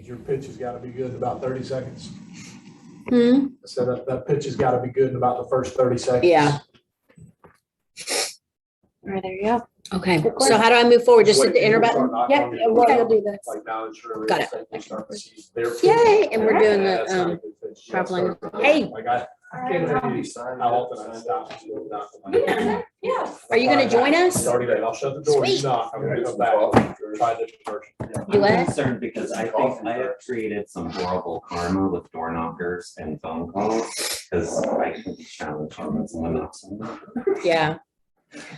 Your pitch has got to be good in about 30 seconds. So that pitch has got to be good in about the first 30 seconds. Yeah. All right, there you go. Okay, so how do I move forward? Just Wait, hit the and enter we'll button? start knocking Yeah, on your Well, door. you'll do this. Like now that you're Got it. we'll start to see their pitch. Yay, and we're doing That's the, not a good pitch. You gotta traveling. start- Hey. Like I can't tell you how often I stop and slow down. Yeah. Are you gonna join us? Starting day, I'll shut the door. Sweet. You knock. I'm gonna come back. Try this version. Do I'm what? concerned because I think I have created some horrible karma with door knockers and phone calls, because I can be challenging when someone knocks on me. Yeah,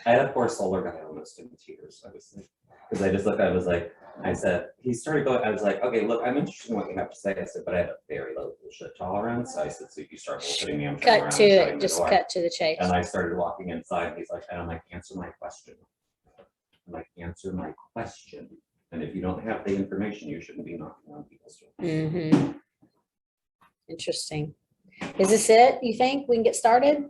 I had a poor solar guy almost in tears, obviously, because I just looked, I was like, I said, he started going, I was like, okay, look, I'm interested in what you have to say. I said, but I have a very low bullshit tolerance. I said, so if you start bullshitting me, I'm turning cut around to and it, shutting the just door. cut to the chase. And I started walking inside, and he's like, and I'm like, answer my question. I'm like, answer my question. And if you don't have the information, you shouldn't be knocking on people's doors. Mm-hmm. Interesting. Is this it? You think we can get started?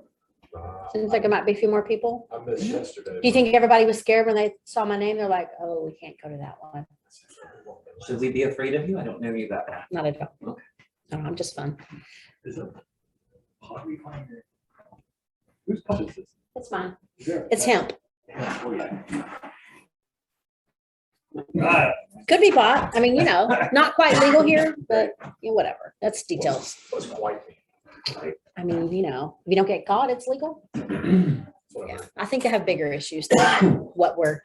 Seems like it might be a few more people. I missed yesterday. Do you think everybody was scared when they saw my name? They're like, oh, we can't go to that one. Should we be afraid of you? I don't know you that well. Not at all. Okay. No, I'm just fun. Is it? Pot we find it? Whose pot is this? It's fine. Yeah. It's hemp. Oh, yeah. Ah, Could be pot. I mean, not quite legal here, but whatever. That's details. Was quite me. I mean, if you don't get caught, it's legal. Yeah. Whatever. I think I have bigger issues than what we're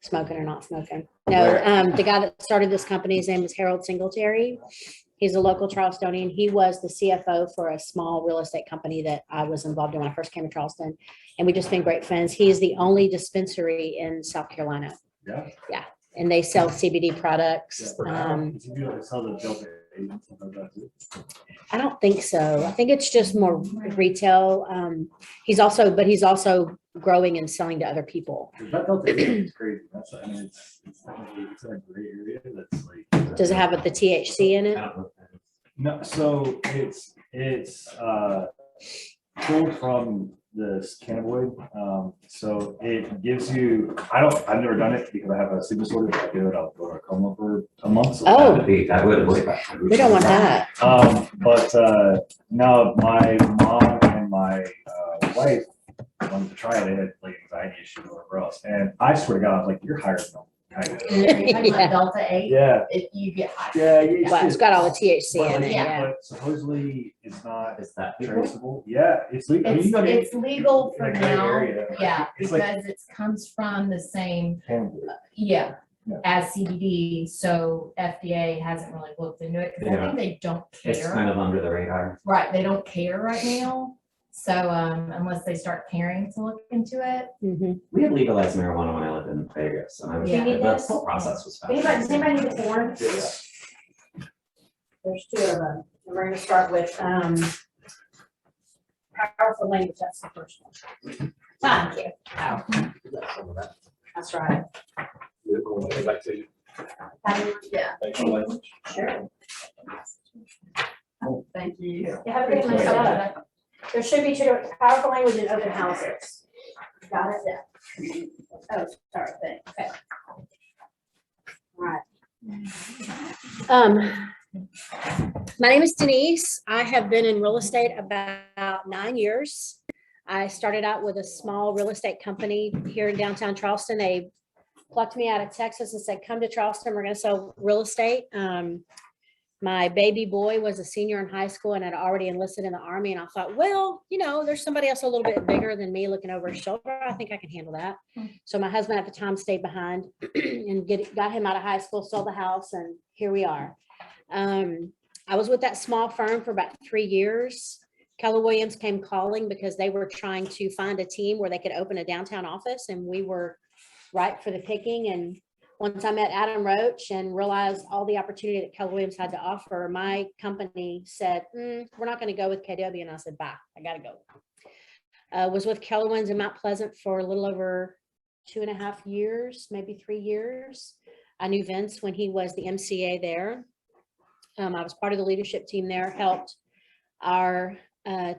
smoking or not smoking. No, the guy that started this company, his name is Harold Singletary. He's a local Charlestonian. He was the CFO for a small real estate company that I was involved in when I first came to Charleston. And we just been great friends. He is the only dispensary in South Carolina. Yeah. And they sell CBD products. Did you like sell the Delta 8 and stuff like that too? I don't think so. I think it's just more retail. He's also growing and selling to other people. 'Cause that Delta 8 is crazy. That's, I mean, it's technically, it's in a gray area that's like. Does it have the THC in I it? don't know. No, so it's pulled from this cannabinoid. So it gives you, I've never done it because I have a sleep disorder. If I do it, I'll go to a coma for a month. So Oh. I would believe that. We don't want that. But no, my mom and my wife wanted to try it. They had like anxiety issues or whatever else. And I swear to God, I was like, you're higher than them. Kind of. Yeah. Delta 8, Yeah. if you get high. Yeah. Well, it's got all the THC in it, Yeah. yeah. But supposedly it's not Is that traceable. Yeah, it's legal. I mean, It's, you go to it's legal for in a gray now, area. yeah, It's like- because it comes from the same, cannabis. yeah, Yeah. as CBD, so FDA hasn't really looked into it, because I Yeah. think they don't It's kind care. of under the radar. Right, they don't care right now, so, unless they start caring to look into it. Mhm. We had legalized marijuana when I lived in Vegas, and I was, Yeah. the whole process was Does fascinating. anybody need a form? There's two of them. And we're gonna start with, powerful language, that's the first one. Thank you. That's right. Back to you. Yeah, Thanks for language. Sure. thank you. You have a good one. There should be two, powerful language and open houses. Got it? Yeah. Oh, sorry, okay. All right. My name is Denise. I have been in real estate about 9 years. I started out with a small real estate company here in downtown Charleston. They plucked me out of Texas and said, come to Charleston, we're gonna sell real estate. My baby boy was a senior in high school and had already enlisted in the Army. And I thought, well, there's somebody else a little bit bigger than me looking over his shoulder. I think I can handle that. So my husband at the time stayed behind and got him out of high school, sold the house, and here we are. I was with that small firm for about 3 years. Keller Williams came calling because they were trying to find a team where they could open a downtown office, and we were ripe for the picking. And once I met Adam Roach and realized all the opportunity that Keller Williams had to offer, my company said, we're not going to go with KW. And I said, bye, I got to go. Was with Keller Williams in Mount Pleasant for a little over 2.5 years, maybe 3 years. I knew Vince when he was the MCA there. I was part of the leadership team there, helped our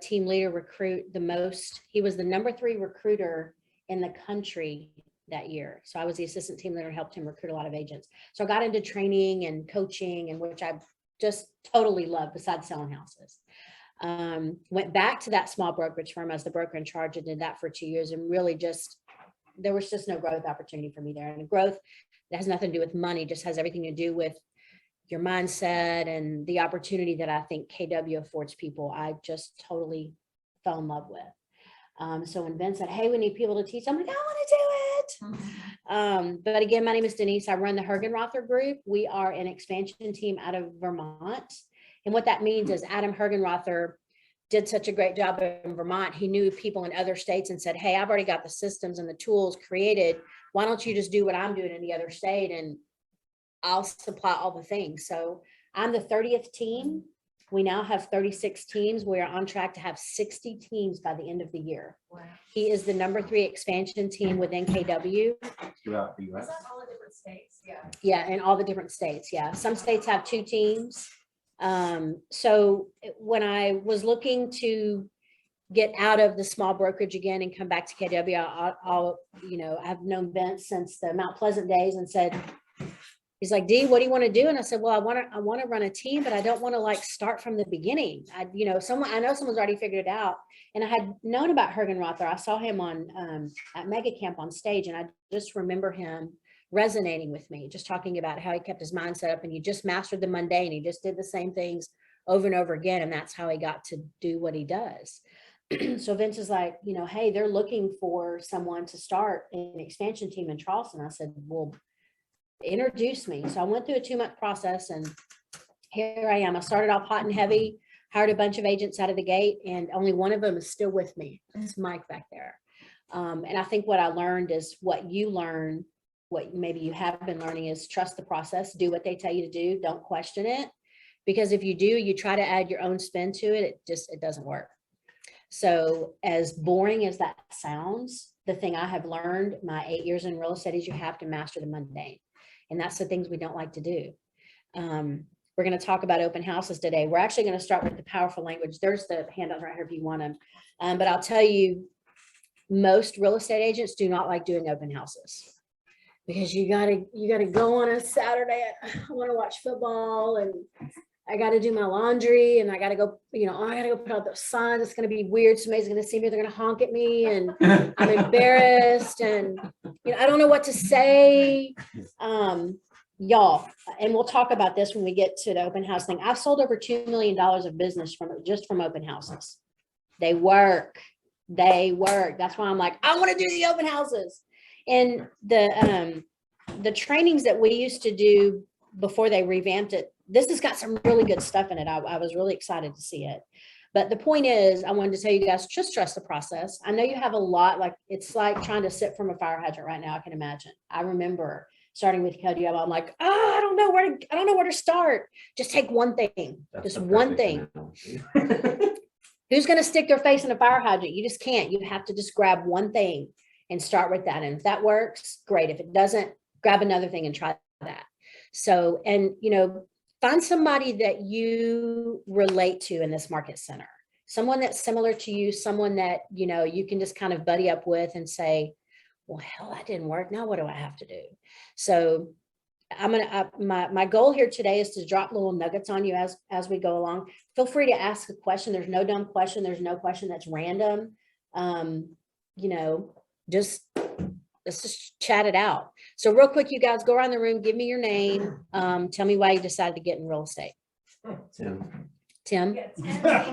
team leader recruit the most. He was the #3 recruiter in the country that year. So I was the assistant team leader and helped him recruit a lot of agents. So I got into training and coaching, and which I just totally love besides selling houses. Went back to that small brokerage firm as the broker in charge and did that for 2 years, and really just, there was just no growth opportunity for me there. And growth that has nothing to do with money, just has everything to do with your mindset and the opportunity that I think KW affords people. I just totally fell in love with. So when Ben said, hey, we need people to teach, I'm like, I want to do it. But again, my name is Denise. I run the Hergenrother Group. We are an expansion team out of Vermont. And what that means is Adam Hergenrother did such a great job in Vermont. He knew people in other states and said, hey, I've already got the systems and the tools created. Why don't you just do what I'm doing in the other state and I'll supply all the things. So I'm the 30th team. We now have 36 teams. We are on track to have 60 teams by the end of the year. Wow. He is the number 3 expansion team within KW. Throughout the US. Is that all the different states? Yeah. Yeah, in all the different states. Yeah, some states have 2 teams. So when I was looking to get out of the small brokerage again and come back to KW, I'll you know, I've known Vince since the Mount Pleasant days and said, he's like, Dee, what do you want to do? And I said, well, I want to run a team, but I don't want to like start from the beginning. I know someone's already figured it out. And I had known about Hergenrother. I saw him on at Mega Camp on stage, and I just remember him resonating with me, just talking about how he kept his mind set up and he just mastered the mundane. He just did the same things over and over again. And that's how he got to do what he does. So Vince is like, you know, hey, they're looking for someone to start an expansion team in Charleston. I said, well, introduce me. So I went through a 2-month process, and here I am. I started off hot and heavy, hired a bunch of agents out of the gate, and only one of them is still with me. It's Mike back there. And I think what I learned is what you learn, what maybe you have been learning, is trust the process, do what they tell you to do, don't question it. Because if you do, you try to add your own spin to it, it doesn't work. So as boring as that sounds, the thing I have learned my 8 years in real estate is you have to master the mundane. And that's the things we don't like to do. We're going to talk about open houses today. We're actually going to start with the powerful language. There's the handouts right here if you want them. But I'll tell you, most real estate agents do not like doing open houses because you gotta go on a Saturday. I want to watch football, and I got to do my laundry, and I got to go, you know, I got to go put out those signs. It's going to be weird. Somebody's going to see me. They're going to honk at me, and I'm embarrassed, and you know, I don't know what to say. Y'all, and we'll talk about this when we get to the open house thing. I've sold over $2 million of business from open houses. They work. That's why I'm like, I want to do the open houses. And the trainings that we used to do before they revamped it, this has got some really good stuff in it. I was really excited to see it. But the point is, I wanted to tell you guys, just trust the process. I know you have a lot, like it's like trying to sip from a fire hydrant right now. I can imagine. I remember starting with KW, I'm like, I don't know where to start. Just take one thing, That's just the one perfect thing. analogy. Who's going to stick their face in a fire hydrant? You just can't. You have to just grab one thing and start with that. And if that works, great. If it doesn't, grab another thing and try that. So, and you know, find somebody that you relate to in this market center, someone that's similar to you, someone that, you know, you can just kind of buddy up with and say, well, hell, that didn't work. Now what do I have to do? So my goal here today is to drop little nuggets on you as we go along. Feel free to ask a question. There's no dumb question. There's no question that's random. You know, let's just chat it out. So real quick, you guys go around the room, give me your name. Tell me why you decided to get in real estate. Tim. It's not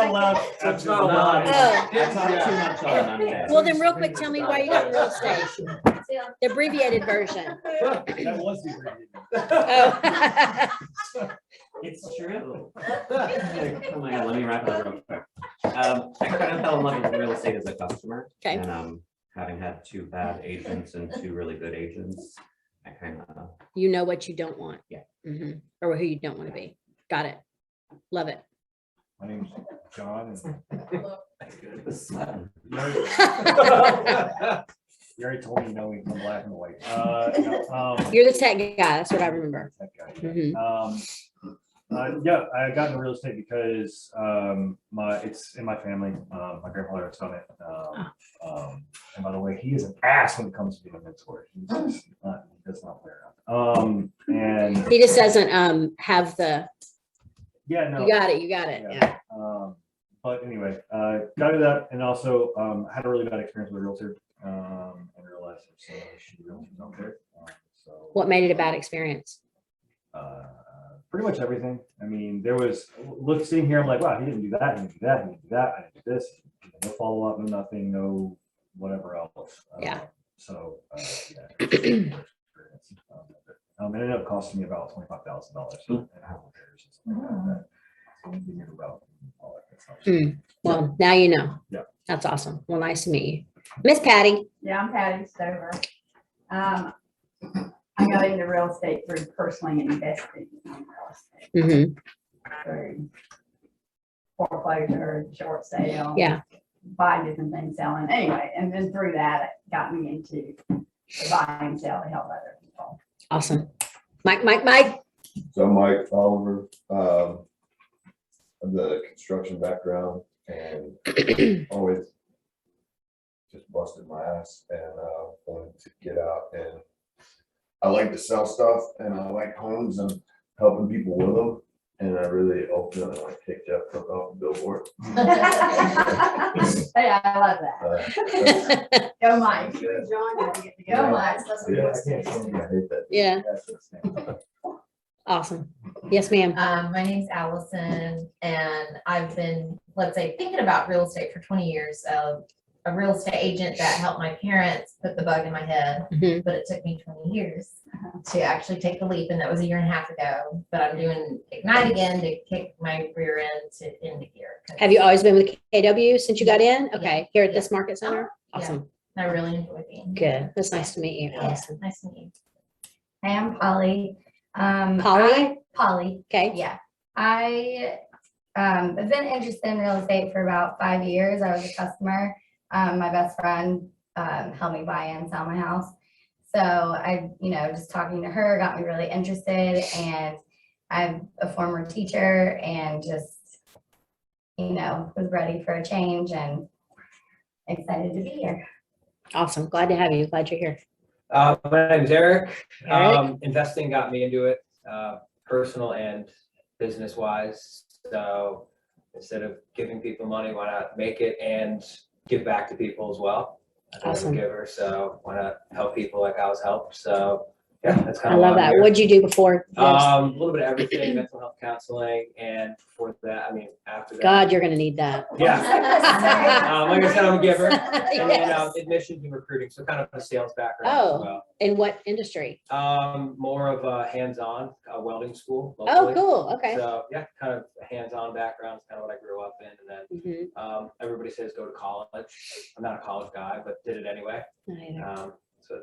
allowed. It's not allowed. Oh. I talk too much on Monday. Well, then real quick, tell me why you got in real estate. The abbreviated version. That was the agreement. Oh. It's true. Oh my God, let me wrap it up real quick. I kind of fell in love with real estate as a customer. Okay. And having had 2 bad agents and 2 really good agents, I kind of. You know what you don't want. Yeah. Mhm. Or who you don't want to be. Got it. Love it. My name's John. The sun. You already told me, you know me from black and white. You're the tech guy. That's what I remember. That guy. Mhm. Yeah, I got into real estate because it's in my family. My grandfather has done it. And by the way, he is an ass when it comes to being a mentor. He does not play around. And He just doesn't have the, yeah, no. you got it, yeah. But anyway, got into that, and also had a really bad experience with a realtor, and realized there's some shitty realtors out there. So What made it a bad experience? pretty much everything. I mean, there was sitting here, I'm like, wow, he didn't do that, he didn't do that, he didn't do that, I didn't do this, no follow up, no nothing, no whatever else. Yeah. So yeah. It ended up costing me about $25,000 and have repairs and stuff like that. So we knew about all that good stuff. Well, now you know. Yeah. That's awesome. Well, nice to meet you. Miss Patty. Yeah, I'm Patty Stover. I got into real estate through personally investing in real estate, through foreclosure, short sale. Yeah. Buy different things, selling, anyway, and then through that, it got me into the buy and sell to help other people. Awesome. Mike. So I'm Mike Oliver, of the construction background and always just busted my ass and wanted to get out, and I like to sell stuff and I like homes and helping people with them. And I really ultimately like kicked Jeff Cook off the billboard. Hey, I love that. Go Mike. Go Mike. That's what Yeah, it I was. can't stand it. I hate that. Yeah. That's what it's named. Awesome. Yes, ma'am. My name's Allison, and I've been, let's say, thinking about real estate for 20 years. A real estate agent that helped my parents put the bug in my head, Mhm. but it took me 20 years to actually take the leap, and that was a year and a half ago. But I'm doing Ignite again to kick my rear end into gear. Have you always been with KW since you got in? Okay. Here at this market center? Yeah. Awesome. I really enjoy being here. Good. It's nice to meet you, Yeah, Allison. nice to meet you. Hi, I'm Polly. Polly? Polly, Okay. yeah. I have been interested in real estate for about 5 years. I was a customer. My best friend helped me buy and sell my house. So I, just talking to her got me really interested, and I'm a former teacher and just, was ready for a change and excited to be here. Awesome. Glad to have you. Glad you're here. My name's Eric. Eric? Investing got me into it, personal and business wise. So instead of giving people money, why not make it and give back to people as well? I'm Awesome. a giver, so why not help people like I was helped? So yeah, that's kind I of. love that. What'd you do before this? A little bit of everything, mental health counseling, and before that, after that. God, you're gonna need that. Yeah. Like I said, I'm a giver. And then Yes. admissions and recruiting, so kind of a sales background Oh. as well. In what industry? More of a hands-on, welding school. Oh, locally. cool. Okay. So yeah, kind of a hands-on background, is kind of what I grew up in. And then Mhm. everybody says go to college. I'm not a college guy, but did it anyway. Neither. So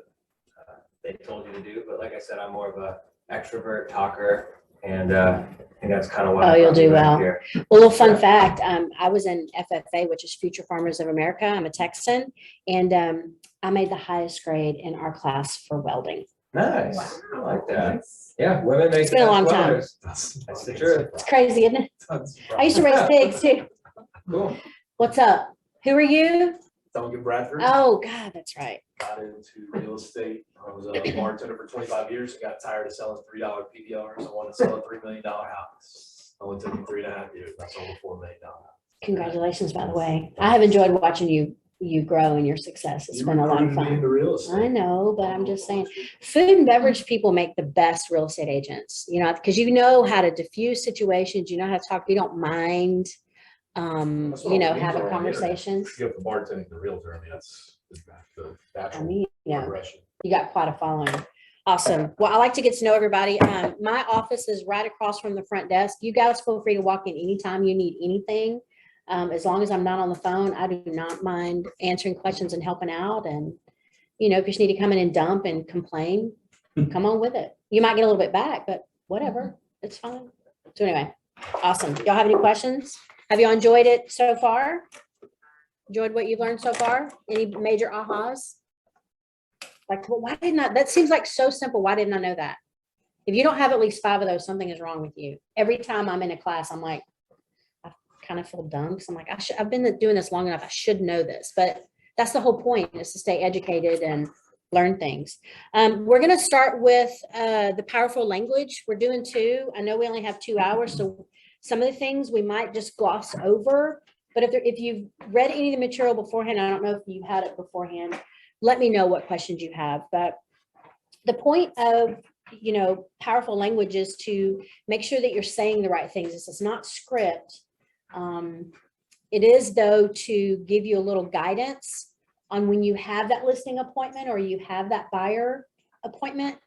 they told you to do, but like I said, I'm more of a extrovert talker, and I think that's kind of what. Oh, I you'll brought do back well. here. Well, a little fun fact, I was in FFA, which is Future Farmers of America. I'm a Texan, and I made the highest grade in our class for welding. Nice, I like that. Yeah, women make. It's been a the long best time. welders. That's the truth. It's crazy, isn't it? I used to raise pigs too. Cool. What's up? Who are you? Duncan Bradford. Oh, God, that's right. Got into real estate. I was a bartender for 25 years. and got tired of selling $3 PBRs. I wanted to sell a $3 million house. Only took me 3.5 years. I sold a $4 million house. Congratulations, by the way. I have enjoyed watching you grow and your success. It's You been a lot of recruited me fun. into real estate. I know, but I'm just saying, food and beverage people make the best real estate agents, because you know how to diffuse situations, you know how to talk, you don't mind, That's what all the memes having are on the internet. conversations. You go from bartending to realtor. that's the I natural mean, progression. you got quite a following. Awesome. Well, I like to get to know everybody. My office is right across from the front desk. You guys feel free to walk in anytime you need anything. As long as I'm not on the phone, I do not mind answering questions and helping out. And, if you need to come in and dump and complain, come on with it. You might get a little bit back, but whatever, it's fine. So anyway, awesome. Y'all have any questions? Have you enjoyed it so far? Enjoyed what you've learned so far? Any major ahas? Like, well, why didn't I, that seems like so simple. Why didn't I know that? If you don't have at least 5 of those, something is wrong with you. Every time I'm in a class, I'm like, I kind of feel dumb because I'm like, I've been doing this long enough. I should know this, but that's the whole point, is to stay educated and learn things. We're going to start with the powerful language. We're doing 2. I know we only have 2 hours, so some of the things we might just gloss over. But if you've read any of the material beforehand, I don't know if you've had it beforehand, let me know what questions you have. But the point of, powerful language is to make sure that you're saying the right things. This is not script. It is, though, to give you a little guidance on when you have that listing appointment or you have that buyer appointment,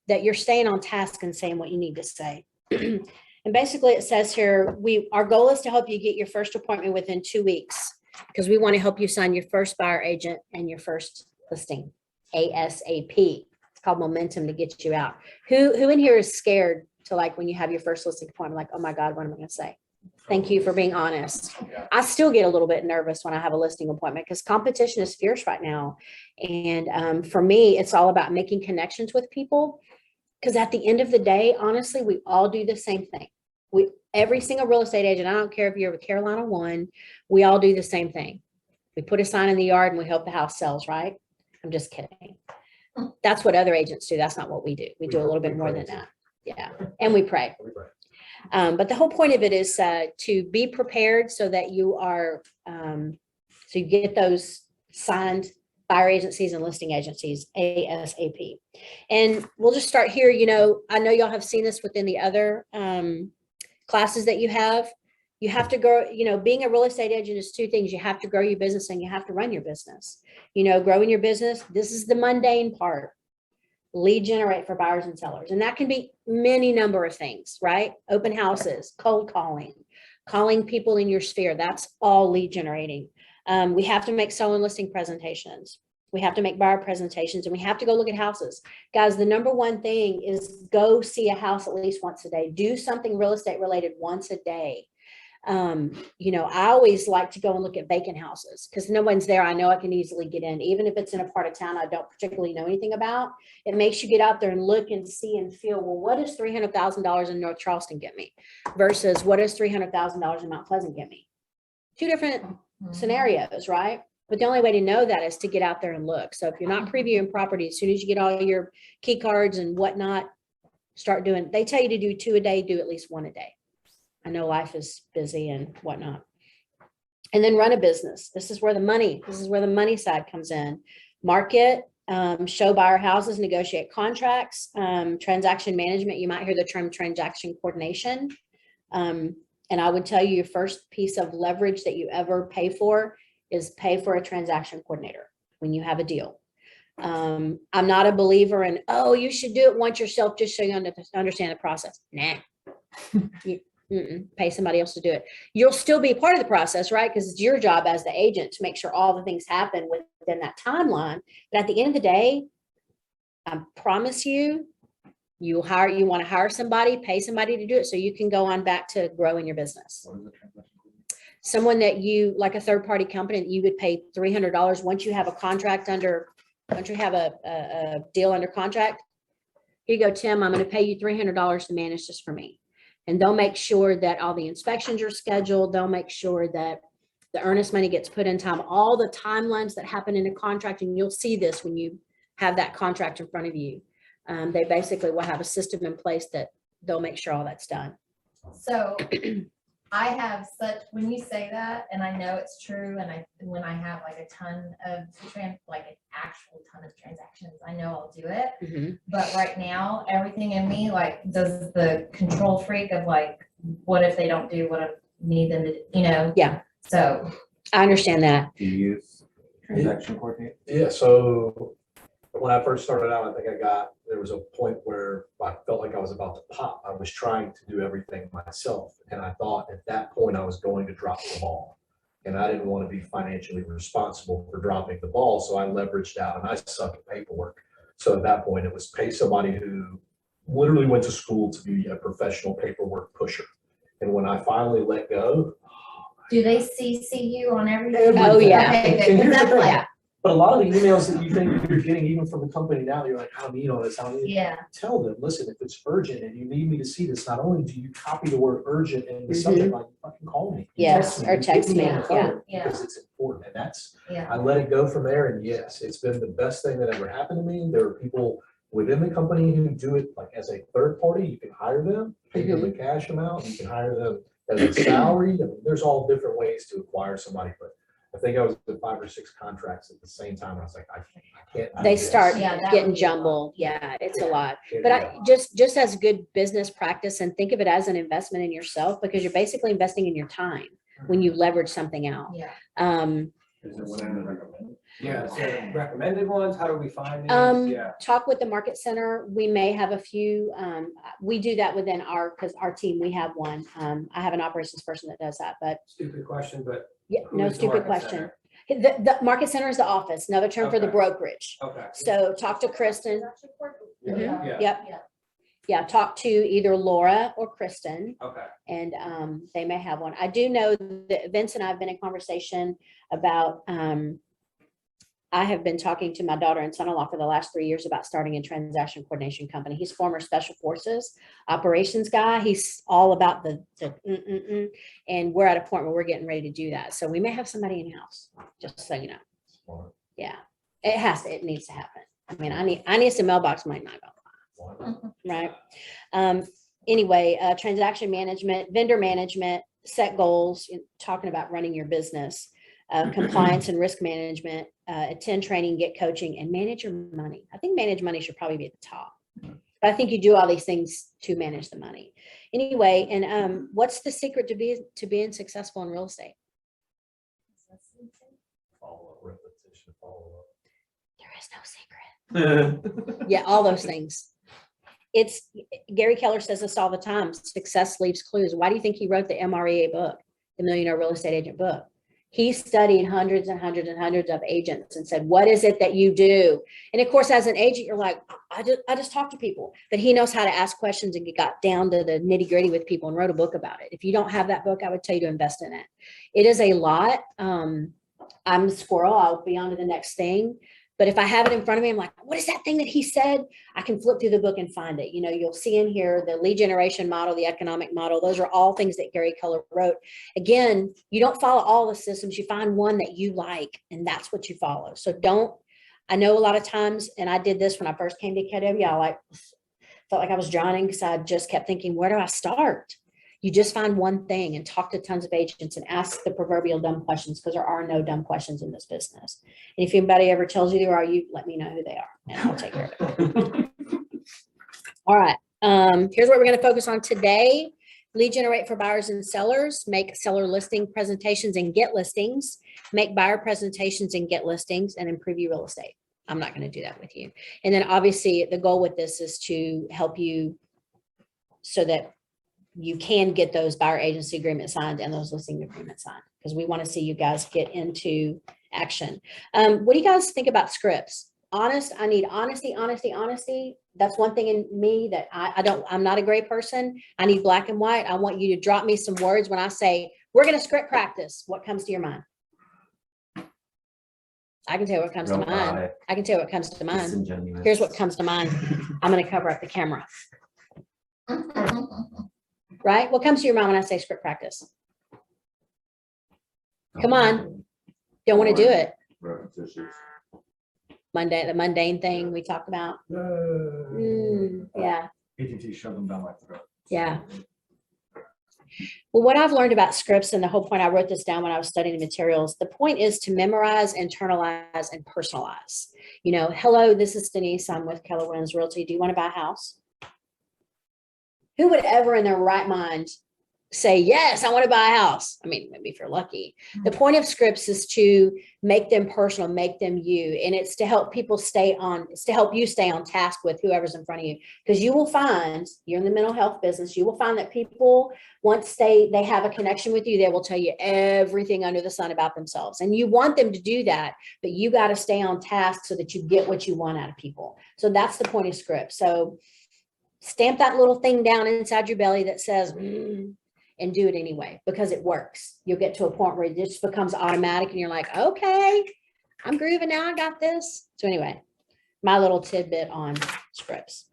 that you're staying on task and saying what you need to say. And basically it says here, our goal is to help you get your first appointment within 2 weeks, because we want to help you sign your first buyer agent and your first listing ASAP. It's called momentum to get you out. Who in here is scared to, like, when you have your first listing appointment, like, oh my God, what am I going to say? Thank you for being honest. Yeah. I still get a little bit nervous when I have a listing appointment because competition is fierce right now. And for me, it's all about making connections with people. Because at the end of the day, honestly, we all do the same thing. Every single real estate agent, I don't care if you're with Carolina One, we all do the same thing. We put a sign in the yard and we hope the house sells, right? I'm just kidding. That's what other agents do. That's not what we do. We do a little bit more than that. Yeah. And we pray. But the whole point of it is to be prepared so that you are, so you get those signed buyer agencies and listing agencies ASAP. And we'll just start here. I know y'all have seen this within the other classes that you have. You have to grow, being a real estate agent is 2 things. You have to grow your business and you have to run your business. Growing your business, this is the mundane part. Lead generate for buyers and sellers. And that can be many number of things, right? Open houses, cold calling people in your sphere. That's all lead generating. We have to make seller and listing presentations. We have to make buyer presentations, and we have to go look at houses. Guys, the number one thing is go see a house at least once a day. Do something real estate related once a day. I always like to go and look at vacant houses because no one's there. I know I can easily get in, even if it's in a part of town I don't particularly know anything about. It makes you get out there and look and see and feel, well, what does $300,000 in North Charleston get me versus what does $300,000 in Mount Pleasant get me? 2 different scenarios, right? But the only way to know that is to get out there and look. So if you're not previewing property, as soon as you get all your key cards and whatnot, start doing, they tell you to do 2 a day, do at least 1 a day. I know life is busy and whatnot. And then run a business. This is where the money side comes in. Market, show buyer houses, negotiate contracts, transaction management. You might hear the term transaction coordination. And I would tell you your first piece of leverage that you ever pay for is pay for a transaction coordinator when you have a deal. I'm not a believer in, you should do it once yourself just so you understand the process. Nah. Pay somebody else to do it. You'll still be part of the process, right? Because it's your job as the agent to make sure all the things happen within that timeline. But at the end of the day, I promise you, you want to hire somebody, pay somebody to do it so you can go on back to growing your business. Someone that like a third-party company, that you would pay $300 once you have a contract once you have a deal under contract. Here you go, Tim, I'm going to pay you $300 to manage this for me. And they'll make sure that all the inspections are scheduled. They'll make sure that the earnest money gets put in time, all the timelines that happen in a contract. And you'll see this when you have that contract in front of you. They basically will have a system in place that they'll make sure all that's done. So I have when you say that, and I know it's true, and when I have like a ton of an actual ton of transactions, I know I'll do it. Mm-hmm. But right now, everything in me does the control freak of what if they don't do what I need them to, Yeah. So I understand that. Do you use transaction coordinator? Yeah, so when I first started out, I think there was a point where I felt like I was about to pop. I was trying to do everything myself. And I thought at that point I was going to drop the ball. And I didn't want to be financially responsible for dropping the ball. So I leveraged out, and I suck at paperwork. So at that point it was pay somebody who literally went to school to be a professional paperwork pusher. And when I finally let go. do they CC you on everything? Oh, yeah. Okay, And good, 'cause here's the that's thing. like, But a lot of the emails that you think you're getting even from the company now, you're like, I don't need all this, I don't need. Yeah. Tell them, listen, if it's urgent and you need me to see this, not only do you copy the word urgent in the subject, like, fucking call me. Yes, or get text me, on the phone, yeah. Because it's important, and that's, Yeah. I let it go from there, and yes, it's been the best thing that ever happened to me. There are people within the company who do it like as a third party. You can hire them, pay them the cash amount, you can hire them as a salary. I mean, there's all different ways to acquire somebody, but I think I was at 5 or 6 contracts at the same time. I was like, I can't. do They this. start Yeah, that getting would be a lot. jumbled. Yeah, it's a lot. Can't But do I that. just as good business practice, and think of it as an investment in yourself, because you're basically investing in your time when you leverage something out. Yeah. Is there one I would recommend? Yeah, so recommended ones, how do we find these? Yeah. Talk with the market center. We may have a few, we do that within because our team, we have one. I have an operations person that does that, but Stupid question, but yeah, who no is the stupid market question. center? The market center is the office, another term for the Okay. brokerage. Okay. So talk to Kristen. Yeah. Yep. Yeah. Yeah, talk to either Laura or Kristen, Okay. and they may have one. I do know that Vince and I have been in conversation about, I have been talking to my daughter and son-in-law for the last 3 years about starting a transaction coordination company. He's former special forces operations guy. He's all about and we're at a point where we're getting ready to do that. So we may have somebody in-house, just so you know. Smart. Yeah, it needs to happen. I mean, I need some mailbox money, not gonna Smart. lie, right? Anyway, transaction management, vendor management, set goals, talking about running your business, compliance and risk management, attend training, get coaching, and manage your money. I think manage money should probably be at the top. But I think you do all these things to manage the money. Anyway, and what's the secret to being successful in real estate? Follow up, repetition, follow up. There is no secret. Yeah, all those things. It's Gary Keller says this all the time. Success leaves clues. Why do you think he wrote the MREA book, the Millionaire Real Estate Agent book? He studied hundreds and hundreds and hundreds of agents and said, what is it that you do? And of course, as an agent, you're like, I just talk to people. But he knows how to ask questions and got down to the nitty gritty with people and wrote a book about it. If you don't have that book, I would tell you to invest in it. It is a lot. I'm a squirrel. I'll be on to the next thing. But if I have it in front of me, I'm like, what is that thing that he said? I can flip through the book and find it. You know, you'll see in here the lead generation model, the economic model. Those are all things that Gary Keller wrote. Again, you don't follow all the systems. You find one that you like, and that's what you follow. So I know a lot of times, and I did this when I first came to KW, I felt like I was drowning because I just kept thinking, where do I start? You just find one thing and talk to tons of agents and ask the proverbial dumb questions, because there are no dumb questions in this business. And if anybody ever tells you there are, you let me know who they are and I'll take care of it. All right. Here's what we're going to focus on today. Lead generate for buyers and sellers, make seller listing presentations and get listings, make buyer presentations and get listings, and improve your real estate. I'm not going to do that with you. And then obviously the goal with this is to help you so that you can get those buyer agency agreements signed and those listing agreements signed, because we want to see you guys get into action. What do you guys think about scripts? I need honesty. That's one thing in me that I'm not a gray person. I need black and white. I want you to drop me some words when I say, we're going to script practice. What comes to your mind? I can tell you what comes to mind. I can tell you what comes to mind. Disingenuous. Here's what comes to mind. I'm going to cover up the camera. Right? What comes to your mind when I say script practice? Come on. Don't want to do it. Repetitious. The mundane thing we talked about. Yeah. AT&T shoved them down my throat. Yeah. Well, what I've learned about scripts, and the whole point, I wrote this down when I was studying the materials. The point is to memorize, internalize, and personalize. You know, hello, this is Denise. I'm with Keller Williams Realty. Do you want to buy a house? Who would ever in their right mind say, yes, I want to buy a house? I mean, maybe if you're lucky. The point of scripts is to make them personal, make them you. And it's to help people it's to help you stay on task with whoever's in front of you. Because you will find, you're in the mental health business, you will find that people, once they have a connection with you, they will tell you everything under the sun about themselves. And you want them to do that, but you got to stay on task so that you get what you want out of people. So that's the point of script. So stamp that little thing down inside your belly that says, and do it anyway, because it works. You'll get to a point where it just becomes automatic and you're like, okay, I'm grooving now, I got this. So anyway, my little tidbit on scripts.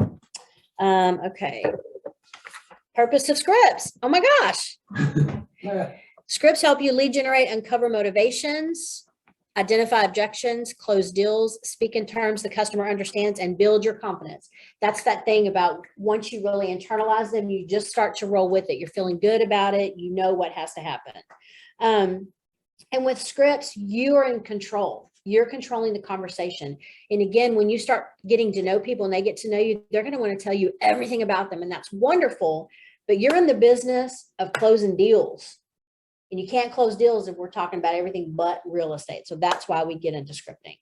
Okay. Purpose of scripts. Oh my gosh. Scripts help you lead generate, uncover motivations, identify objections, close deals, speak in terms the customer understands, and build your confidence. That's that thing about once you really internalize them, you just start to roll with it. You're feeling good about it. You know what has to happen. And with scripts, you are in control. You're controlling the conversation. And again, when you start getting to know people and they get to know you, they're going to want to tell you everything about them. And that's wonderful. But you're in the business of closing deals. And you can't close deals if we're talking about everything but real estate. So that's why we get into scripting.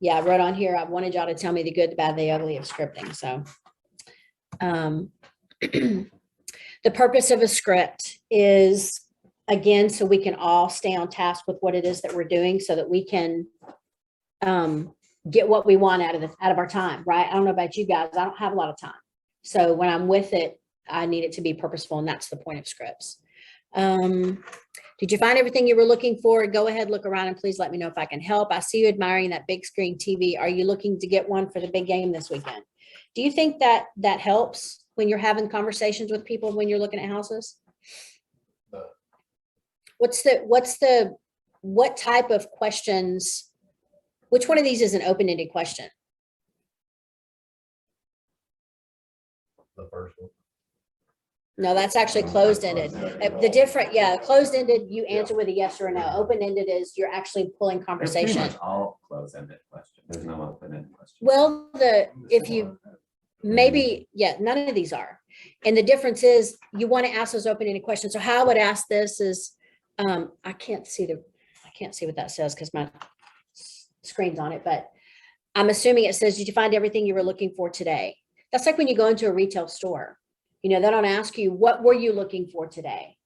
Yeah, I wrote on here, I wanted y'all to tell me the good, the bad, the ugly of scripting. So the purpose of a script is, again, so we can all stay on task with what it is that we're doing so that we can get what we want out of our time, right? I don't know about you guys. I don't have a lot of time. So when I'm with it, I need it to be purposeful, and that's the point of scripts. Did you find everything you were looking for? Go ahead, look around, and please let me know if I can help. I see you admiring that big screen TV. Are you looking to get one for the big game this weekend? Do you think that that helps when you're having conversations with people when you're looking at houses? What type of questions, which one of these is an open-ended question? The first one. No, that's actually closed-ended. Closed-ended, you answer with a yes or a no. Open-ended is you're actually pulling They're pretty conversation. much all close-ended questions. There's no open-ended question. Well, none of these are. And the difference is you want to ask those open-ended questions. So how I would ask this is, I can't see what that says because my screen's on it, but I'm assuming it says, did you find everything you were looking for today? That's like when you go into a retail store. You know, they don't ask you, what were you looking for today?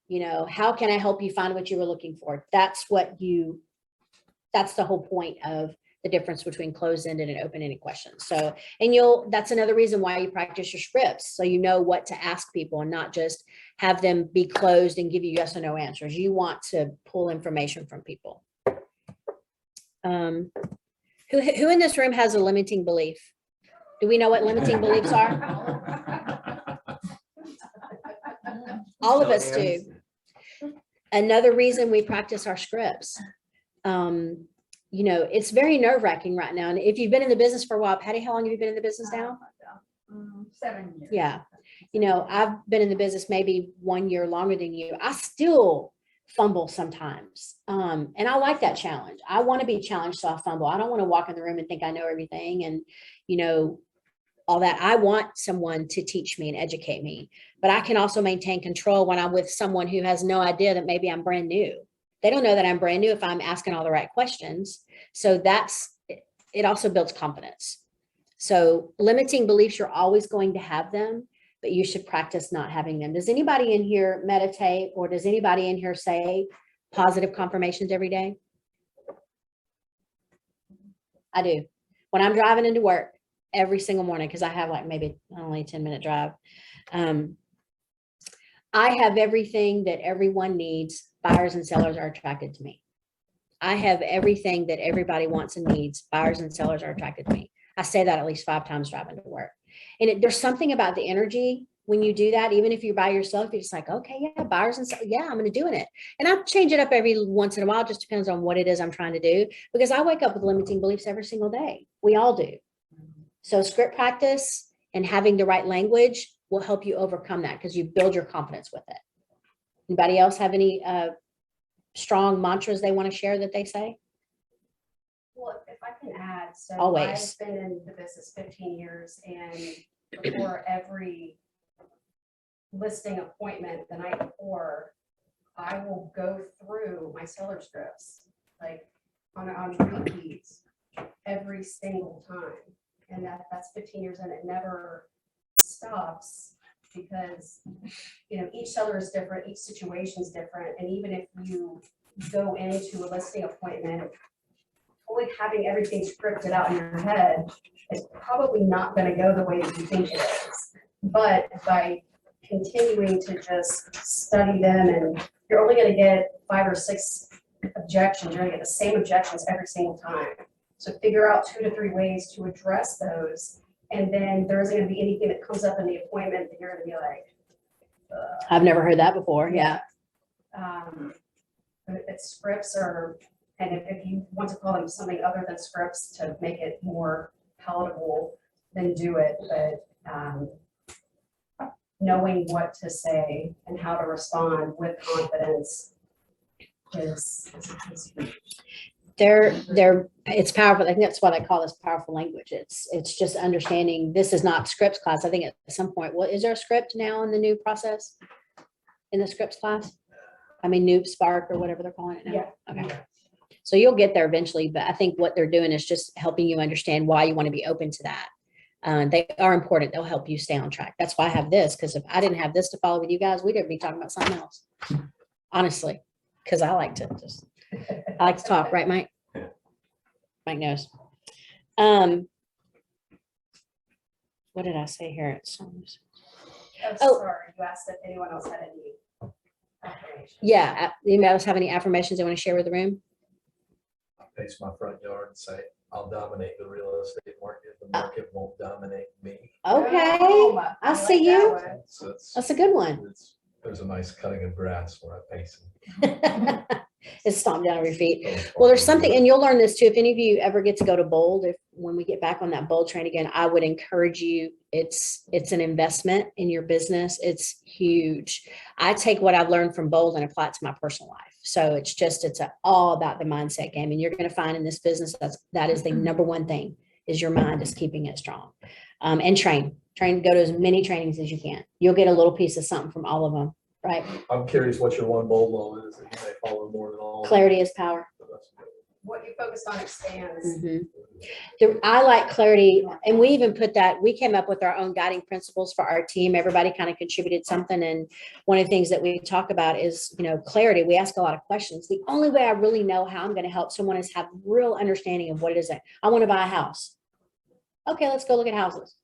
You know, how can I help you find what you were looking for? That's the whole point of the difference between closed-ended and open-ended questions. So, and that's another reason why you practice your scripts. So you know what to ask people and not just have them be closed and give you yes or no answers. You want to pull information from people. Who in this room has a limiting belief? Do we know what limiting beliefs are? All of us do. Another reason we practice our scripts. You know, it's very nerve-wracking right now. And if you've been in the business for a while, Patty, how long have you been in the business now? 7 years. Yeah. You know, I've been in the business maybe 1 year longer than you. I still fumble sometimes. And I like that challenge. I want to be challenged, so I fumble. I don't want to walk in the room and think I know everything and, you know, all that. I want someone to teach me and educate me, but I can also maintain control when I'm with someone who has no idea that maybe I'm brand new. They don't know that I'm brand new if I'm asking all the right questions. So it also builds confidence. So limiting beliefs, you're always going to have them, but you should practice not having them. Does anybody in here meditate, or does anybody in here say positive confirmations every day? I do. When I'm driving into work every single morning, because I have like maybe only a 10-minute drive, I have everything that everyone needs. Buyers and sellers are attracted to me. I have everything that everybody wants and needs. Buyers and sellers are attracted to me. I say that at least 5 times driving to work. And there's something about the energy when you do that, even if you're by yourself, you're just like, okay, yeah, buyers and sellers, yeah, I'm going to do it. And I change it up every once in a while. It just depends on what it is I'm trying to do, because I wake up with limiting beliefs every single day. We all do. So script practice and having the right language will help you overcome that, because you build your confidence with it. Anybody else have any strong mantras they want to share that they say? Well, if I can add, so Always. I've been in the business 15 years, and before every listing appointment the night before, I will go through my seller scripts, like on repeats every single time. And that's 15 years, and it never stops, because, you know, each seller is different, each situation is different. And even if you go into a listing appointment only having everything scripted out in your head, is probably not going to go the way that you think it is. But by continuing to just study them, and you're only going to get 5 or 6 objections, you're gonna get the same objections every single time. So figure out 2 to 3 ways to address those. And then there isn't gonna be anything that comes up in the appointment that you're gonna be like, I've never heard that before. Yeah. But it's scripts or, and if you want to call them something other than scripts to make it more palatable, then do it, but, knowing what to say and how to respond with confidence is huge. It's powerful. I think that's why they call this powerful language. It's just understanding this is not scripts class. I think at some point, what is there a script now in the new process? In the scripts class? I mean, Noob Spark or whatever they're calling it now. Yeah. Okay. So you'll get there eventually, but I think what they're doing is just helping you understand why you want to be open to that. They are important. They'll help you stay on track. That's why I have this, because if I didn't have this to follow with you guys, we'd be talking about something else. Honestly, because I like to talk, right, Mike? Mike knows. What did I say here? Oh. Sorry, you asked if anyone else had any affirmations. Yeah. Anybody else have any affirmations they want to share with the room? Face my front yard and say, I'll dominate the real estate market. The market won't dominate me. Okay. Oh, I like see that you. one. So it's- That's a good one. There's a nice cutting of grass where I pace. It's stomped down over your feet. Well, there's something, and you'll learn this too. If any of you ever get to go to Bold, when we get back on that Bold train again, I would encourage you. It's an investment in your business. It's huge. I take what I've learned from Bold and apply it to my personal life. So it's all about the mindset game. And you're going to find in this business, that is the number one thing, is your mind is keeping it strong. And go to as many trainings as you can. You'll get a little piece of something from all of them, right? I'm curious what your one bold law is that you may follow more than all. Clarity is power. What you focus on expands. Mhm. I like clarity, and we even put that, we came up with our own guiding principles for our team. Everybody kind of contributed something. And one of the things that we talk about is, clarity. We ask a lot of questions. The only way I really know how I'm going to help someone is have real understanding of what it is that I want to buy a house. Okay, let's go look at houses.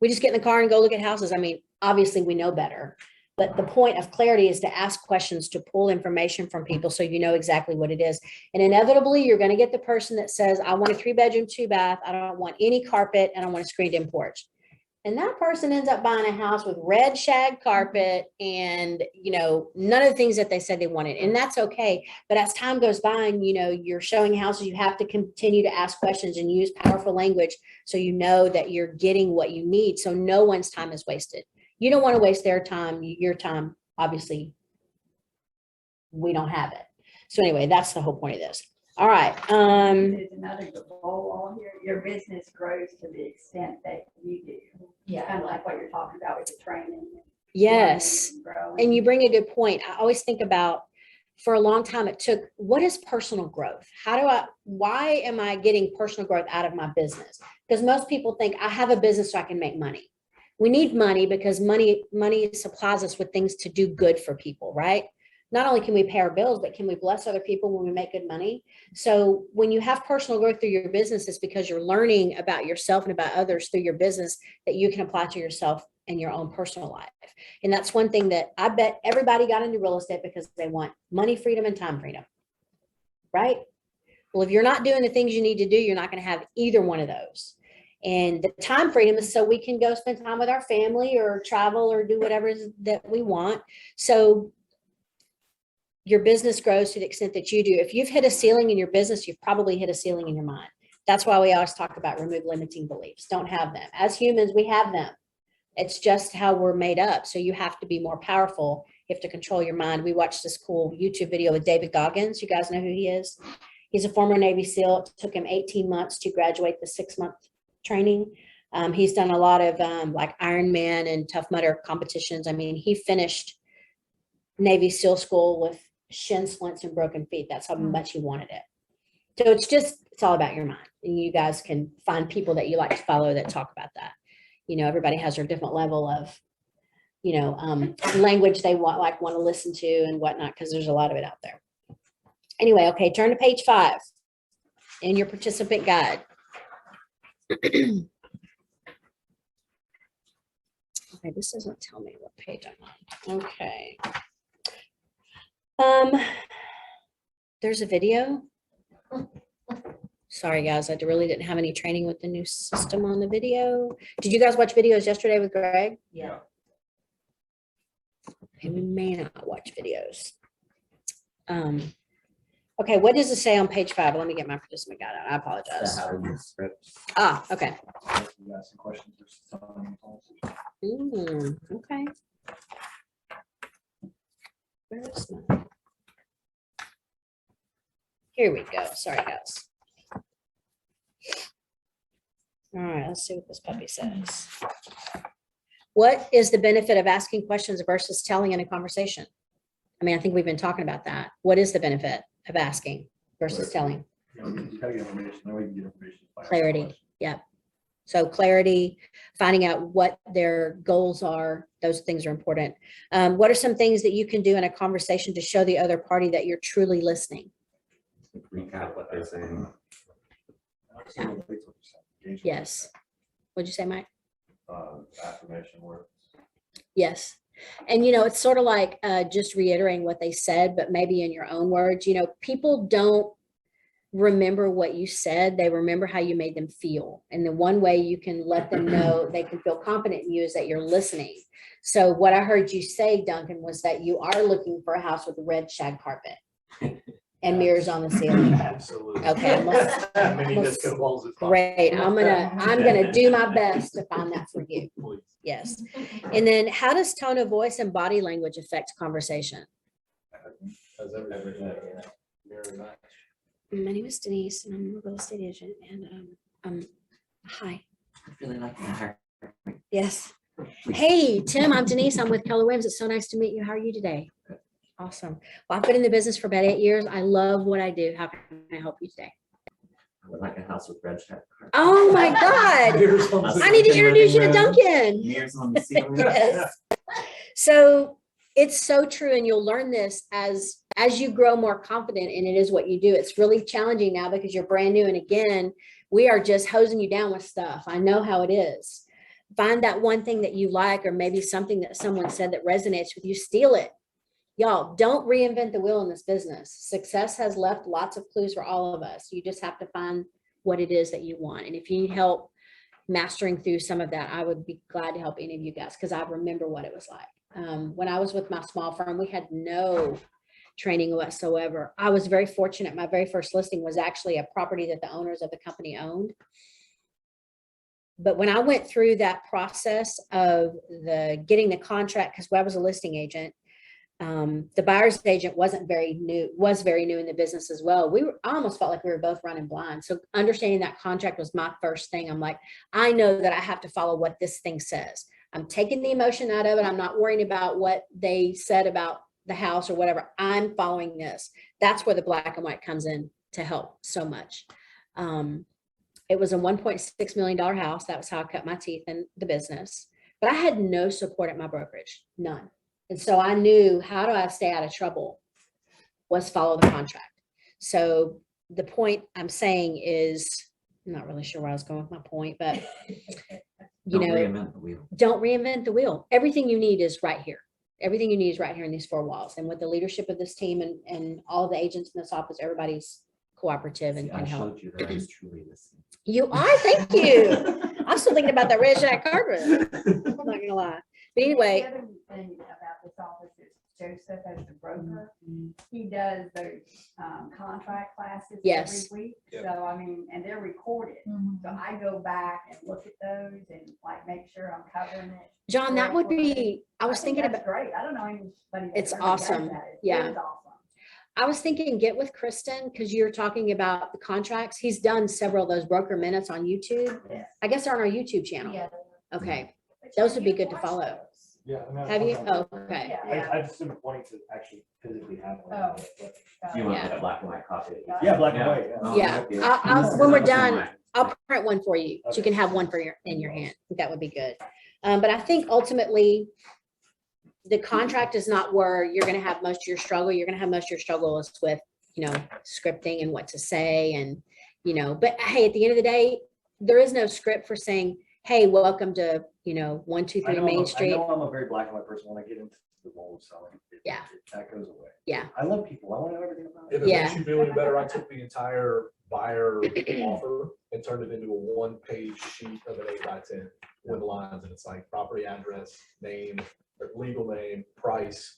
We just get in the car and go look at houses. I mean, obviously we know better, but the point of clarity is to ask questions, to pull information from people so you know exactly what it is. And inevitably, you're going to get the person that says, I want a 3-bedroom, 2-bath. I don't want any carpet, and I want a screened-in porch. And that person ends up buying a house with red shag carpet and, none of the things that they said they wanted. And that's okay. But as time goes by and, you're showing houses, you have to continue to ask questions and use powerful language so you know that you're getting what you need. So no one's time is wasted. You don't want to waste their time, your time. Obviously, we don't have it. So anyway, that's the whole point of this. All right. There's another goal on here. Your business grows to the extent that you do. Yeah. Kind of like what you're talking about with the training. Yes. Growing. And you bring a good point. I always think about, for a long time, what is personal growth? Why am I getting personal growth out of my business? Because most people think I have a business so I can make money. We need money because money supplies us with things to do good for people, right? Not only can we pay our bills, but can we bless other people when we make good money? So when you have personal growth through your business, it's because you're learning about yourself and about others through your business that you can apply to yourself in your own personal life. And that's one thing that I bet everybody got into real estate because they want money freedom and time freedom, right? Well, if you're not doing the things you need to do, you're not going to have either one of those. And the time freedom is so we can go spend time with our family or travel or do whatever that we want. So your business grows to the extent that you do. If you've hit a ceiling in your business, you've probably hit a ceiling in your mind. That's why we always talk about remove limiting beliefs. Don't have them. As humans, we have them. It's just how we're made up. So you have to be more powerful. You have to control your mind. We watched this cool YouTube video with David Goggins. You guys know who he is? He's a former Navy SEAL. It took him 18 months to graduate the 6-month training. He's done a lot of like Ironman and Tough Mudder competitions. I mean, he finished Navy SEAL school with shin splints and broken feet. That's how much he wanted it. So it's all about your mind. And you guys can find people that you like to follow that talk about that. Everybody has their different level of, language they want to listen to and whatnot, because there's a lot of it out there. Anyway, okay, turn to page 5 in your participant guide. Okay, this doesn't tell me what page I'm on. Okay. There's a video. Sorry, guys, I really didn't have any training with the new system on the video. Did you guys watch videos yesterday with Greg? Yeah. Okay, we may not watch videos. Okay, what does it say on page 5? Let me get my participant guide out. I apologize. How to use scripts. Ah, okay. You got some questions or something? Okay. Where is my? Here we go. Sorry, guys. All right, let's see what this puppy says. What is the benefit of asking questions versus telling in a conversation? I mean, I think we've been talking about that. What is the benefit of asking versus telling? You know, you gotta get information, that way you can get information. by asking Clarity. questions. Yep. So clarity, finding out what their goals are, those things are important. What are some things that you can do in a conversation to show the other party that you're truly listening? Recap what they're saying. Absolutely, that's what you're saying. Engagement. Yes. What'd you say, Mike? Affirmation words. Yes. And it's sort of like just reiterating what they said, but maybe in your own words. People don't remember what you said. They remember how you made them feel. And the one way you can let them know they can feel confident in you is that you're listening. So what I heard you say, Duncan, was that you are looking for a house with a red shag carpet and mirrors on the ceiling. Absolutely. Okay, Many disco balls as possible. Great. I'm gonna do my best to find that for you. Please. Yes. And then how does tone of voice and body language affect conversation? Does everything, very much. My name is Denise and I'm a real estate agent and hi. I really like that. Yes. Hey, Tim, I'm Denise. I'm with Keller Williams. It's so nice to meet you. How are you today? Awesome. Well, I've been in the business for about 8 years. I love what I do. How can I help you today? I would like a house with red check. Oh my God. Here's on the- I need to introduce you to Duncan. Mirrors on the ceiling. Yes. So it's so true. And you'll learn this as you grow more confident and it is what you do. It's really challenging now because you're brand new. And again, we are just hosing you down with stuff. I know how it is. Find that one thing that you like, or maybe something that someone said that resonates with you, steal it. Y'all, don't reinvent the wheel in this business. Success has left lots of clues for all of us. You just have to find what it is that you want. And if you need help mastering through some of that, I would be glad to help any of you guys because I remember what it was like. When I was with my small firm, we had no training whatsoever. I was very fortunate. My very first listing was actually a property that the owners of the company owned. But when I went through that process of getting the contract, because I was a listing agent, the buyer's agent was very new in the business as well. I almost felt like we were both running blind. So understanding that contract was my first thing. I'm like, I know that I have to follow what this thing says. I'm taking the emotion out of it. I'm not worrying about what they said about the house or whatever. I'm following this. That's where the black and white comes in to help so much. It was a $1.6 million house. That was how I cut my teeth in the business. But I had no support at my brokerage, none. And so I knew, how do I stay out of trouble, was follow the contract. So the point I'm saying is, I'm not really sure where I was going with my point, but Don't reinvent the wheel. don't reinvent the wheel. Everything you need is right here. Everything you need is right here in these 4 walls. And with the leadership of this team and all the agents in this office, everybody's cooperative and See, I can help. showed you that I was truly listening. You are, thank you. I'm still thinking about that red shag carpet. I'm not gonna lie. But anyway, The other thing about this office is Joseph as the broker, he does those contract classes Yes. every week. Yep. So I mean, and they're recorded. So I go back and look at those and like make sure I'm covering it. John, that would be, I was think thinking that's about, great. I don't know anybody. that It's really does awesome. that. It Yeah. is awesome. I was thinking get with Kristen because you're talking about the contracts. He's done several of those broker minutes on YouTube. Yeah. I guess they're on our YouTube channel. Yeah. Okay. But Those yeah, would be you good to watch follow. those. Yeah. I mean, Have you? I- Oh, okay. Yeah. I just been wanting to actually physically have one. Oh. You want Yeah. a black and white copy? Yeah, black and white. Oh, Yeah. okay. When we're done, I'll print one for you. So you can have one in your hand. I think that would be good. But I think ultimately the contract is not where you're going to have most of your struggle. You're going to have most of your struggle is with, scripting and what to say and, but hey, at the end of the day, there is no script for saying, hey, welcome to, 123 I know Main I Street. know I'm a very black and white person when I get into the role of selling. Yeah. That goes away. Yeah. I love people. I want to know everything about If it. it makes Yeah. you feel any better, I took the entire buyer offer and turned it into a one-page sheet of an 8x10 with lines, and it's like property address, name, or legal name, price,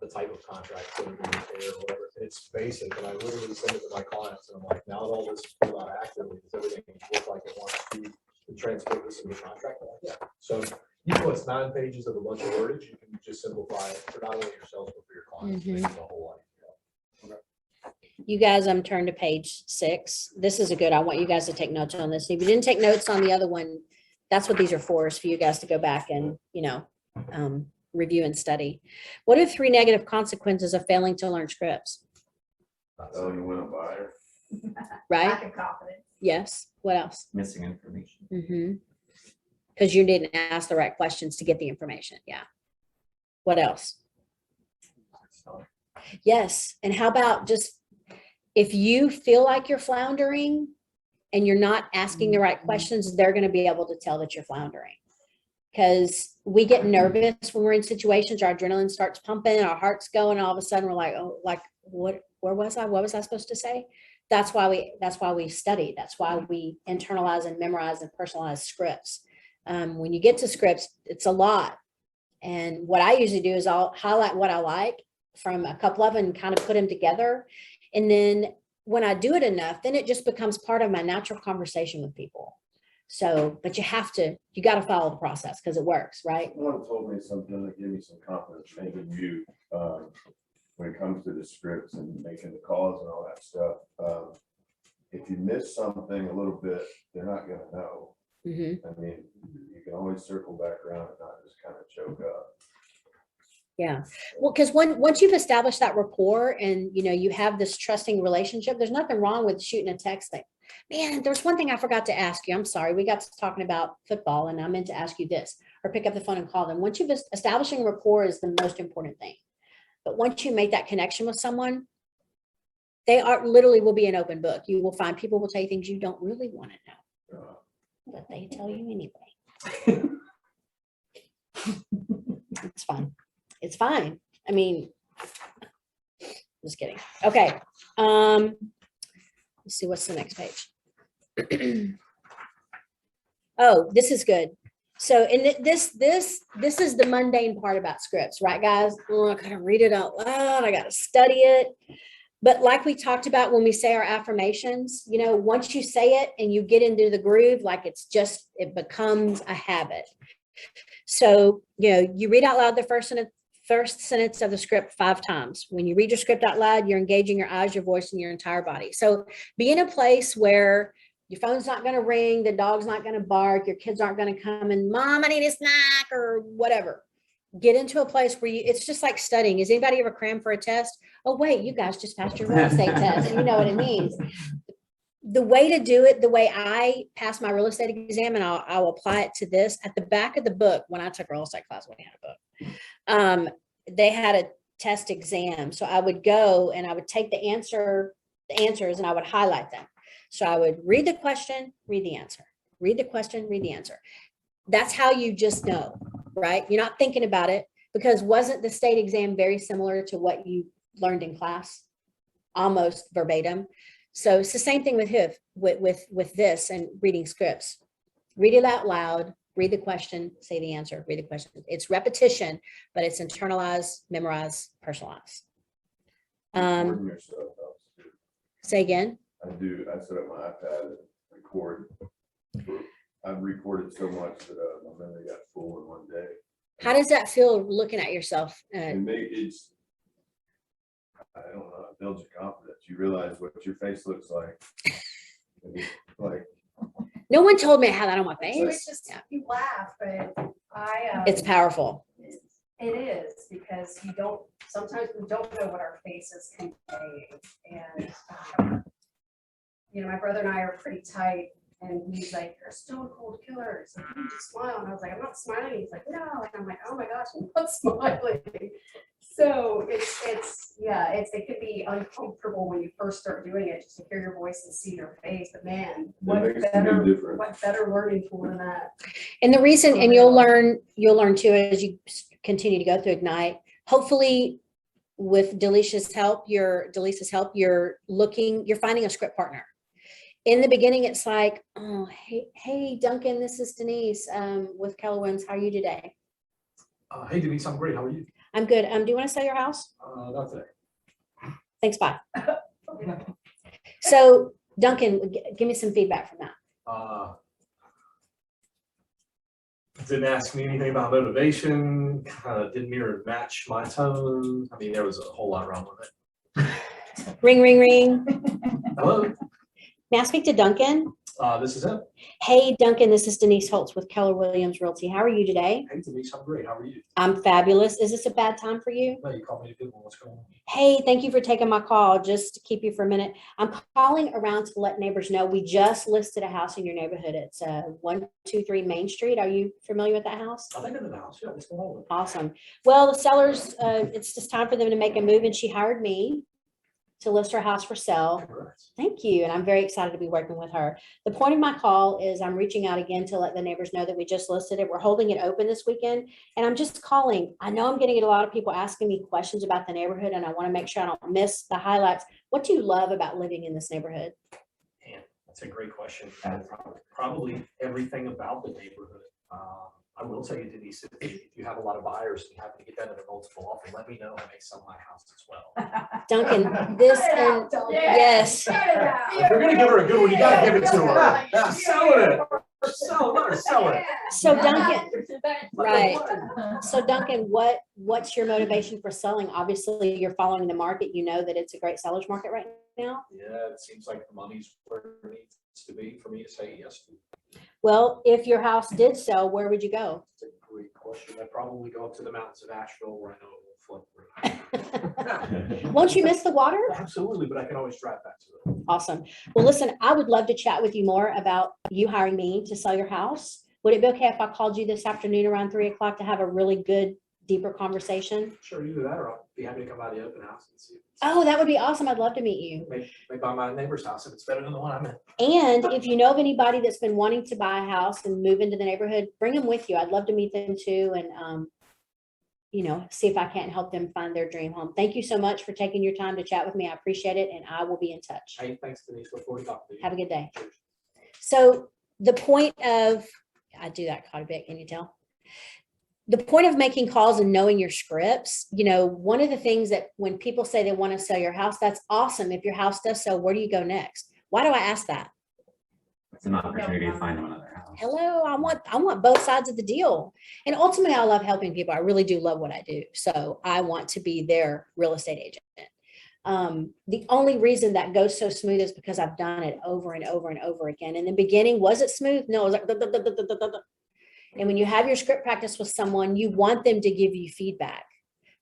the type of contract, so they're gonna pay or whatever. It's basic, and I literally send it to my clients, and I'm like, now that all this is filled out accurately, does everything look like it wants to translate this into a contract? I'm like, yeah. So even though it's 9 pages of a bunch of wordage, you can just simplify it for not only yourself, but for your clients, make it a whole lot. You guys, I'm turned to page 6. This is I want you guys to take notes on this. If you didn't take notes on the other one, that's what these are for, is for you guys to go back and, review and study. What are 3 negative consequences of failing to learn scripts? Oh, you win a buyer. Right? Lack of confidence. Yes. What else? Missing information. Mm-hmm. Because you didn't ask the right questions to get the information. Yeah. What else? Yes. And how about just if you feel like you're floundering and you're not asking the right questions, they're going to be able to tell that you're floundering. Because we get nervous when we're in situations, our adrenaline starts pumping, our heart's going, and all of a sudden we're like, oh, like what, where was I? What was I supposed to say? That's why we study. That's why we internalize and memorize and personalize scripts. When you get to scripts, it's a lot. And what I usually do is I'll highlight what I like from a couple of them and kind of put them together. And then when I do it enough, then it just becomes part of my natural conversation with people. So, but you got to follow the process because it works, right? Someone told me something that gave me some confidence, maybe you, when it comes to the scripts and making the calls and all that stuff. If you miss something a little bit, they're not gonna know. Mm-hmm. I mean, you can always circle back around and not just kind of choke up. Yeah. Well, because once you've established that rapport and, you have this trusting relationship, there's nothing wrong with shooting a text like, man, there's one thing I forgot to ask you. I'm sorry. We got to talking about football and I meant to ask you this, or pick up the phone and call them. Once you've establishing rapport is the most important thing. But once you make that connection with someone, they literally will be an open book. You will find people will tell you things you don't really want to know, but they tell you anyway. It's fine. It's fine. I mean, just kidding. Okay. Let's see, what's the next page? Oh, this is good. So, and this is the mundane part about scripts, right, guys? Oh, I gotta read it out loud. I gotta study it. But like we talked about when we say our affirmations, once you say it and you get into the groove, like it becomes a habit. So, you read out loud the first sentence of the script 5 times. When you read your script out loud, you're engaging your eyes, your voice, and your entire body. So be in a place where your phone's not going to ring, the dog's not going to bark, your kids aren't going to come and mom, I need a snack or whatever. Get into a place where it's just like studying. Is anybody ever crammed for a test? Oh, wait, you guys just passed your real estate test. And you know what it means. The way to do it, the way I pass my real estate exam, and I'll apply it to this, at the back of the book, when I took real estate class, we had a book. They had a test exam. So I would go and I would take the answers and I would highlight them. So I would read the question, read the answer, read the question, read the answer. That's how you just know, right? You're not thinking about it, because wasn't the state exam very similar to what you learned in class? Almost verbatim. So it's the same thing with this and reading scripts. Read it out loud, read the question, say the answer, read the question. It's repetition, but it's internalize, memorize, personalize. Recording yourself helps too. Say again. I set up my iPad and record. I've recorded so much that my memory got full in one day. How does that feel looking at yourself? And I don't know, it builds your confidence. You realize what your face looks like. No one told me I had that on my face. It's just, you laugh, but It's powerful. it is, because sometimes we don't know what our faces convey. And, my brother and I are pretty tight, and he's like, you're a stone cold killer. So you just smile. And I was like, I'm not smiling. He's like, no. And I'm like, oh my gosh, I'm not smiling. So it could be uncomfortable when you first start doing it, just to hear your voice and see your face, but man, what makes a big better, difference. what better learning tool than that? And the reason, For and real. you'll learn too, as you continue to go through Ignite, hopefully with Delicia's help, you're finding a script partner. In the beginning, it's like, oh, hey, Duncan, this is Denise, with Keller Williams. How are you today? Hey Denise, I'm great. How are you? I'm good. Do you want to sell your house? Not today. Thanks, bye. So Duncan, give me some feedback from that. Didn't ask me anything about motivation, didn't mirror match my tone. I mean, there was a whole lot wrong with it. Ring, ring, ring. Hello, May I speak to Duncan? this is it. Hey, Duncan, this is Denise Holtz with Keller Williams Realty. How are you today? Hey Denise, I'm great. How are you? I'm fabulous. Is this a bad time for you? No, you called me a good one. What's going on? Hey, thank you for taking my call. Just to keep you for a minute, I'm calling around to let neighbors know we just listed a house in your neighborhood. It's 123 Main Street. Are you familiar with that house? I think in the house. Yeah, what's going on? Awesome. Well, the sellers, it's just time for them to make a move, and she hired me to list her house for sale. Congrats. Thank you. And I'm very excited to be working with her. The point of my call is I'm reaching out again to let the neighbors know that we just listed it. We're holding it open this weekend. And I'm just calling. I know I'm getting a lot of people asking me questions about the neighborhood, and I want to make sure I don't miss the highlights. What do you love about living in this neighborhood? Man, that's a great question. Probably everything about the neighborhood. I will tell you, Denise, if you have a lot of buyers and you happen to get that in a multiple offer, let me know. I may sell my house as well. Duncan, this, Cut it out, and Duncan. yes. Cut it out. If you're gonna give her a good one, you gotta give it to her. Right. Selling it. Sell it. So Duncan, right. Right. So Duncan, what's your motivation for selling? Obviously, you're following the market. You know that it's a great seller's market right now. Yeah, it seems like the money's where it needs to be for me to say yes. Well, if your house did sell, where would you go? It's a great question. I'd probably go up to the mountains of Asheville where I know it won't flood. Won't you miss the water? Absolutely, but I can always drive back to it. Awesome. Well, listen, I would love to chat with you more about you hiring me to sell your house. Would it be okay if I called you this afternoon around 3 o'clock to have a really good, deeper conversation? Sure, either that or I'll be happy to come by the open house and see. Oh, that would be awesome. I'd love to meet you. Maybe buy my neighbor's house if it's better than the one I'm in. And if you know of anybody that's been wanting to buy a house and move into the neighborhood, bring them with you. I'd love to meet them too, and see if I can't help them find their dream home. Thank you so much for taking your time to chat with me. I appreciate it, and I will be in touch. Hey, thanks Denise. Look forward to talking to you. Have a good day. Cheers. So the point of, I do that quite a bit, can you tell? The point of making calls and knowing your scripts, one of the things that when people say they want to sell your house, that's awesome. If your house does sell, where do you go next? Why do I ask that? It's an opportunity to find another house. Hello, I want both sides of the deal. And ultimately, I love helping people. I really do love what I do. So I want to be their real estate agent. The only reason that goes so smooth is because I've done it over and over and over again. In the beginning, was it smooth? No, it was like, duh, duh, duh, duh, duh, duh, duh. And when you have your script practice with someone, you want them to give you feedback.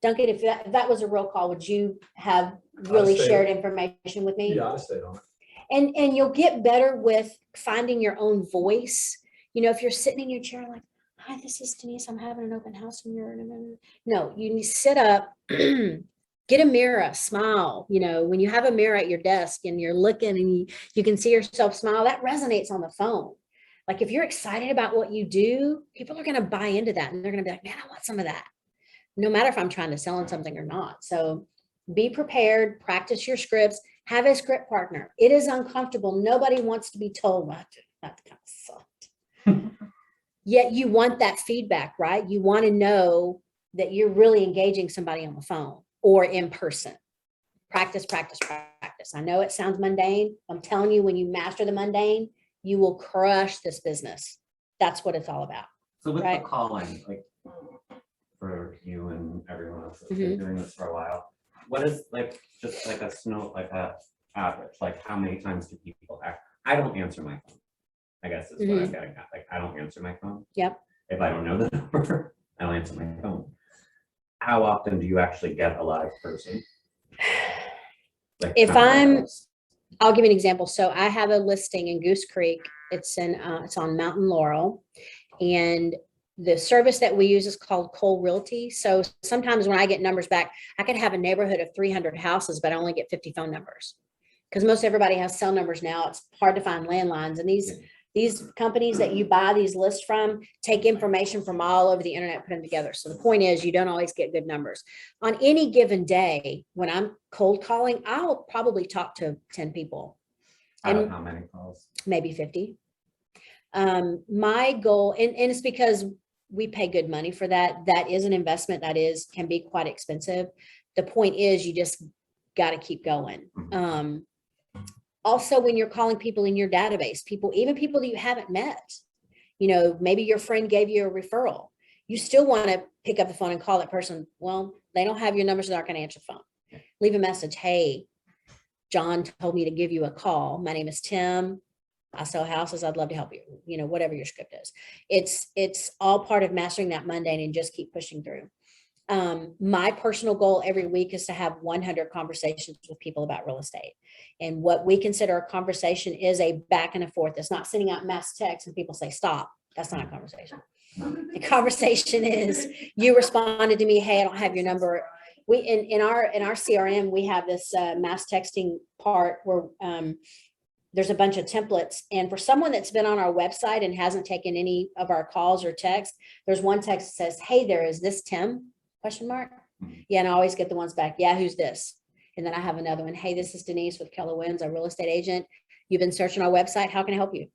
Duncan, if that was a real call, would you have really stay shared information with me? Yeah, I stayed on it. And you'll get better with finding your own voice. If you're sitting in your chair like, hi, this is Denise, I'm having an open house in your, no, you need to sit up, get a mirror, smile. When you have a mirror at your desk and you're looking and you can see yourself smile, that resonates on the phone. Like if you're excited about what you do, people are going to buy into that and they're going to be like, man, I want some of that. No matter if I'm trying to sell on something or not. So be prepared, practice your scripts, have a script partner. It is uncomfortable. Nobody wants to be told what to, that kind of sucked. Yet you want that feedback, right? You want to know that you're really engaging somebody on the phone or in person. Practice, practice, practice. I know it sounds mundane. I'm telling you, when you master the mundane, you will crush this business. That's what it's all about. So with Right. the calling, like for you and everyone else that's been doing this for a while, what is just like a average, like how many times do people act? I don't answer my phone. I guess is what I'm getting at. Like I don't answer my phone. Yep. If I don't know the number, I don't answer my phone. How often do you actually get a live person? Like, If how many I'm- hours? I'll give you an example. So I have a listing in Goose Creek. It's on Mountain Laurel. And the service that we use is called Cole Realty. So sometimes when I get numbers back, I could have a neighborhood of 300 houses, but I only get 50 phone numbers. Because most everybody has cell numbers now. It's hard to find landlines. And these companies that you buy these lists from take information from all over the internet, put them together. So the point is, you don't always get good numbers. On any given day, when I'm cold calling, I'll probably talk to 10 people, Out of And- how many calls? maybe 50. My goal, and it's because we pay good money for that. That is an investment that can be quite expensive. The point is, you just got to keep going. Also, when you're calling people in your database, even people that you haven't met, maybe your friend gave you a referral, you still want to pick up the phone and call that person. Well, they don't have your numbers, so they're not going to answer the phone. Leave a message. Hey, John told me to give you a call. My name is Tim. I sell houses. I'd love to help you. Whatever your script is. It's all part of mastering that mundane and just keep pushing through. My personal goal every week is to have 100 conversations with people about real estate. And what we consider a conversation is a back and a forth. It's not sending out mass texts and people say, stop. That's not a conversation. The conversation is, you responded to me. Hey, I don't have your number. We, in our CRM, we have this mass texting part where there's a bunch of templates. And for someone that's been on our website and hasn't taken any of our calls or texts, there's one text that says, hey there, is this Tim? ? Yeah, and I always get the ones back. Yeah, who's this? And then I have another one. Hey, this is Denise with Keller Williams, a real estate agent. You've been searching our website. How can I help you?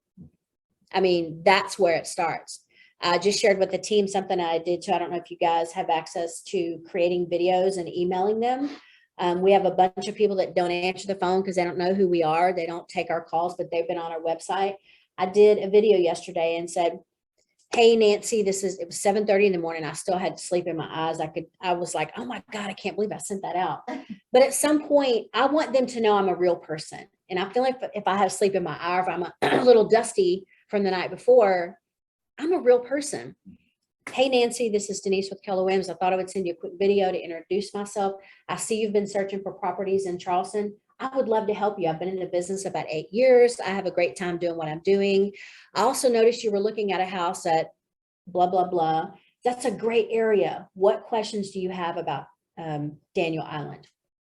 I mean, that's where it starts. I just shared with the team something I did too. I don't know if you guys have access to creating videos and emailing them. We have a bunch of people that don't answer the phone because they don't know who we are. They don't take our calls, but they've been on our website. I did a video yesterday and said, hey, Nancy, it was 7:30 in the morning. I still had sleep in my eyes. I was like, oh my God, I can't believe I sent that out. But at some point, I want them to know I'm a real person. And I feel like if I have sleep in my eye, or if I'm a little dusty from the night before, I'm a real person. Hey, Nancy, this is Denise with Keller Williams. I thought I would send you a quick video to introduce myself. I see you've been searching for properties in Charleston. I would love to help you. I've been in the business about 8 years. I have a great time doing what I'm doing. I also noticed you were looking at a house at blah, blah, blah. That's a great area. What questions do you have about Daniel Island?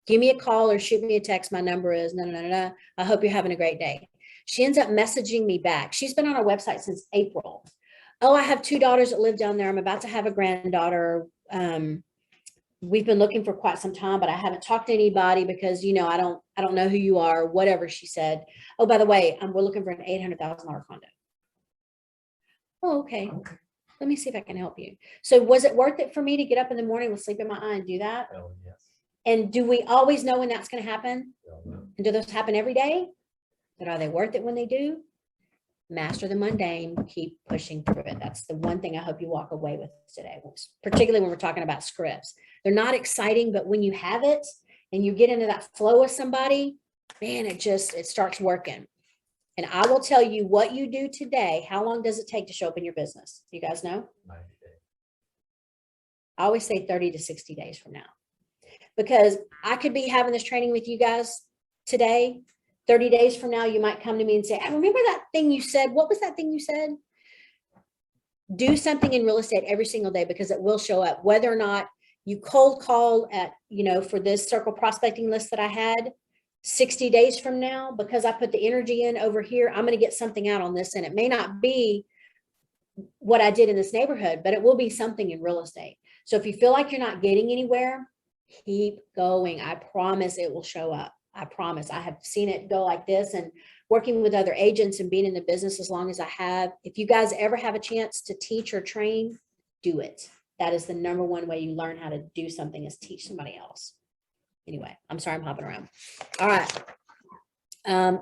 Give me a call or shoot me a text. My number is no. I hope you're having a great day. She ends up messaging me back. She's been on our website since April. Oh, I have 2 daughters that live down there. I'm about to have a granddaughter. We've been looking for quite some time, but I haven't talked to anybody because, I don't know who you are, whatever she said. Oh, by the way, we're looking for an $800,000 condo. Oh, okay. Let me see if I can help you. So was it worth it for me to get up in the morning with sleep in my eye and do that? Oh, yes. And do we always know when that's going to happen? No. And do those happen every day? But are they worth it when they do? Master the mundane, keep pushing through it. That's the one thing I hope you walk away with today, particularly when we're talking about scripts. They're not exciting, but when you have it and you get into that flow with somebody, man, it starts working. And I will tell you what you do today. How long does it take to show up in your business? You guys know? 90 days. I always say 30 to 60 days from now, because I could be having this training with you guys today. 30 days from now, you might come to me and say, I remember that thing you said. What was that thing you said? Do something in real estate every single day, because it will show up. Whether or not you cold call at, for this circle prospecting list that I had 60 days from now, because I put the energy in over here, I'm going to get something out on this. And it may not be what I did in this neighborhood, but it will be something in real estate. So if you feel like you're not getting anywhere, keep going. I promise it will show up. I promise. I have seen it go like this, and working with other agents and being in the business as long as I have. If you guys ever have a chance to teach or train, do it. That is the number one way you learn how to do something, is teach somebody else. Anyway, I'm sorry, I'm hopping around. All right.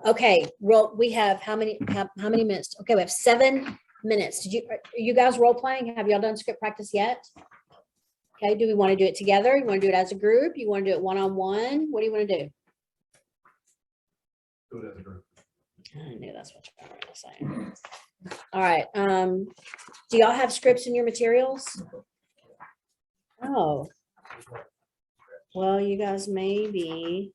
Okay. We have how many minutes? Okay. We have 7 minutes. Are you guys role playing? Have y'all done script practice yet? Okay. Do we want to do it together? You want to do it as a group? You want to do it one-on-one? What do you want to do? Do it as a group. I knew that's what you were going to say. All right. Do y'all have scripts in your materials? Oh. Well, you guys maybe.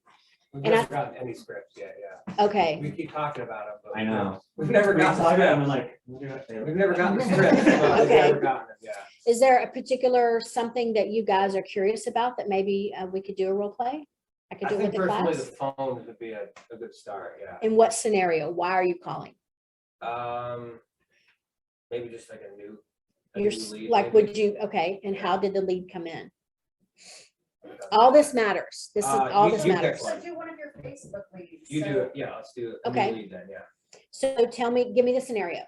We've And never gotten any scripts yet, yeah. Okay. We keep talking about them, but I know. we've never gotten the script. I'm like, We've never gotten the script. but we've Okay. never gotten them, Is there a particular something that you guys are curious about that maybe we could do a role play? I could I do it think with the personally, the class? phone would be a good start, yeah. In what scenario? Why are you calling? Maybe just like a new You're lead, like, maybe. would you, okay, and how did the lead come in? All this matters. This is, all this you pick matters. one. So do one of your Facebook leads. You So do it, yeah, let's do a Okay. new lead then, yeah. So tell me, give me the scenario.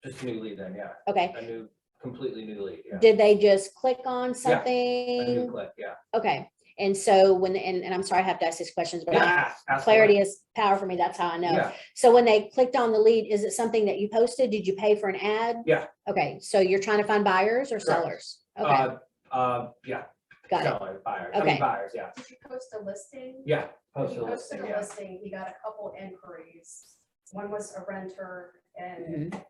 Just a new lead then, yeah. Okay. A new, completely new lead, yeah. Did they just click on A new something? click, yeah. Okay. And so when, and I'm sorry, I have to ask these questions, but Yeah, ask clarity away. is power for me. That's how I know. Yeah, So when they clicked on the lead, is it something that you posted? Did you pay for an ad? Yeah. Okay, so you're trying to find buyers or sellers? Okay, yeah. got it. Seller, buyers, I mean Okay. buyers, yeah. did you post a listing? Yeah, When post you a posted listing, a yeah. listing, you got a couple inquiries. One was a renter and Mhm.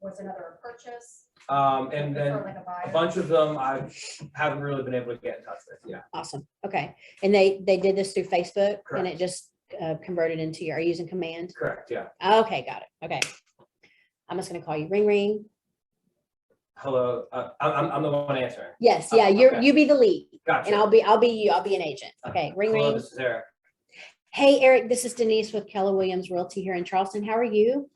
was another a purchase. And or then like a buyer. bunch of them I haven't really been able to get in touch with, yeah. Awesome. Okay. And they did this through Facebook and it Correct. just converted into your, are you using command? Correct, yeah. Okay, got it. Okay. I'm just gonna call you ring ring. Hello, I'm the one answering. Yes, yeah, Okay. you be the lead Gotcha. and I'll be you, I'll be an agent. Okay, ring Hello, ring. this is Eric. Hey, Eric, this is Denise with Keller Williams Realty here in Charleston. How are you?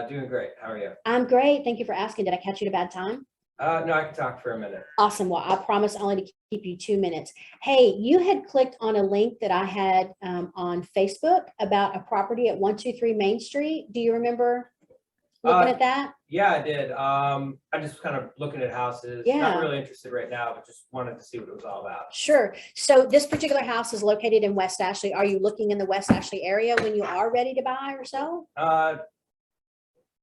Doing great. How are you? I'm great. Thank you for asking. Did I catch you at a bad time? No, I can talk for a minute. Awesome. Well, I promise only to keep you 2 minutes. Hey, you had clicked on a link that I had on Facebook about a property at 123 Main Street. Do you remember looking at that? Yeah, I did. I just kind of looking at houses. Yeah. Not really interested right now, but just wanted to see what it was all about. Sure. So this particular house is located in West Ashley. Are you looking in the West Ashley area when you are ready to buy or sell?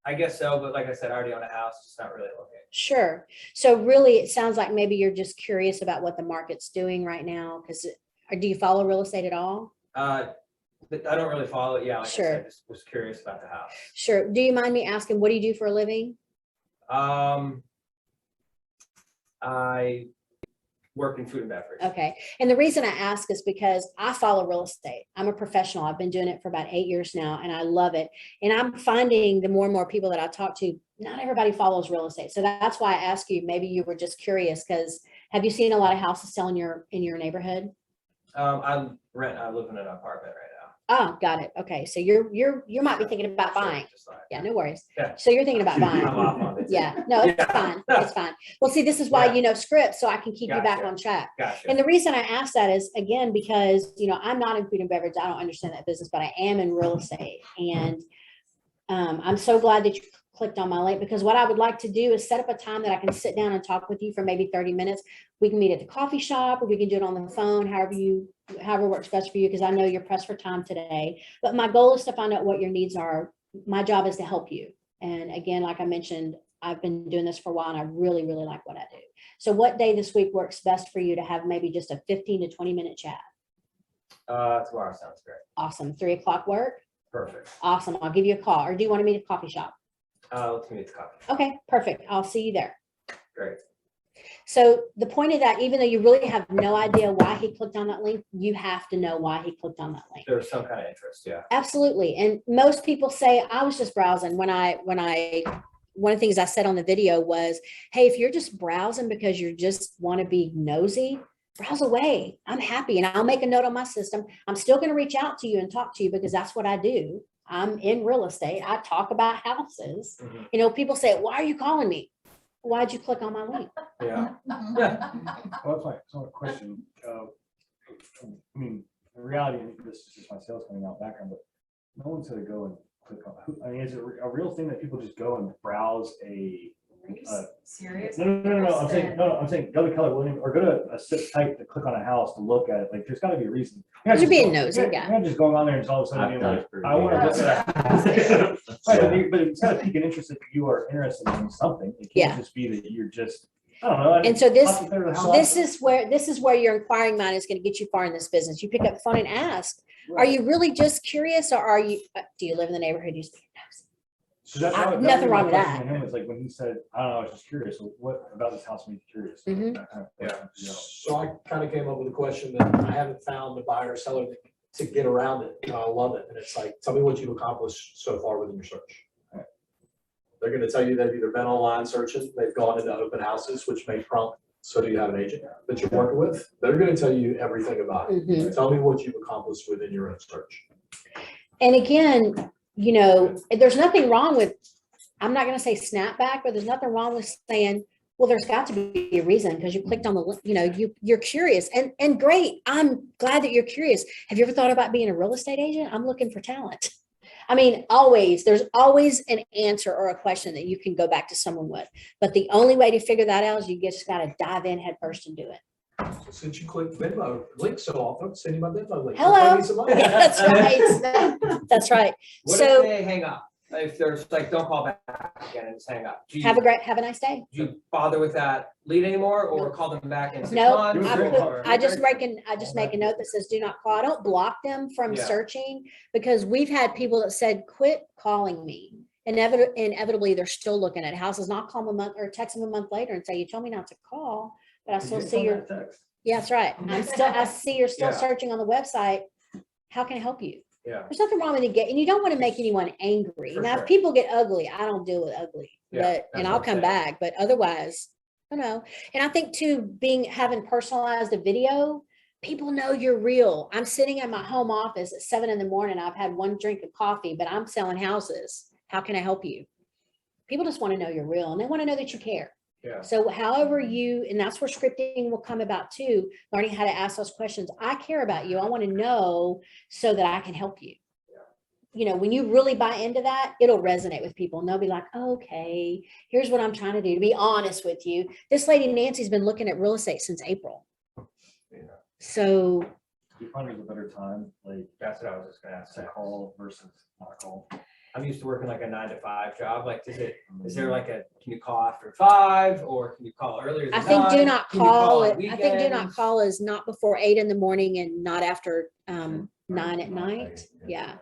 I guess so, but like I said, I already own a house, just not really looking. Sure. So really, it sounds like maybe you're just curious about what the market's doing right now. Because do you follow real estate at all? But I don't really follow it. Yeah, like I Sure. said, just was curious about the house. Sure. Do you mind me asking, what do you do for a living? I work in food and beverage. Okay. And the reason I ask is because I follow real estate. I'm a professional. I've been doing it for about 8 years now and I love it. And I'm finding the more and more people that I talk to, not everybody follows real estate. So that's why I ask you, maybe you were just curious because have you seen a lot of houses sell in your neighborhood? I live in an apartment right now. Oh, got it. Okay. So you might be thinking about Sure, buying. just like- Yeah, no worries. Yeah. So you're thinking about buying. I'm off on it. Yeah, no, it's Yeah. fine. It's fine. Well, see, this is why Yeah. you know scripts, so I can keep you back Gotcha. on track. Gotcha. And the reason I ask that is, again, because, I'm not in food and beverage. I don't understand that business, but I am in real estate. And I'm so glad that you clicked on my link because what I would like to do is set up a time that I can sit down and talk with you for maybe 30 minutes. We can meet at the coffee shop or we can do it on the phone, however works best for you, because I know you're pressed for time today. But my goal is to find out what your needs are. My job is to help you. And again, like I mentioned, I've been doing this for a while and I really, really like what I do. So what day this week works best for you to have maybe just a 15 to 20 minute chat? Tomorrow sounds great. Awesome. 3 o'clock work? Perfect. Awesome. I'll give you a call. Or do you want to meet at the coffee shop? Let's meet at the coffee. Okay, perfect. I'll see you there. Great. So the point of that, even though you really have no idea why he clicked on that link, you have to know why he clicked on that link. There was some kind of interest, yeah. Absolutely. And most people say, I was just browsing one of the things I said on the video was, hey, if you're just browsing because you just want to be nosy, browse away. I'm happy. And I'll make a note on my system. I'm still going to reach out to you and talk to you because that's what I do. I'm in real estate. I talk about houses. Mhm. People say, why are you calling me? Why'd you click on my link? Yeah. Well, that's my question. I mean, in reality, and this is just my sales coming out background, but no one's gonna go and click on, I mean, is it a real thing that people just go and browse a? Are you serious? No, I'm saying go to Keller Williams or go to a sit type to click on a house to look at it. Like, there's gotta be a reason. You're not You're just being going- nosy, you're yeah. not just going on there and just all of a sudden I've being done like, it for I want to years. look at that. Right, but it's gotta pique an interest if you are interested in something. It Yeah. can't just be that you're just, I don't know. I And so this, just clear the house. this is where your inquiring mind is going to get you far in this business. You pick up the phone and ask, are you really just curious or do you live in the neighborhood? You speak nosy? So that Nothing was my wrong with question that. to him, is like when he said, I don't know, I was just curious, so what about this house made you curious? Mhm. That kind of question, you know. So I kind of came up with a question that I haven't found the buyer or seller to get around it. I love it. And it's like, tell me what you've accomplished so far within your search. They're gonna tell you they've either been online searching, they've gone into open houses, which may prompt, so do you have an agent that you're working with? They're gonna tell you everything about it. Mhm. Tell me what you've accomplished within your own search. And again, you know, there's nothing wrong with, I'm not gonna say snapback, but there's nothing wrong with saying, well, there's got to be a reason because you clicked on the, you know, you're curious and great. I'm glad that you're curious. Have you ever thought about being a real estate agent? I'm looking for talent. I mean, there's always an answer or a question that you can go back to someone with. But the only way to figure that out is you just gotta dive in head first and do it. So since you click Venmo link so often, send you my Venmo link. Hello. Pay me some money. Yeah, that's right. That's right. What So- if they hang up? If there's like, don't call back again and just hang up. Do you- Have a nice day. Do you bother with that lead anymore or call them back in 6 No, months? or- I just make a note that says, do not call. I don't block them from Yeah. searching because we've had people that said, quit calling me. Inevitably, they're still looking at houses, not call them a month or text them a month later and say, you told me not to call, but I still see your, yeah, that's right. I see you're still Yeah. searching on the website. How can I help you? Yeah, There's nothing wrong with it, and you don't want to make anyone angry. For Now, sure. if people get ugly, I don't deal with ugly, Yeah, but, that's and what I'll I'm come saying. back, but otherwise, you know. And I think too, having personalized a video, people know you're real. I'm sitting in my home office at 7 a.m. I've had one drink of coffee, but I'm selling houses. How can I help you? People just want to know you're real and they want to know that you care. yeah. So however and that's where scripting will come about too, learning how to ask those questions. I care about you. I want to know so that I can help you. You know, when you really buy into that, it'll resonate with people and they'll be like, okay, here's what I'm trying to do. To be honest with you, this lady Nancy's been looking at real estate since April. Yeah. So Do you find there's a better time, like, That's what I was just gonna ask. to call versus not call? I'm used to working like a 9 to 5 job. Like, is there like can you call after 5 or can you call earlier? I think do not call it. I think do not weekends? call is not before 8 in the morning and not after 9 at night. Yeah.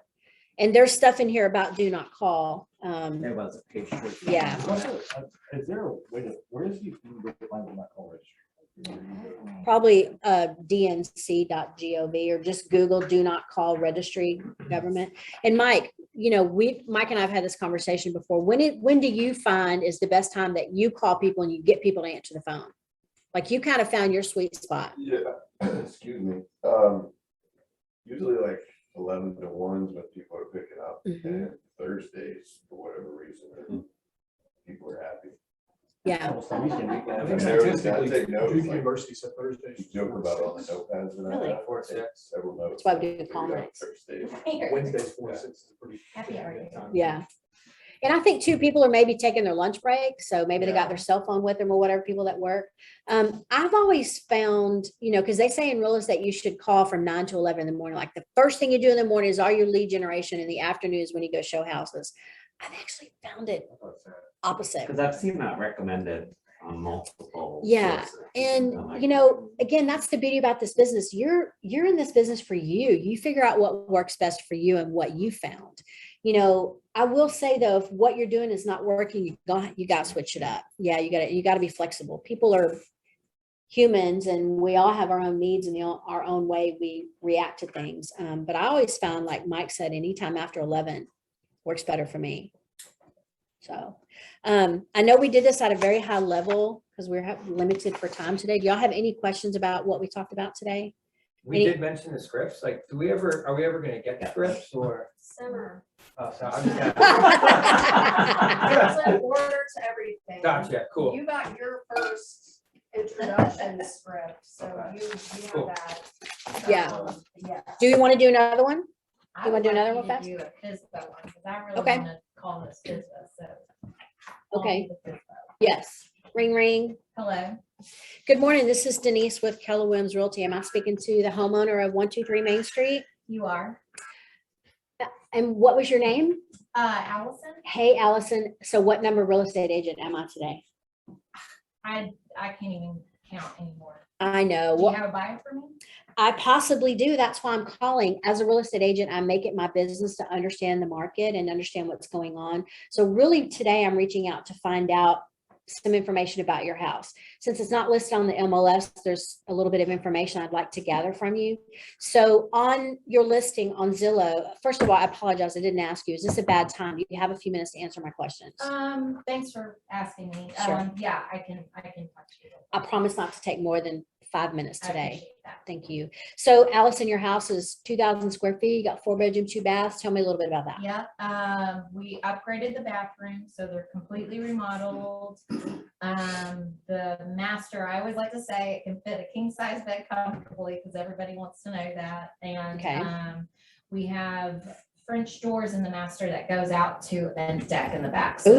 And there's stuff in here about do not call. There was a page. Yeah. Is there a way to, where is you can go find the not call registry? Probably dnc.gov or just Google do not call registry government. And Mike, you know, Mike and I've had this conversation before. When do you find is the best time that you call people and you get people to answer the phone? Like you kind of found your sweet spot. Yeah, excuse me. Usually like 11 to 1s when people are picking up, Mhm. and Thursdays, for whatever reason, people are happy. Yeah. Almost every weekend. I think Yeah, I statistically, take notes, Duke like- University said Thursdays. You joke about all the notepads that I Really? have. 4 to 6. Several notes. That's why we do figured call out nights. Thursdays. Wednesdays, 4 to 6 is pretty. Happy hour. time. Yeah. And I think too, people are maybe taking their lunch break. So maybe they got Yeah. their cell phone with them or whatever, people that work. I've always found, you know, because they say in real estate, you should call from 9 to 11 in the morning. Like the first thing you do in the morning is all your lead generation. In the afternoon is when you go show houses. I've actually found it opposite. Because I've seen that recommended on multiple. Yeah, sources. And, I'm like, you know, again, that's the beauty about this business. You're in this business for you. You figure out what works best for you and what you found. You know, I will say though, if what you're doing is not working, you got to switch it up. Yeah, you got to be flexible. People are humans and we all have our own needs and our own way we react to things. But I always found, like Mike said, anytime after 11 works better for me. So I know we did this at a very high level because we're limited for time today. Do y'all have any questions about what we talked about today? We did mention the scripts. Like, are we ever gonna get the scripts or? Simmer. Oh, so I'm just There's an order to everything. Gotcha, cool. You got your first introduction script, so you Cool. have that. Yeah. Yeah. Do you want to do another one? I You wanna would do like another you one to fast? do a FISBO one, because I really Okay. want to call this FISBO, so. I'll Okay. do the FISBO. Yes. Ring, ring. Hello, Good morning. This is Denise with Keller Williams Realty. Am I speaking to the homeowner of 123 Main Street? you are, And what was your name? Allison? Hey, Allison. So what number real estate agent am I today? I can't even count anymore. I know. Do you Well, have a buyer for me? I possibly do. That's why I'm calling. As a real estate agent, I make it my business to understand the market and understand what's going on. So really today I'm reaching out to find out some information about your house. Since it's not listed on the MLS, there's a little bit of information I'd like to gather from you. So on your listing on Zillow, first of all, I apologize, I didn't ask you, is this a bad time? Do you have a few minutes to answer my questions? Thanks for asking me. Sure. Yeah, I can talk to you. I promise not to take more than 5 minutes I today. appreciate that. Thank you. So Allison, your house is 2,000 square feet. You got 4 bedrooms, 2 baths. Tell me a little bit about that. Yeah, we upgraded the bathroom, so they're completely remodeled. The master, I always like to say it can fit a king size bed comfortably because everybody wants to know that. And Okay. we have French doors in the master that goes out to a deck in the back. So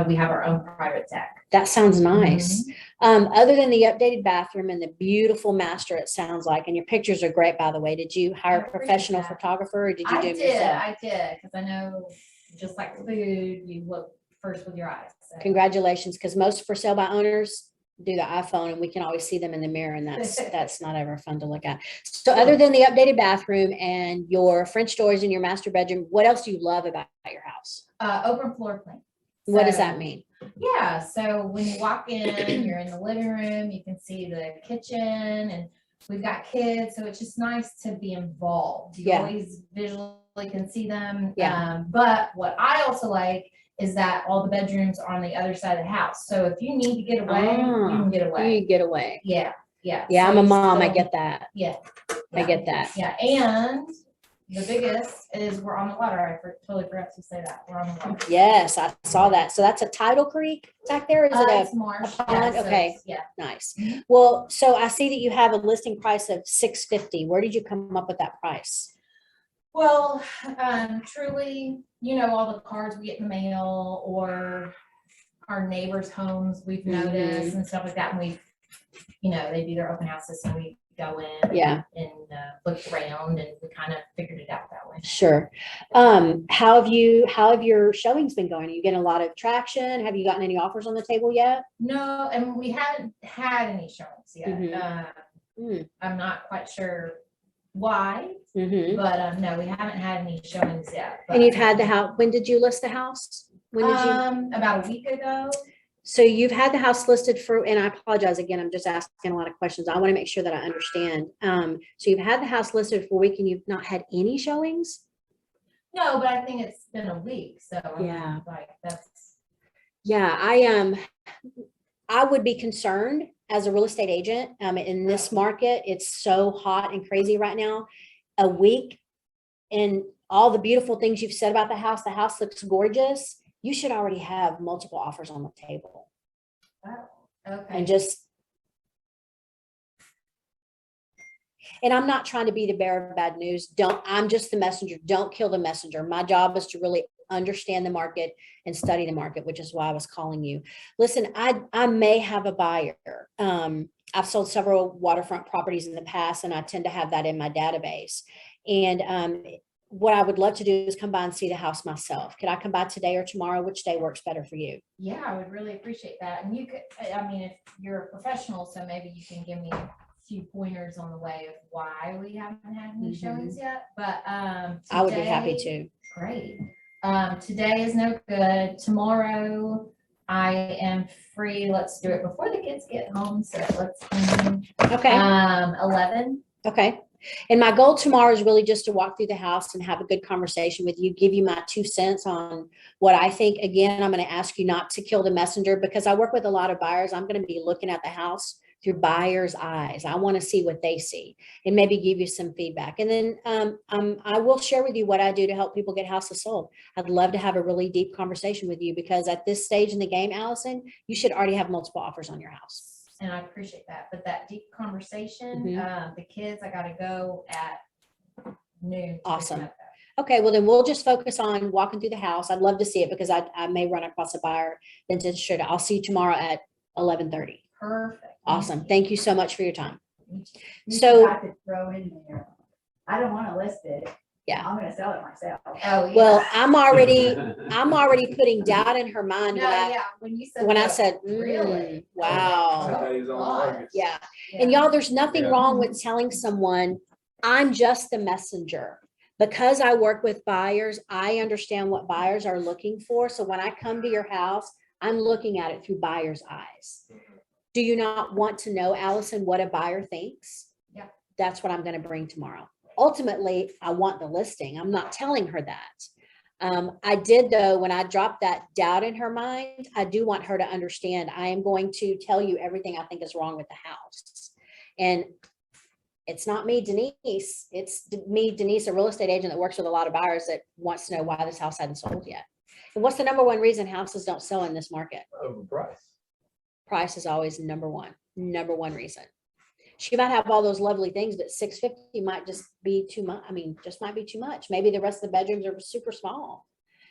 we have our own private deck. That sounds nice. Other than the updated bathroom and the beautiful master, it sounds like, and your pictures are great, by the way. Did you hire I a appreciate professional that. photographer or did you I do it did, yourself? because I know just like food, you look first with your eyes. So. Congratulations, because most for sale by owners do the iPhone and we can always see them in the mirror and that's not ever fun to look at. So other than the updated bathroom and your French doors in your master bedroom, what else do you love about your house? Open floor plan. What does So- that mean? Yeah, so when you walk in, you're in the living room, you can see the kitchen and we've got kids, so it's just nice to be involved. You Yeah. always visually can see them. Yeah. But what I also like is that all the bedrooms are on the other side of the house. So if you need to get away, you can get away. You get away. Yeah, yeah. Yeah, So I'm a you mom. I still- get that. Yeah. I get that. Yeah, and the biggest is we're on the water. Totally forgot to say that. We're on the water. Yes, I saw that. So that's a tidal creek back there? Is it It's a marsh. pond? Yeah, so Okay. it's- Yeah. nice? Well, so I see that you have a listing price of $650. Where did you come up with that price? Well, truly, all the cards we get in the mail or our neighbors' homes, we've noticed and stuff like that. And we've, they do their open houses and we go in Yeah. and look around and we kind of figured it out that way. Sure. How have your showings been going? Are you getting a lot of traction? Have you gotten any offers on the table yet? No, and we haven't had any showings yet. Mhm. I'm not quite sure why, Mm-hmm. but no, we haven't had any showings yet. And you've but, had the house, when did you list the house? When did you? About a week ago. So you've had the house listed for, and I apologize again, I'm just asking a lot of questions. I want to make sure that I understand. So you've had the house listed for a week and you've not had any showings? No, but I think it's been a week, so I mean, Yeah. like that's. Yeah, I would be concerned as a real estate agent. In this market, it's so hot and crazy right now. A week and all the beautiful things you've said about the house looks gorgeous. You should already have multiple offers on the table. Okay. And I'm not trying to be the bearer of bad news. I'm just the messenger. Don't kill the messenger. My job is to really understand the market and study the market, which is why I was calling you. Listen, I may have a buyer. I've sold several waterfront properties in the past, and I tend to have that in my database. And what I would love to do is come by and see the house myself. Could I come by today or tomorrow? Which day works better for you? Yeah, I would really appreciate that. And you could, I mean, if you're a professional, so maybe you can give me a few pointers on the way of why we haven't had any showings yet. But I would be happy today- to. Great. Today is no good. Tomorrow I am free. Let's do it before the kids get home. So let's, Okay. 11. Okay. And my goal tomorrow is really just to walk through the house and have a good conversation with you, give you my 2 cents on what I think. Again, I'm going to ask you not to kill the messenger because I work with a lot of buyers. I'm going to be looking at the house through buyers' eyes. I want to see what they see and maybe give you some feedback. And then I will share with you what I do to help people get houses sold. I'd love to have a really deep conversation with you because at this stage in the game, Allison, you should already have multiple offers on your house. And I appreciate that. But that deep conversation, Mhm. the kids, I gotta go at noon. to pick Awesome. them up. Okay, well then we'll just focus on walking through the house. I'd love to see it because I may run across a buyer that's interested. I'll see you tomorrow at 11:30. Perfect. Awesome. Thank you so much for your time. You So- forgot to throw in there. I don't want to list it. Yeah. I'm gonna sell it myself. Oh, yeah. Well, I'm already putting doubt in her mind No, when when you said. I that, said, really? wow. God. Yeah. And y'all, there's nothing wrong with telling someone, I'm just the messenger. Because I work with buyers, I understand what buyers are looking for. So when I come to your house, I'm looking at it through buyer's eyes. Do you not want to know, Allison, what a buyer thinks? Yeah. That's what I'm going to bring tomorrow. Ultimately, I want the listing. I'm not telling her that. I did though, when I dropped that doubt in her mind, I do want her to understand, I am going to tell you everything I think is wrong with the house. And it's not me, Denise. It's me, Denise, a real estate agent that works with a lot of buyers that wants to know why this house hadn't sold yet. And what's the number one reason houses don't sell in this market? Overpriced. Price is always number one reason. She might have all those lovely things, but 650 might just be too much. I mean, just might be too much. Maybe the rest of the bedrooms are super small.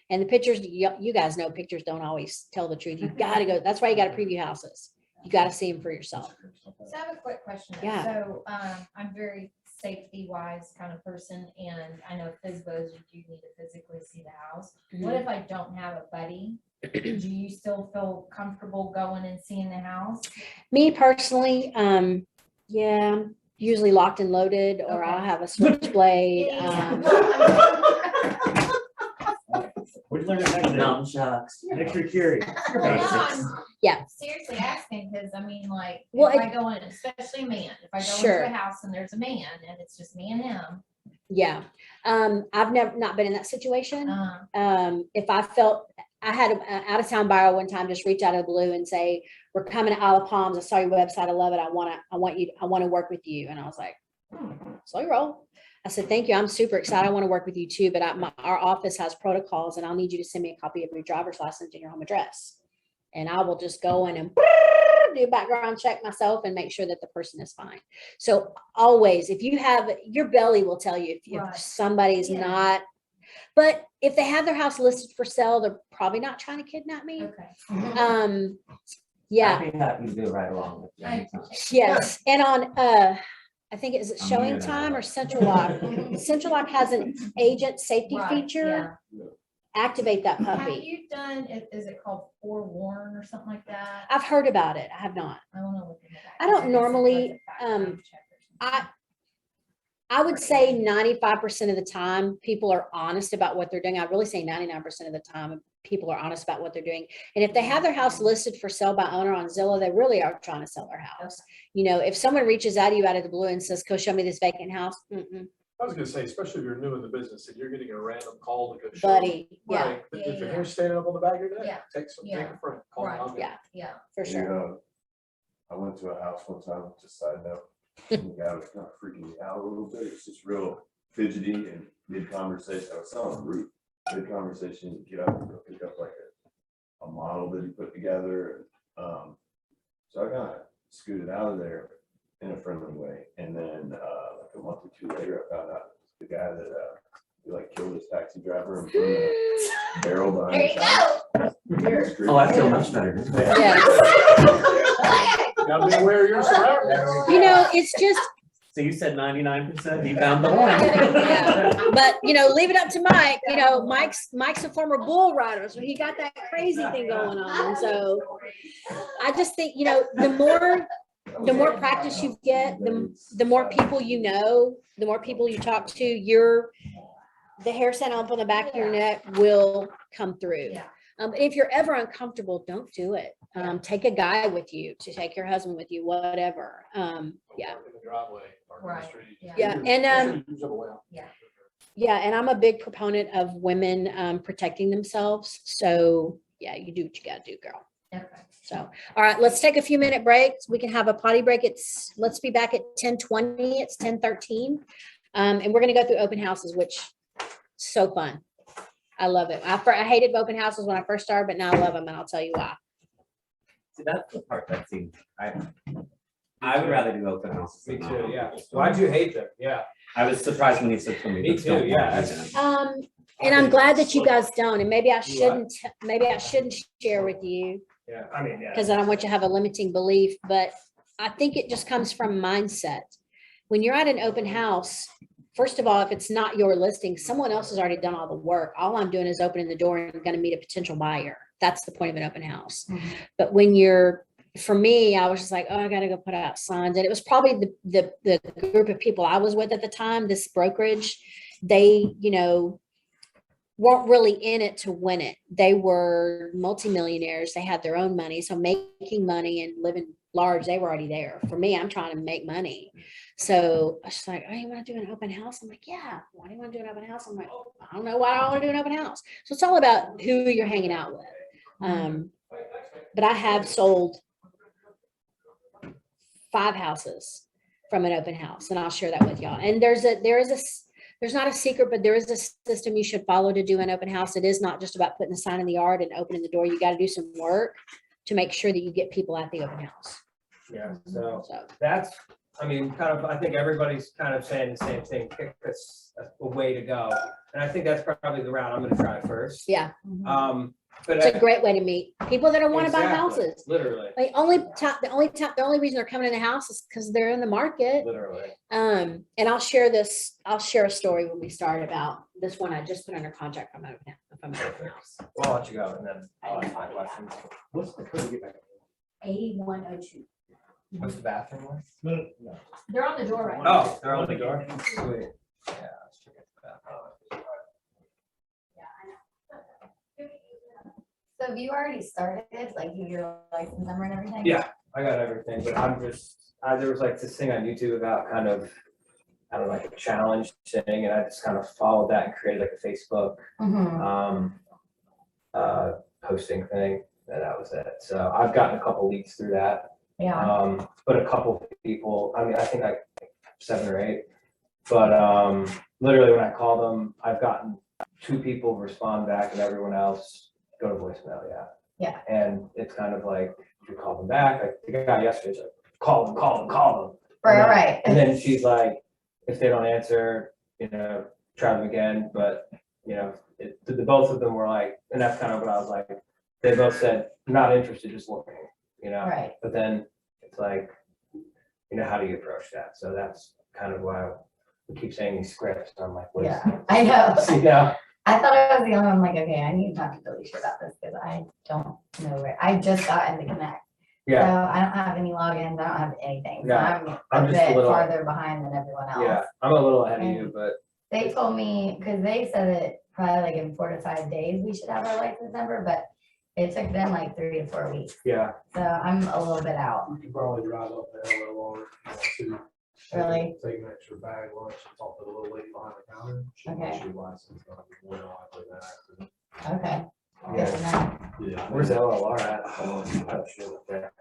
And the pictures, you guys know pictures don't always tell the truth. You got to go. That's why you got to preview houses. You got to see them for yourself. So I have a quick question. Yeah. So, I'm very safety wise kind of person, and I know FSBOs, you do need to physically see the house. What if I don't have a buddy? Do you still feel comfortable going and seeing the house? Me personally, yeah, I'm usually locked and loaded, or I'll Okay. have a switchblade. What'd you learn at Nextdoor? Nunchucks. Extra curious. Basics. Yeah. Seriously asking, because I mean, like, Well, if I go in, especially a man, if I go Sure. into a house and there's a man and it's just me and him, Yeah. I've never not been in that situation. uh, If I felt I had an out of town buyer one time just reach out of the blue and say, we're coming to Isle of Palms. I saw your website. I love it. I want to work with you. And I was like, slow your roll. I said, thank you. I'm super excited. I want to work with you too, but our office has protocols and I'll need you to send me a copy of your driver's license and your home address. And I will just go in and do a background check myself and make sure that the person is fine. So always, if you have, your belly will tell you if Right. somebody's Yeah. not, but if they have their house listed for sale, they're probably not trying to kidnap me. okay. Yeah, I'd be happy to do right along with you. I- anytime. yes. And on, I think is it I'm Showing weird. Time or Central Lock? Central Lock has an agent safety Right, feature. yeah. Activate that Have puppy. you done, is it called forewarn or something like that? I've heard about it. I have not. I want to look into that. I don't 'cause guess it normally, was a background check or something. I would say 95% of the time, people are honest about what they're doing. I'd really say 99% of the time, people are honest about what they're doing. And if they have their house listed for sale by owner on Zillow, they really are trying to sell their house. You know, if someone reaches out to you out of the blue and says, go show me this vacant house, I was gonna say, especially if you're new in the business and you're getting a random call to go show. buddy, yeah, Right, if Yeah, your yeah. hair's standing up on the back of your neck, Yeah, take take yeah. a friend, call Right. mom. yeah, Yeah. for sure. I went to a house one time, just side note, and the guy was kind of freaking me out a little bit, it's just real fidgety and mid-conversation, I was selling a roof, mid-conversation, get up and go pick up like a model that he put together, so I kind of scooted out of there in a friendly way, and then, like a month or two later, I found out the guy that, he like killed his taxi driver and put him in a barrel behind There his you house. go. Oh, I feel much better. Yeah. Gotta be aware of your surroundings. You know, it's just, So you said 99%, you found the one. Yeah. But you know, leave it up to Mike. You know, Mike's a former bull rider, so he got that crazy thing going on. So I just think, you know, the more practice you get, the more people you know, the more people you talk to, the hair stand up on the back of your neck will come through. Yeah. If you're ever uncomfortable, don't do it. Take a guy with you, to take your husband with you, whatever. Yeah. Park in the driveway, park in the Right, street. yeah. Yeah, and, Use it well. yeah, and I'm a big proponent of women protecting themselves. So yeah, you do what you gotta do, girl. Okay. So, all right, let's take a few minute breaks. We can have a potty break. Let's be back at 10:20. It's 10:13. And we're gonna go through open houses, which so fun. I love it. I hated open houses when I first started, but now I love them, and I'll tell you why. See, that's the part that seems, I would rather do open houses. Me than too, not. yeah. Why'd you hate them? Yeah. I was surprised when you said something. Me too, yeah. And I'm glad that you guys don't, and maybe I shouldn't share with you, Yeah. I mean, yeah. because I don't want you to have a limiting belief, but I think it just comes from mindset. When you're at an open house, first of all, if it's not your listing, someone else has already done all the work. All I'm doing is opening the door and I'm going to meet a potential buyer. That's the point of an open house. But when for me, I was just like, oh, I got to go put out signs. And it was probably the group of people I was with at the time, this brokerage, they, you know, weren't really in it to win it. They were multimillionaires. They had their own money. So making money and living large, they were already there. For me, I'm trying to make money. So I was like, oh, you want to do an open house? I'm like, yeah. Why do you want to do an open house? I'm like, I don't know why I want to do an open house. So it's all about who you're hanging out with. But I have sold 5 houses from an open house, and I'll share that with y'all. And there's not a secret, but there is a system you should follow to do an open house. It is not just about putting a sign in the yard and opening the door. You got to do some work to make sure that you get people at the open house. Yeah, so So, that's, I mean, kind of, I think everybody's kind of saying the same thing, pick a way to go. And I think that's probably the route I'm gonna try first. yeah, But it's a great way to meet people that want to buy exactly, houses. literally, The only reason they're coming in the house is because they're in the market. literally. And I'll share a story when we start about this one I just put under contract from open house. Well, I'll let you go and then I'll ask my questions. What's the code to get back? A102. What's the bathroom one? No, no. They're on the door right now. Oh, they're on the door. Sweet. Yeah, let's check it out. So have you already started, like, your license number and everything? Yeah, I got everything, but I'm just, there was like this thing on YouTube about kind of, I don't know, like a challenge thing, and I just kind of followed that and created like a Facebook Mhm. posting thing, and that was it. So I've gotten a couple leads through that. Yeah, But a couple people, I mean, I think like 7 or 8, but literally when I call them, I've gotten 2 people respond back and everyone else go to voicemail, yeah. Yeah. And it's kind of like, you call them back, like the guy yesterday's like, call them. right. And then she's like, if they don't answer, try them again, but, the both of them were like, and that's kind of what I was like, they both said, not interested, just looking, Right. but then it's like, how do you approach that? So that's kind of why we keep saying these scripts. I'm like, what is Yeah, I know. Yeah, I thought I was the only one, like, okay, I need to talk to Felicia about this because I don't know where, I just got into Connect. So yeah, I don't have any logins, I don't have anything, so Yeah, I'm I'm a just a bit little- farther behind than everyone yeah. else. I'm a little ahead of you, but They told me, because they said that probably like in 4 to 5 days, we should have our license number, but it took them like 3 to 4 weeks, yeah, so I'm a little bit out. You can probably drive up there a little longer. if you want to. Really? Take an extra bag lunch and talk to the little lady behind the counter. She Okay. wants your license. More than likely that accident. Okay. Good yeah. to know. Yeah. Where's LLR at? Oh, shit, up there.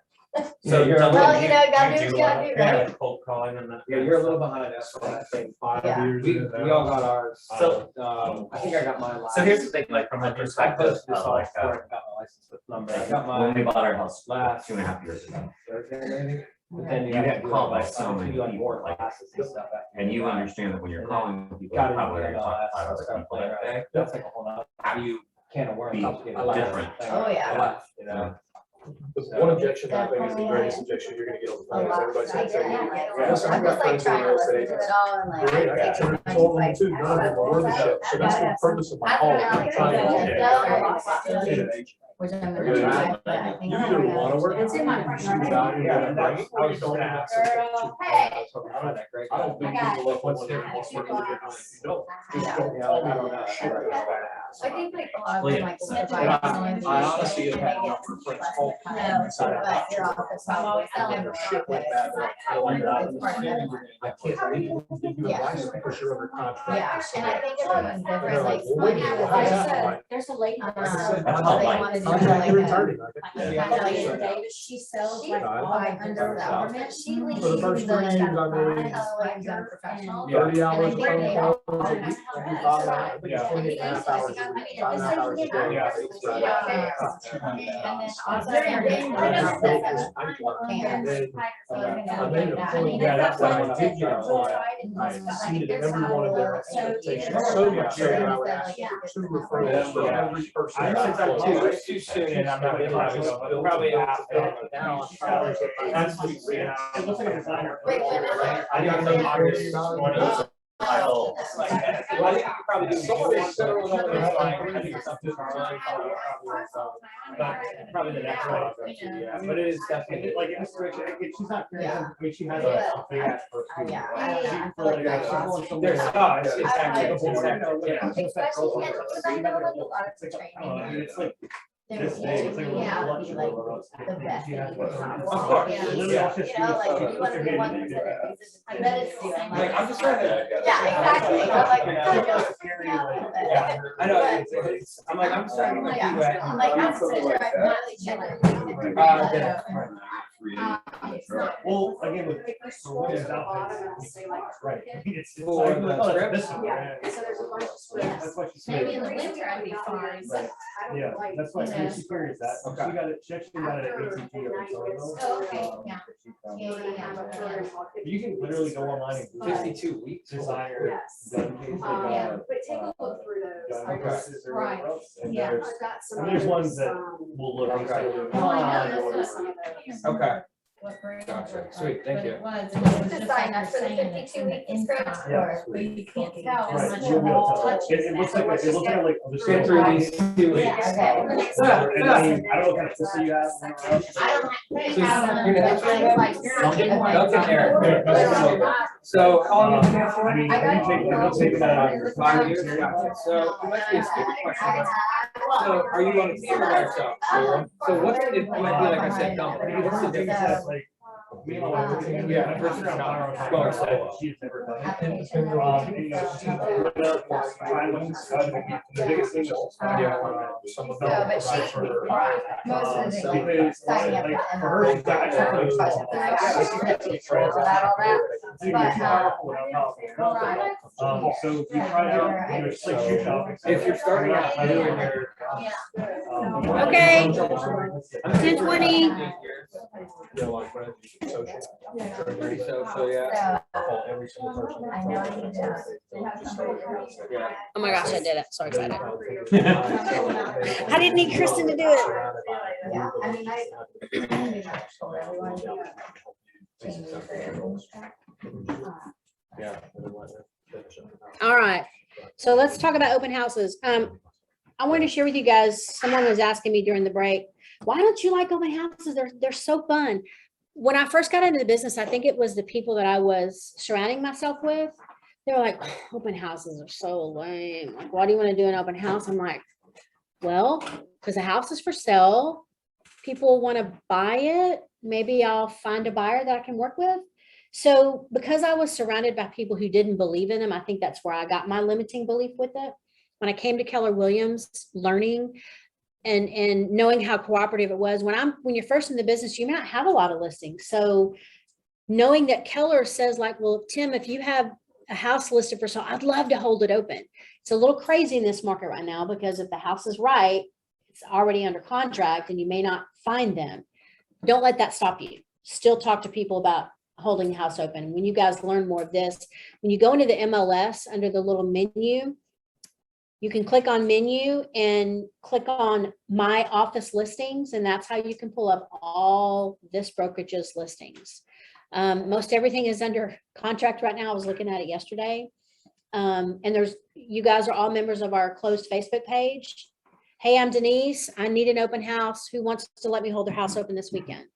So you're, Well, you know, gotta do what you gotta do, right? Cold calling and that. yeah, you're a little behind us on that thing. 5 Yeah. years. We all got ours. So- I think I got mine last. So here's the thing, like from the I perspective posted this of on like, before I got my license number. I got when we mine bought our house last 2.5 years ago, Thursday maybe. But Okay. then You have to get do called like, by so I have to many do, like, people, more like, classes and stuff. and you understand that when you're And calling people, Got probably into you're talking to 5 MLS, other stuff people like that that. day. That's like a whole nother How do you can of worms. Be complicated different. thing. Oh, yeah. I left, The one objection I think is the greatest objection you're gonna get on the A phone. is lot. Everybody says, Yeah. "Hey, I'm listen, I've just got like friends who trying are to real estate listen to agents. it all and like. Great, I got take you. my Told them advice. too, none of them are worth a shit. So that's the purpose of my call. I'm trying to help you. Which I'm Are gonna you try, gonna- but I think. You I'm either gonna wanna go work. to- It's in my You got it. Yeah, that's, I was You just don't gonna have ask. to. Hey. I was hoping to find that great I guy. don't think people look what's different, what's working with it. You don't. Just Yeah. don't Yeah, tell me I don't what know. that shit is. I think like a lot of them Well, like. yeah. will provide I someone honestly who's have had like, enough for friends call. No, but you're office probably selling Never the shit went office. bad. I went out It's and part of said, it. I can't believe you give you Yeah. advice because you're under contract. Yeah, to and I sell. think everyone's They're different, like, like. well, wait a some minute, people how's like, that? I'm like, There's a lady. um, That's they called life. wanna do contract like you're a- returning. Diana Davis, she sells like Yeah. all under the government. She leaves. For the first 3 years, I made Like done professional. 30 hours of And I phone think calls they a all week. have I do that. 5 hours, I think it's Yeah. 28.5 hours a week, 5.5 hours a day. Yeah. It's Yeah. right. And then also. I made a point, Yeah, that's when what I I did get a did. call, I exceeded every one of their expectations so much so that I would ask for 2 referrals for every person. I that said I that called. too soon, and I'm not gonna probably go, but probably after. That's too soon. Wait, when is it? I got some August 20th. Well, I think you probably do. Somebody one, said it was but on the it's side. fine. I think something really fun, but probably the next one. Yeah, but it is definitely. Like in this situation, if she's not, Yeah. I mean, she has a big ass purse. too, Yeah. right? Yeah. She really got- she's going somewhere- There's, oh, it's exactly, Yeah. it's exactly, yeah. So it's that Especially girl- because I know like a lot of It's like, I don't know, I mean, training. it's like They're this big, it's like a teaching me how little to be lunch like roll. It's- the best she thing has you one. can Of course, possibly. Literally, yeah. all she has to You do know, is like, put if you want to her be hand one in that there. I bet it's doing Like, I'm just trying to. Yeah, exactly. I'm like, Yeah, I know, I'm like, I'm just trying to get my feet wet. I'm like, I'm sitting there, I'm not really checking. Well, again, with for women's outfits, right, I mean, it's For like, the oh, script? this one, Yeah, yeah. so there's a bunch of Yes. That's why she Maybe in said. the winter I'd be fine. Right. Yeah, that's why Yeah. she's curious that, Okay. she got it, she actually got it at AT&T over in Somerville. Oh, okay, yeah. She found Yeah, it. yeah. You can literally go online and Google 52 weeks. designer Yes. gun case, Yeah. But take a look through those. gun Okay. cases or Right. whatever else, and Yeah. there's, I've got some. I mean, there's ones others, that will look. Okay. and say, Oh, I know, "Ah," that's or what- some whatever. of those. Okay. What brand Gotcha. it was, Sweet, thank but you. it was, and it was Just just sign like up you're for the saying, it's 52 in the week script inside. Yeah. But you can't tell how Right, much you'll be able to tell. touches It looks like, it looks like, I'll just Get say- through these 2 weeks. Yeah, okay. And I mean, I don't know what kind of pussy you have. I don't have. So I don't you're know. gonna- Like, you're not getting one. Duncan there. So how long have you been here for? I mean, I got I'm taking that. 5 years, gotcha. So it might be a stupid question. So are you on a team or by yourself? So what's, it might be like I said, company, what's the difference? That's like, me and my wife, Yeah. my first round firearms, Going solo. she's never done it. Application. And, you know, she's trying to discuss it. The biggest thing is someone No, but she- provide for her. right. Most of the things, Because, signing up like, for for her, she's got, I took her to Question school. thing, I got She's got to be trained. all that. Dude, But, it's powerful, Right. so you try it out, you know, just like shoe shopping. If you're starting out new and you're. Okay. 10:20. Pretty social, yeah. So, Every single person. I know I need to. Yeah. Oh my gosh, I did it. So excited. I didn't need Kristen to do it. Yeah, I mean, I really want to do Yeah. All right. So let's talk about open houses. I wanted to share with you guys, someone was asking me during the break, why don't you like open houses? They're so fun. When I first got into the business, I think it was the people that I was surrounding myself with. They were like, open houses are so lame. Like, why do you want to do an open house? I'm like, well, because the house is for sale. People want to buy it. Maybe I'll find a buyer that I can work with. So because I was surrounded by people who didn't believe in them, I think that's where I got my limiting belief with it. When I came to Keller Williams, learning and knowing how cooperative it was, when you're first in the business, you may not have a lot of listings. So knowing that Keller says like, well, Tim, if you have a house listed for sale, I'd love to hold it open. It's a little crazy in this market right now because if the house is right, it's already under contract and you may not find them. Don't let that stop you. Still talk to people about holding the house open. When you guys learn more of this, when you go into the MLS under the little menu, you can click on menu and click on my office listings, and that's how you can pull up all this brokerage's listings. Most everything is under contract right now. I was looking at it yesterday. And you guys are all members of our closed Facebook page. Hey, I'm Denise. I need an open house. Who wants to let me hold their house open this weekend?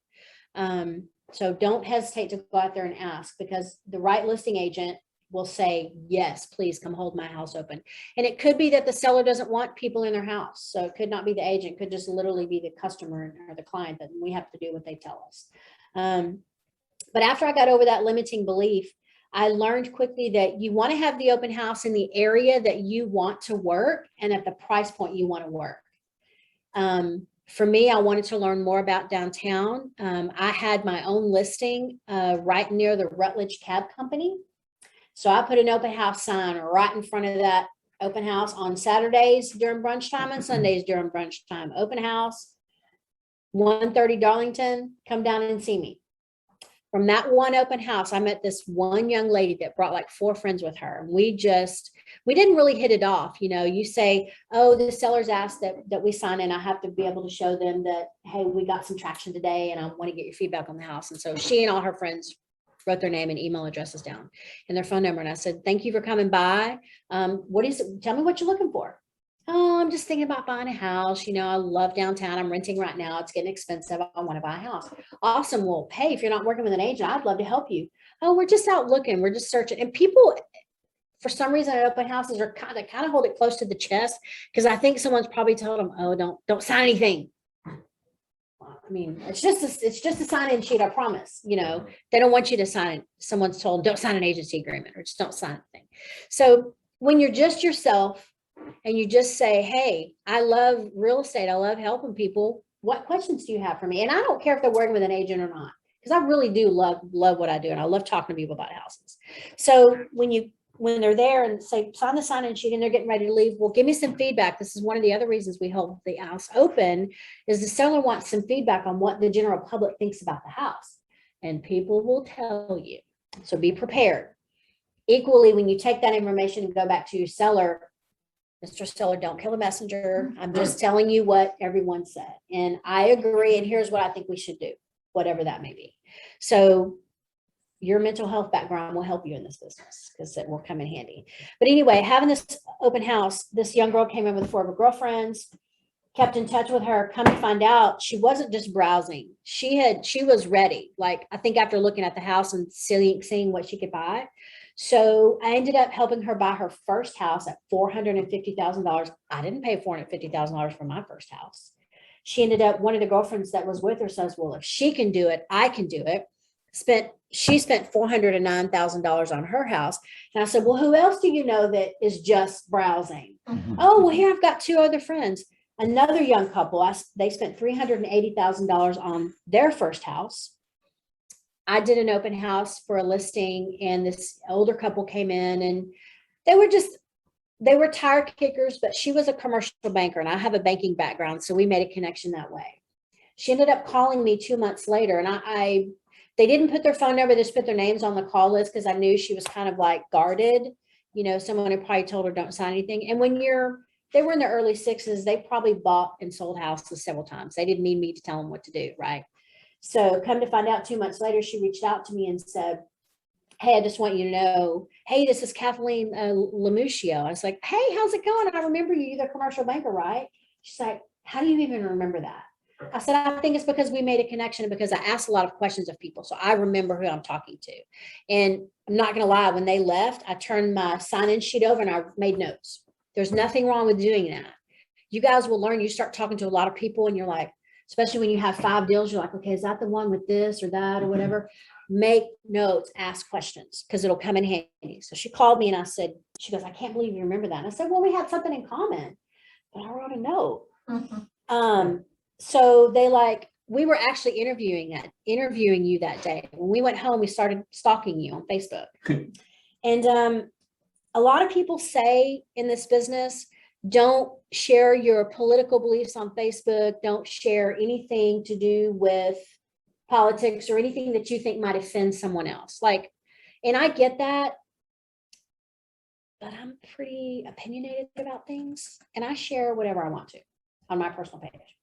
So don't hesitate to go out there and ask, because the right listing agent will say, yes, please come hold my house open. And it could be that the seller doesn't want people in their house. So it could not be the agent, it could just literally be the customer or the client, that we have to do what they tell us. But after I got over that limiting belief, I learned quickly that you want to have the open house in the area that you want to work and at the price point you want to work. For me, I wanted to learn more about downtown. I had my own listing right near the Rutledge Cab Company. So I put an open house sign right in front of that open house on Saturdays during brunch time and Sundays during brunch time. Open house, 130 Darlington, come down and see me. From that one open house, I met this one young lady that brought like 4 friends with her. We didn't really hit it off. You know, you say, oh, the sellers asked that we sign in. I have to be able to show them that, hey, we got some traction today and I want to get your feedback on the house. And so she and all her friends wrote their name and email addresses down and their phone number. And I said, thank you for coming by. What is it? Tell me what you're looking for. Oh, I'm just thinking about buying a house. You know, I love downtown. I'm renting right now. It's getting expensive. I want to buy a house. Awesome. Well, hey, if you're not working with an agent, I'd love to help you. Oh, we're just out looking. We're just searching. And people, for some reason, at open houses are kind of hold it close to the chest, because I think someone's probably told them, oh, don't sign anything. I mean, it's just a sign-in sheet, I promise. You know, they don't want you to sign it. Someone's told, don't sign an agency agreement, or just don't sign anything. So when you're just yourself and you just say, hey, I love real estate, I love helping people, what questions do you have for me? And I don't care if they're working with an agent or not, because I really do love what I do, and I love talking to people about houses. So when they're there and say, sign the sign-in sheet, and they're getting ready to leave, well, give me some feedback. This is one of the other reasons we hold the house open, is the seller wants some feedback on what the general public thinks about the house. And people will tell you. So be prepared. Equally, when you take that information and go back to your seller, Mr. Seller, don't kill a messenger. I'm just telling you what everyone said. And I agree. And here's what I think we should do, whatever that may be. So your mental health background will help you in this business, because it will come in handy. But anyway, having this open house, this young girl came in with 4 of her girlfriends, kept in touch with her. Come to find out, she wasn't just browsing. She was ready. Like, I think after looking at the house and seeing what she could buy. So I ended up helping her buy her first house at $450,000. I didn't pay $450,000 for my first house. She ended up, one of the girlfriends that was with her says, well, if she can do it, I can do it. She spent $409,000 on her house. And I said, well, who else do you know that is just browsing? Oh, well, here I've got 2 other friends. Another young couple, they spent $380,000 on their first house. I did an open house for a listing, and this older couple came in, and they were tire kickers, but she was a commercial banker and I have a banking background. So we made a connection that way. She ended up calling me 2 months later, and they didn't put their phone number, they just put their names on the call list, because I knew she was kind of like guarded. You know, someone had probably told her don't sign anything. And when they were in their early 60s, they probably bought and sold houses several times. They didn't need me to tell them what to do, right? So come to find out, 2 months later, she reached out to me and said, hey, I just want you to know, hey, this is Kathleen Lamuccio. I was like, hey, how's it going? I remember you, you're the commercial banker, right? She's like, how do you even remember that? I said, I think it's because we made a connection, because I asked a lot of questions of people. So I remember who I'm talking to. And I'm not going to lie, when they left, I turned my sign-in sheet over and I made notes. There's nothing wrong with doing that. You guys will learn. You start talking to a lot of people and you're like, especially when you have 5 deals, you're like, okay, is that the one with this or that or whatever? Make notes, ask questions, because it'll come in handy. So she called me and I said, she goes, I can't believe you remember that. And I said, well, we had something in common, but I wrote a note. So we were actually interviewing you that day. When we went home, we started stalking you on Facebook. And a lot of people say in this business, don't share your political beliefs on Facebook. Don't share anything to do with politics or anything that you think might offend someone else. And I get that, but I'm pretty opinionated about things, and I share whatever I want to on my personal page.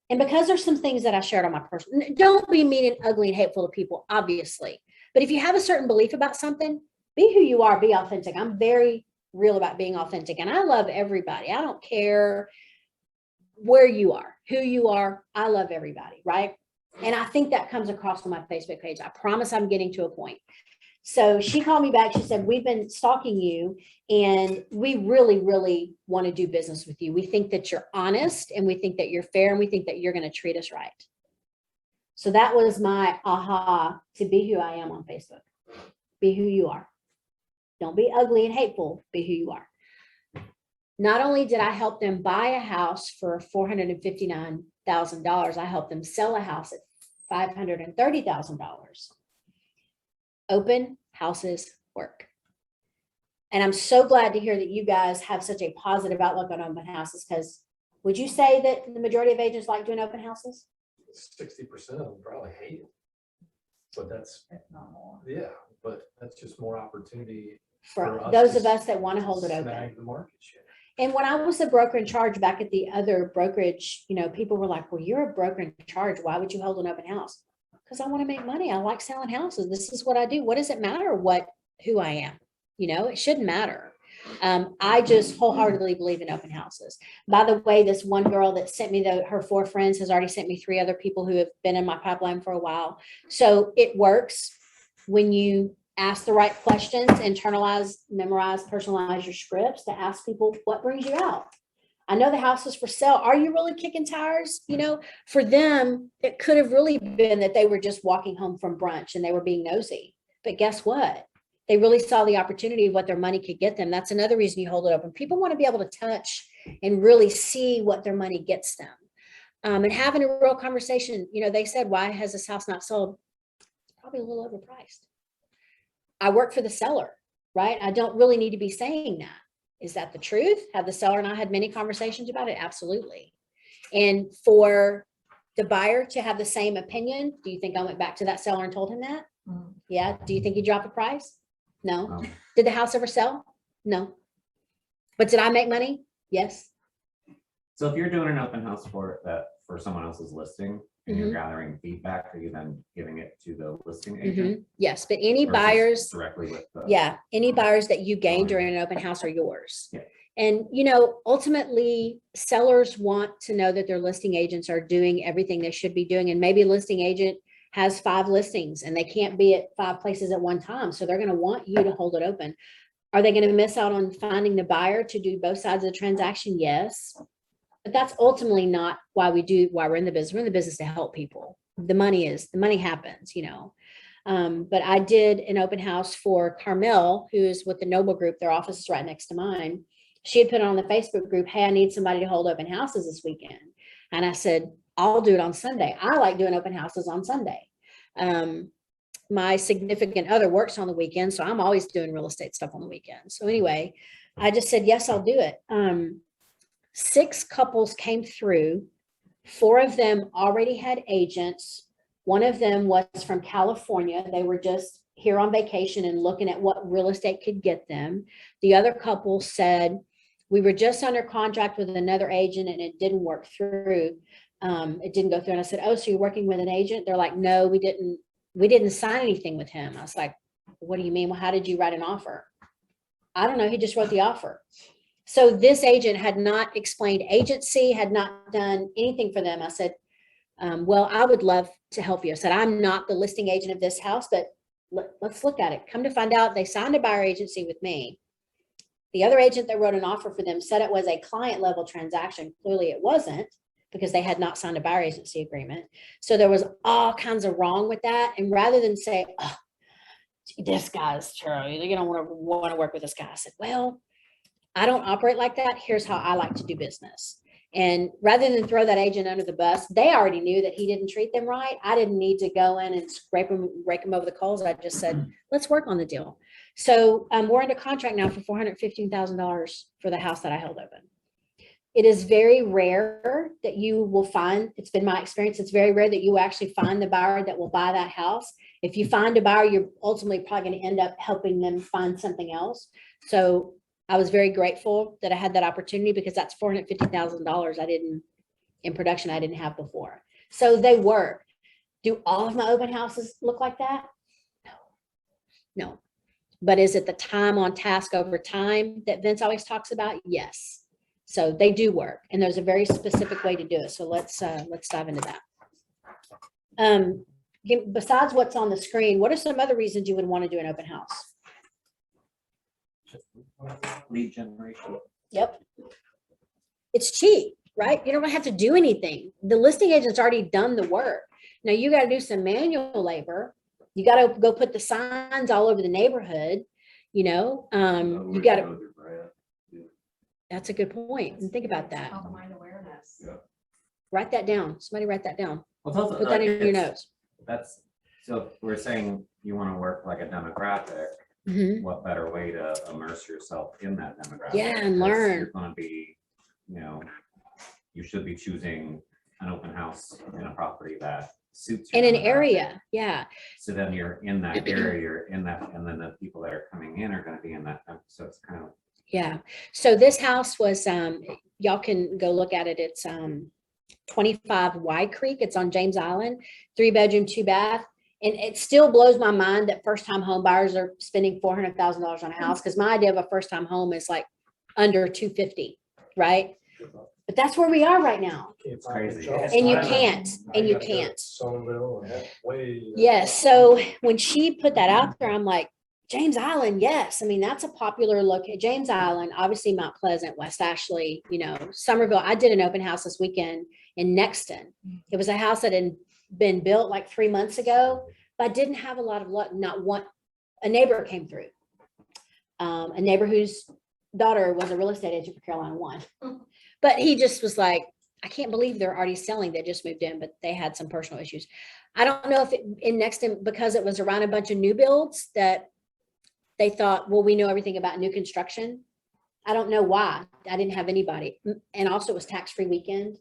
And because there's some things that I shared on my personal, don't be mean and ugly and hateful to people, obviously. But if you have a certain belief about something, be who you are, be authentic. I'm very real about being authentic, and I love everybody. I don't care where you are, who you are. I love everybody, right? And I think that comes across on my Facebook page. I promise I'm getting to a point. So she called me back. She said, we've been stalking you and we really, really want to do business with you. We think that you're honest and we think that you're fair and we think that you're going to treat us right. So that was my aha to be who I am on Facebook. Be who you are. Don't be ugly and hateful. Be who you are. Not only did I help them buy a house for $459,000, I helped them sell a house at $530,000. Open houses work. And I'm so glad to hear that you guys have such a positive outlook on open houses, because would you say that the majority of agents like doing open houses? 60% of them probably hate it. But that's, If not more. yeah, but that's just more opportunity For us those to of us that want to hold it open. snag the market share. And when I was a broker in charge back at the other brokerage, people were like, well, you're a broker in charge. Why would you hold an open house? Because I want to make money. I like selling houses. This is what I do. What does it matter who I am? You know, it shouldn't matter. I just wholeheartedly believe in open houses. By the way, this one girl that sent me her 4 friends has already sent me 3 other people who have been in my pipeline for a while. So it works when you ask the right questions, internalize, memorize, personalize your scripts to ask people what brings you out. I know the house is for sale. Are you really kicking tires? You know, for them, it could have really been that they were just walking home from brunch and they were being nosy. But guess what? They really saw the opportunity of what their money could get them. That's another reason you hold it open. People want to be able to touch and really see what their money gets them. And having a real conversation, you know, they said, why has this house not sold? It's probably a little overpriced. I work for the seller, right? I don't really need to be saying that. Is that the truth? Have the seller and I had many conversations about it? Absolutely. And for the buyer to have the same opinion, do you think I went back to that seller and told him that? Yeah. Do you think he dropped the price? No. Did the house ever sell? No. But did I make money? Yes. So if you're doing an open house for someone else's listing and you're gathering feedback, are you then giving it to the listing agent? Yes, but any versus buyers, directly with the. yeah, any buyers that you gain during an open house are yours. Yeah. And, you know, ultimately sellers want to know that their listing agents are doing everything they should be doing. And maybe a listing agent has 5 listings and they can't be at 5 places at one time. So they're going to want you to hold it open. Are they going to miss out on finding the buyer to do both sides of the transaction? Yes. But that's ultimately not why we're in the business. We're in the business to help people. The money happens, you know. But I did an open house for Carmel, who is with the Noble Group. Their office is right next to mine. She had put on the Facebook group, hey, I need somebody to hold open houses this weekend. And I said, I'll do it on Sunday. I like doing open houses on Sunday. My significant other works on the weekend, so I'm always doing real estate stuff on the weekend. So anyway, I just said, yes, I'll do it. 6 couples came through. 4 of them already had agents. One of them was from California. They were just here on vacation and looking at what real estate could get them. The other couple said, we were just under contract with another agent and it didn't work through. It didn't go through. And I said, oh, so you're working with an agent? They're like, no, we didn't sign anything with him. I was like, what do you mean? Well, how did you write an offer? I don't know. He just wrote the offer. So this agent had not explained agency, had not done anything for them. I said, well, I would love to help you. I said, I'm not the listing agent of this house, but let's look at it. Come to find out, they signed a buyer agency with me. The other agent that wrote an offer for them said it was a client level transaction. Clearly it wasn't, because they had not signed a buyer agency agreement. So there was all kinds of wrong with that. And rather than say, oh, this guy's terrible, you don't want to work with this guy. I said, well, I don't operate like that. Here's how I like to do business. And rather than throw that agent under the bus, they already knew that he didn't treat them right. I didn't need to go in and rake him over the coals. I just said, let's work on the deal. So we're under contract now for $415,000 for the house that I held open. It is very rare that you will find, it's been my experience, it's very rare that you actually find the buyer that will buy that house. If you find a buyer, you're ultimately probably going to end up helping them find something else. So I was very grateful that I had that opportunity, because that's $450,000 in production I didn't have before. So they work. Do all of my open houses look like that? No. But is it the time on task over time that Vince always talks about? Yes. So they do work, and there's a very specific way to do it. So let's dive into that. Besides what's on the screen, what are some other reasons you would want to do an open house? Lead generation. Yep. It's cheap, right? You don't have to do anything. The listing agent's already done the work. Now you got to do some manual labor. You got to go put the signs all over the neighborhood. You know, you got to. That's a good point. And think about that. Top of mind awareness. Yeah. Write that down. Somebody write that down. Well, it's also, Put that in your notes. That's, so if we're saying you want to work like a demographic, what better way to immerse yourself in that demographic? Yeah, and Because learn. You're going to be, you know, you should be choosing an open house in a property that suits you. In an area. Yeah. So then you're in that area, you're in that, and then the people that are coming in are going to be in that. So it's kind of. Yeah. So this house was, y'all can go look at it. It's 25 Wide Creek. It's on James Island, 3-bedroom, 2-bath. And it still blows my mind that first-time home buyers are spending $400,000 on a house, because my idea of a first-time home is like under 250, right? But that's where we are right now. Can't It's find it in crazy. Charleston. And you I know. can't, I and you gotta go to can't. Somerville and way. Yes, so when she put that out there, I'm like, James Island, yes. I mean, that's a popular look. James Island, obviously Mount Pleasant, West Ashley, you know, Somerville. I did an open house this weekend in Nexton. It was a house that had been built like 3 months ago, but didn't have a lot of luck. Not one, a neighbor came through. A neighbor whose daughter was a real estate agent for Carolina One. But he just was like, I can't believe they're already selling. They just moved in, but they had some personal issues. I don't know if in Nexton, because it was around a bunch of new builds, that they thought, well, we know everything about new construction. I don't know why. I didn't have anybody. And also it was tax-free weekend.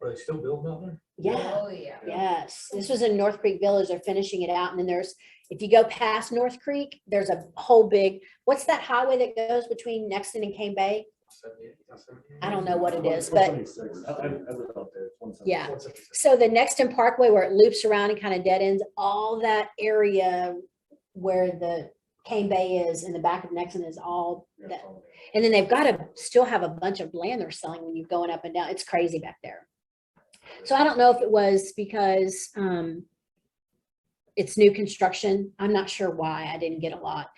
Are they still building out there? Yeah. Oh, yeah. Yes, this was in North Creek Village. They're finishing it out. And then there's, if you go past North Creek, there's a whole big, what's that highway that goes between Nexton and Cane Bay? I don't know what it is, but 176. I live out there. It's 176. yeah. So the Nexton Parkway, where it loops around and kind of dead ends, all that area where the Cane Bay is in the back of Nexton is all that. And then they've got to still have a bunch of land they're selling when you're going up and down. It's crazy back there. So I don't know if it was because it's new construction. I'm not sure why I didn't get a lot.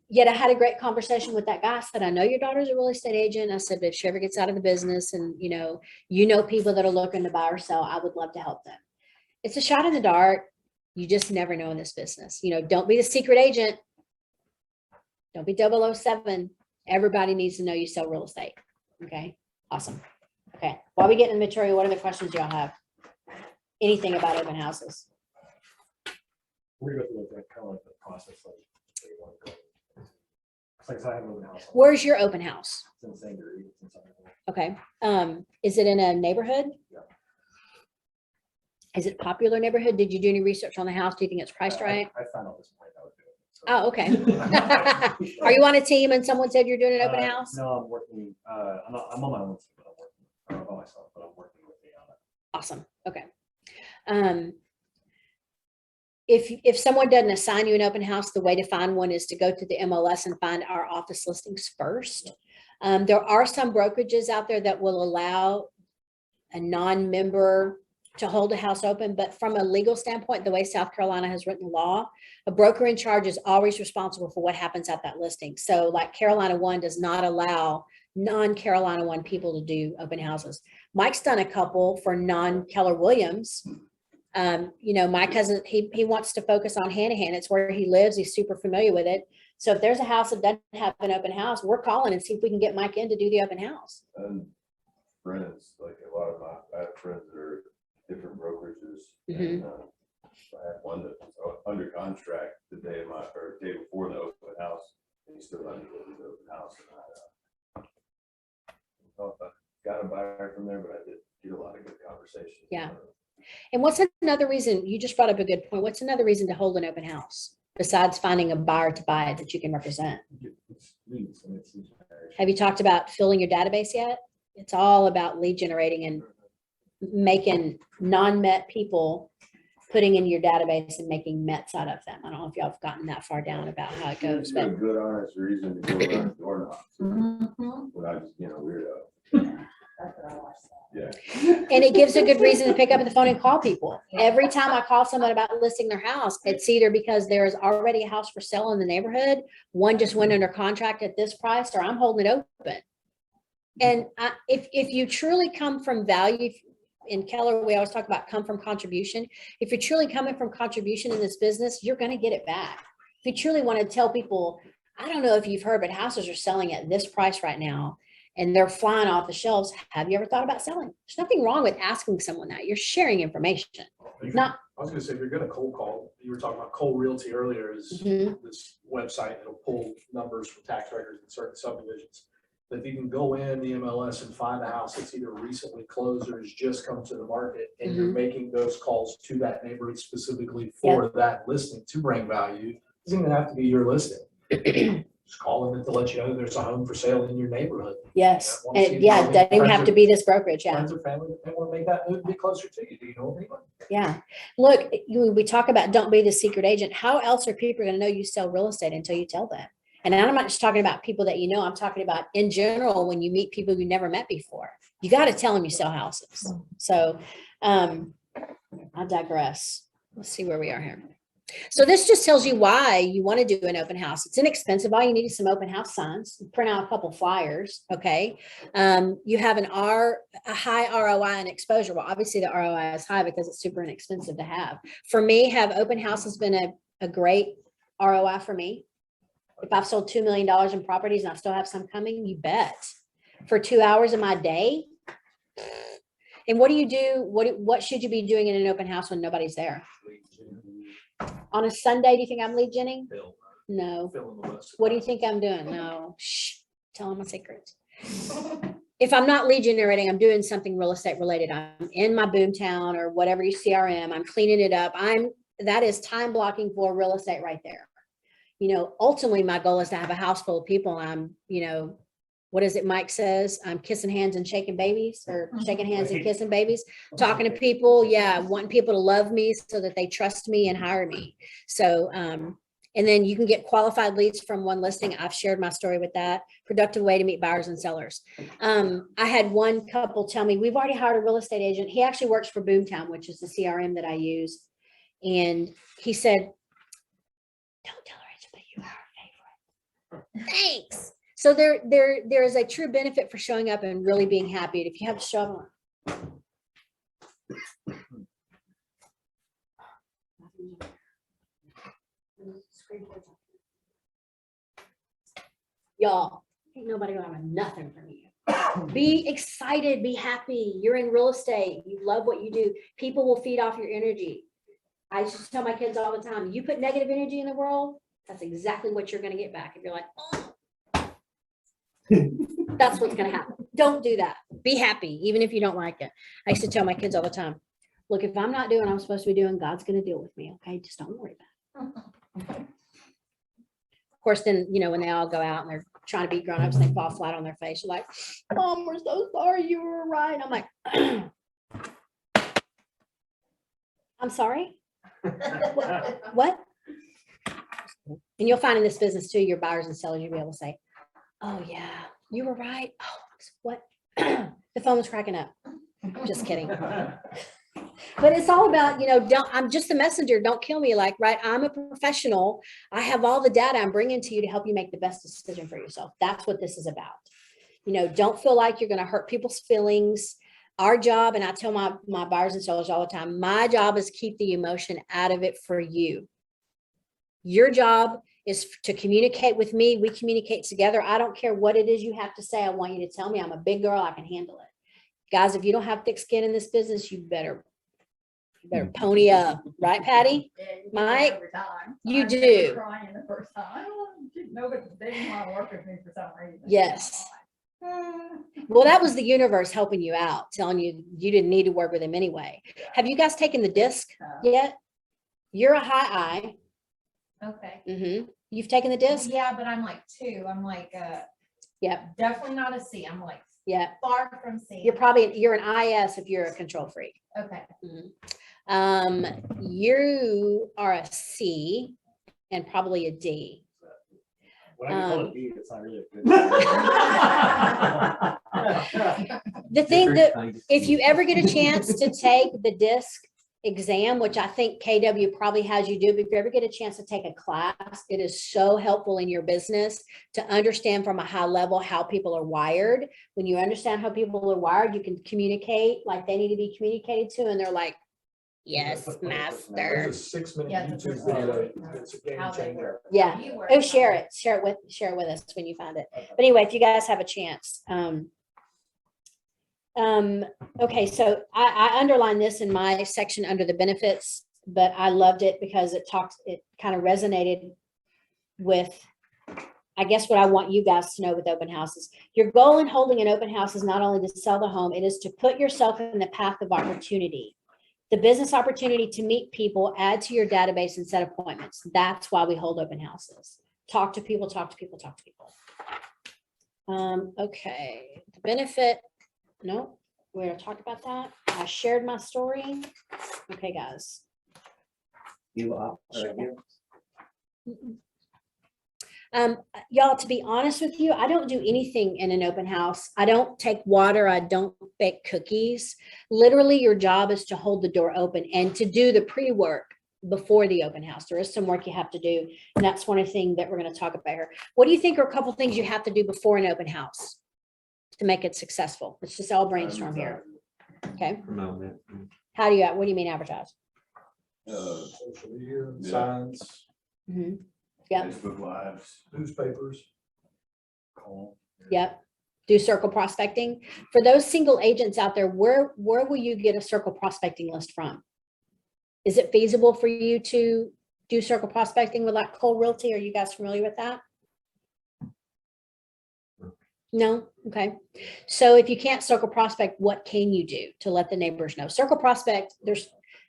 Yet I had a great conversation with that guy. I said, I know your daughter's a real estate agent. I said, if she ever gets out of the business and you know people that are looking to buy or sell, I would love to help them. It's a shot in the dark. You just never know in this business. Don't be the secret agent. Don't be 007. Everybody needs to know you sell real estate. Okay, awesome. Okay, while we get in the material, what other questions y'all have? Anything about open houses? We're gonna go through like kind of like the process, like, where you want to go. It's like, so I have an open house. Where's your open house? It's in St. Gary, it's in Somerville. Okay, is it in a neighborhood? Yeah. Is it a popular neighborhood? Did you do any research on the house? Do you think it's priced right? I found out this point I would do it. so. Oh, okay. Are you on a team and someone said you're doing an open house? No, I'm working, I'm on my own team, but I'm working, I'm by myself, but I'm working with you on it. Awesome. Okay. If someone doesn't assign you an open house, the way to find one is to go to the MLS and find our office listings first. There are some brokerages out there that will allow a non-member to hold a house open, but from a legal standpoint, the way South Carolina has written law, a broker in charge is always responsible for what happens at that listing. So like Carolina One does not allow non-Carolina One people to do open houses. Mike's done a couple for non-Keller Williams. Mike hasn't, he wants to focus on Hanahan. It's where he lives. He's super familiar with it. So if there's a house that doesn't have an open house, we're calling and see if we can get Mike in to do the open house. And friends, like a lot of I have friends that are different brokerages. Mhm. And I had one that was under contract the day before the open house. And he still under the open house. And I got a buyer from there, but I did get a lot of good conversations. Yeah. And what's another reason, you just brought up a good point. What's another reason to hold an open house besides finding a buyer to buy it that you can represent? It's leads, and it's lead generation. Have you talked about filling your database yet? It's all about lead generating and making non-met people, putting in your database and making mets out of them. I don't know if y'all have gotten that far down about how it goes, Gives you but a good honest reason to go around the door knob. Mhm. Without just, weirdo. That's what I watched. Yeah. and it gives a good reason to pick up the phone and call people. Every time I call someone about listing their house, it's either because there is already a house for sale in the neighborhood, one just went under contract at this price, or I'm holding it open. And if you truly come from value, in Keller, we always talk about come from contribution. If you're truly coming from contribution in this business, you're going to get it back. If you truly want to tell people, I don't know if you've heard, but houses are selling at this price right now, and they're flying off the shelves. Have you ever thought about selling? There's nothing wrong with asking someone that. You're sharing information. Not, I was gonna say, if you're gonna cold call, you were talking about Cole Realty earlier, is Mhm. this website that'll pull numbers from tax records in certain subdivisions. If you can go in the MLS and find a house that's either recently closed or has just come to the market, and you're making those calls to that neighborhood specifically for that listing to bring value, it doesn't even have to be your listing. Just call them to let you know there's a home for sale in your neighborhood. Yes, Yeah, once and you- yeah, it doesn't even have to be this brokerage, yeah. Friends or family that may want to make that move, be closer to you. Do you know anyone? Yeah, look, we talk about don't be the secret agent. How else are people gonna know you sell real estate until you tell them? And I'm not just talking about people that you know, I'm talking about in general, when you meet people you never met before. You gotta tell them you sell houses. So, I digress. Let's see where we are here. So this just tells you why you want to do an open house. It's inexpensive. All you need is some open house signs, print out a couple flyers. Okay. You have a high ROI and exposure. Well, obviously the ROI is high because it's super inexpensive to have. For me, have open house has been a great ROI for me. If I've sold $2 million in properties and I still have some coming, you bet. For 2 hours of my day. And what do you do? What should you be doing in an open house when nobody's there? On a Sunday, do you think I'm lead genning? Bill, No. fill in the rest. What do you think I'm doing? No. Shh. Tell them my secret. If I'm not lead generating, I'm doing something real estate related. I'm in my boomtown or whatever you CRM. I'm cleaning it up. That is time blocking for real estate right there. You know, ultimately my goal is to have a house full of people. I'm, you know, what is it Mike says? I'm kissing hands and shaking babies, or shaking hands and kissing babies, talking to people. Yeah, wanting people to love me so that they trust me and hire me. So, and then you can get qualified leads from one listing. I've shared my story with that. Productive way to meet buyers and sellers. I had one couple tell me, we've already hired a real estate agent. He actually works for Boomtown, which is the CRM that I use. And he said, don't tell her it's, but you are our favorite. Thanks. So there is a true benefit for showing up and really being happy. And if you have to show up, y'all, ain't nobody gonna have nothing from you. Be excited, be happy. You're in real estate. You love what you do. People will feed off your energy. I just tell my kids all the time, you put negative energy in the world, that's exactly what you're gonna get back. If you're like, oh, that's what's going to happen. Don't do that. Be happy, even if you don't like it. I used to tell my kids all the time, look, if I'm not doing what I'm supposed to be doing, God's going to deal with me. Okay. Just don't worry about it. Of course, then, you know, when they all go out and they're trying to be grown-ups, they fall flat on their face. You're like, Mom, we're so sorry. You were right. I'm like, I'm sorry. What? And you'll find in this business too, your buyers and sellers, you'll be able to say, oh yeah, you were right. Oh, what? The phone was cracking up. Just kidding. But it's all about, you know, I'm just the messenger. Don't kill me. Like, right. I'm a professional. I have all the data I'm bringing to you to help you make the best decision for yourself. That's what this is about. You know, don't feel like you're going to hurt people's feelings. Our job, and I tell my buyers and sellers all the time, my job is keep the emotion out of it for you. Your job is to communicate with me. We communicate together. I don't care what it is you have to say. I want you to tell me. I'm a big girl. I can handle it. Guys, if you don't have thick skin in this business, you better pony up. Right, Patty? Yeah, you get Mike, that over time. you I remember do. Crying the first time. I don't know, but they didn't want to work with me for some reason. Yes. Well, that was the universe helping you out, telling you you didn't need to work with him anyway. Have you guys taken the disc yet? You're a high I. Okay. You've taken the disc? Yeah, but I'm like 2. I'm like, Yep. definitely not a C. I'm like Yeah. far from C. You're an IS if you're a control freak. Okay. You are a C and probably a D. When I call it B, it's not really a good. The thing that, if you ever get a chance to take the disc exam, which I think KW probably has you do, but if you ever get a chance to take a class, it is so helpful in your business to understand from a high level how people are wired. When you understand how people are wired, you can communicate like they need to be communicated to, and they're like, yes, master. There's a 6-minute Yeah, it's YouTube a- video. It's a game How they changer. work. Yeah. You work. Oh, share it with us when you find it. But anyway, if you guys have a chance. Okay, so I underlined this in my section under the benefits, but I loved it because it kind of resonated with, I guess, what I want you guys to know with open houses. Your goal in holding an open house is not only to sell the home, it is to put yourself in the path of opportunity. The business opportunity to meet people, add to your database and set appointments. That's why we hold open houses. talk to people, talk to people, talk to people. Okay, the benefit, no, we already talked about that. I shared my story. Okay, guys. You are. Sure. Y'all, to be honest with you, I don't do anything in an open house. I don't take water. I don't bake cookies. Literally, your job is to hold the door open and to do the pre-work before the open house. There is some work you have to do, and that's one of the things that we're going to talk about here. What do you think are a couple things you have to do before an open house to make it successful? Let's just all brainstorm here. Okay, Promote it. how do you, what do you mean advertise? Social media, Yeah. signs, Mhm. Yep. Facebook Lives. newspapers. Call. Yep. Do circle prospecting. For those single agents out there, where will you get a circle prospecting list from? Is it feasible for you to do circle prospecting with like Cole Realty? Are you guys familiar with that? No? Okay. So if you can't circle prospect, what can you do to let the neighbors know? Circle prospect,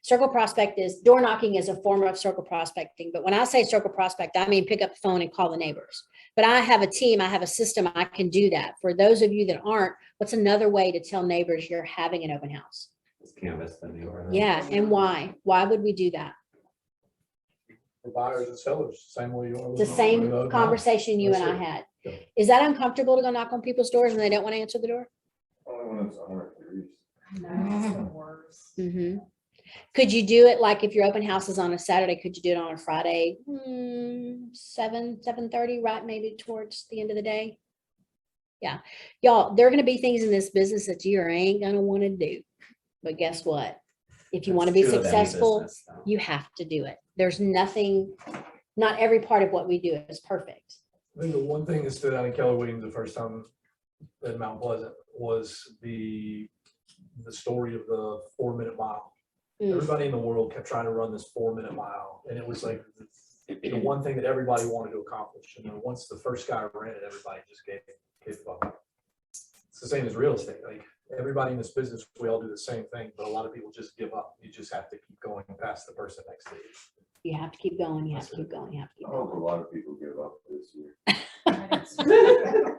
circle prospect is, door knocking is a form of circle prospecting. But when I say circle prospect, I mean pick up the phone and call the neighbors. But I have a team, I have a system, I can do that. For those of you that aren't, what's another way to tell neighbors you're having an open house? Just canvas the neighborhood. Yeah, and why? Why would we do that? For buyers and sellers, same way you are. The same conversation you and I had. Yeah. Is that uncomfortable to go knock on people's doors when they don't want to answer the door? Only when it's 100 degrees. That's the worst. Mm-hmm. Could you do it like if your open house is on a Saturday, could you do it on a Friday? 7:30, right? Maybe towards the end of the day. Yeah. Y'all, there are going to be things in this business that you ain't going to want to do. But guess what? If you want to be True of any successful, business, though. you have to do it. There's nothing, not every part of what we do is perfect. I think the one thing that stood out in Keller Williams the first time at Mount Pleasant was the story of the 4-minute mile. Mm. Everybody in the world kept trying to run this 4-minute mile, and it was like the one thing that everybody wanted to accomplish. And then once the first guy ran it, everybody just gave up. It's the same as real estate. Like everybody in this business, we all do the same thing, but a lot of people just give up. You just have to keep going past the person next to you. You have to keep going, you have to keep going, you have to keep I hope a going. lot of people give up this year.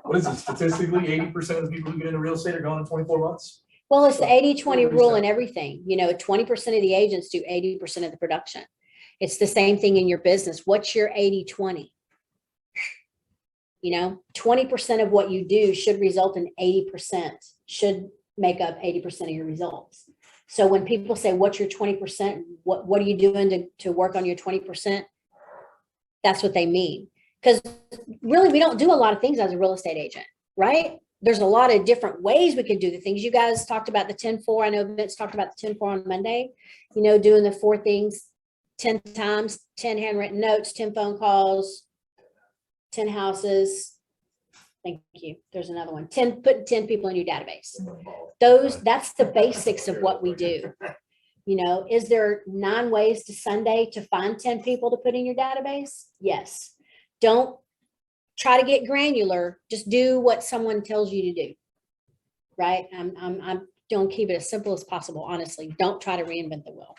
What is it? Statistically, 80% of the people who get into real estate are gone in 24 months. Well, it's the 80-20 rule in 40%. everything. 20% of the agents do 80% of the production. It's the same thing in your business. What's your 80-20? 20% of what you do should result in 80%, should make up 80% of your results. So when people say, what's your 20%? What are you doing to work on your 20%? That's what they mean. Because really, we don't do a lot of things as a real estate agent, right? There's a lot of different ways we can do the things. You guys talked about the 10-4. I know Vince talked about the 10-4 on Monday, doing the 4 things 10 times, 10 handwritten notes, 10 phone calls, 10 houses. Thank you. There's another one. Putting 10 people in your database. That's the basics of what we do. Is there 9 ways to Sunday to find 10 people to put in your database? Yes. Don't try to get granular. Just do what someone tells you to do. Right? I'm don't keep it as simple as possible. Honestly, don't try to reinvent the wheel.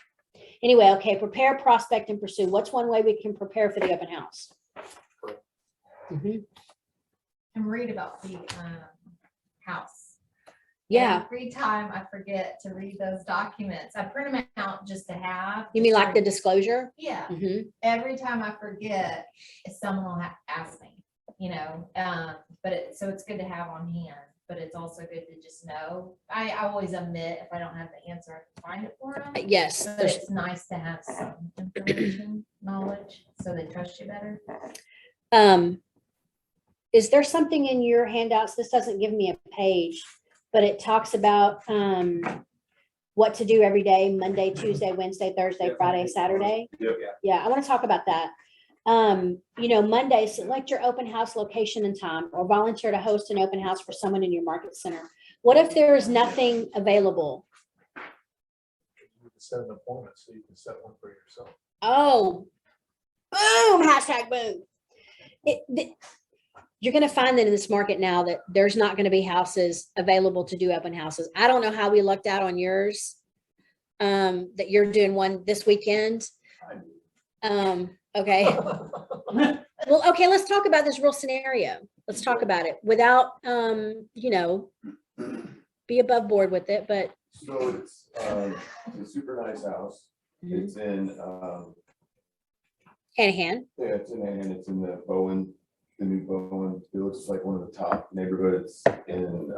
Anyway, okay. Prepare, prospect, and pursue. What's one way we can prepare for the open house? Mhm. And read about the house. Yeah. Every time I forget to read those documents, I print them out just to have. You mean just like the so- disclosure? Yeah, Mhm. every time I forget, someone will ask me, so it's good to have on hand, but it's also good to just know. I always admit if I don't have the answer, I can find it for them. Yes. But There's it's nice to have some information, knowledge, so they trust you better. Is there something in your handouts? This doesn't give me a page, but it talks about what to do every day, Monday, Tuesday, Wednesday, Thursday, Friday, Saturday. Yep. Yeah, I want to talk about that. Monday, select your open house location and time, or volunteer to host an open house for someone in your market center. What if there is nothing available? You can set an appointment so you can set one for yourself. Oh, boom, hashtag boom. You're going to find that in this market now that there's not going to be houses available to do open houses. I don't know how we lucked out on yours, that you're doing one this weekend. Okay. Well, okay, let's talk about this real scenario. Let's talk about it without, be above board with it, but So it's a super nice house. Mhm. It's in, hand in hand. yeah, it's in the Bowen, the new Bowen. It looks like one of the top neighborhoods in,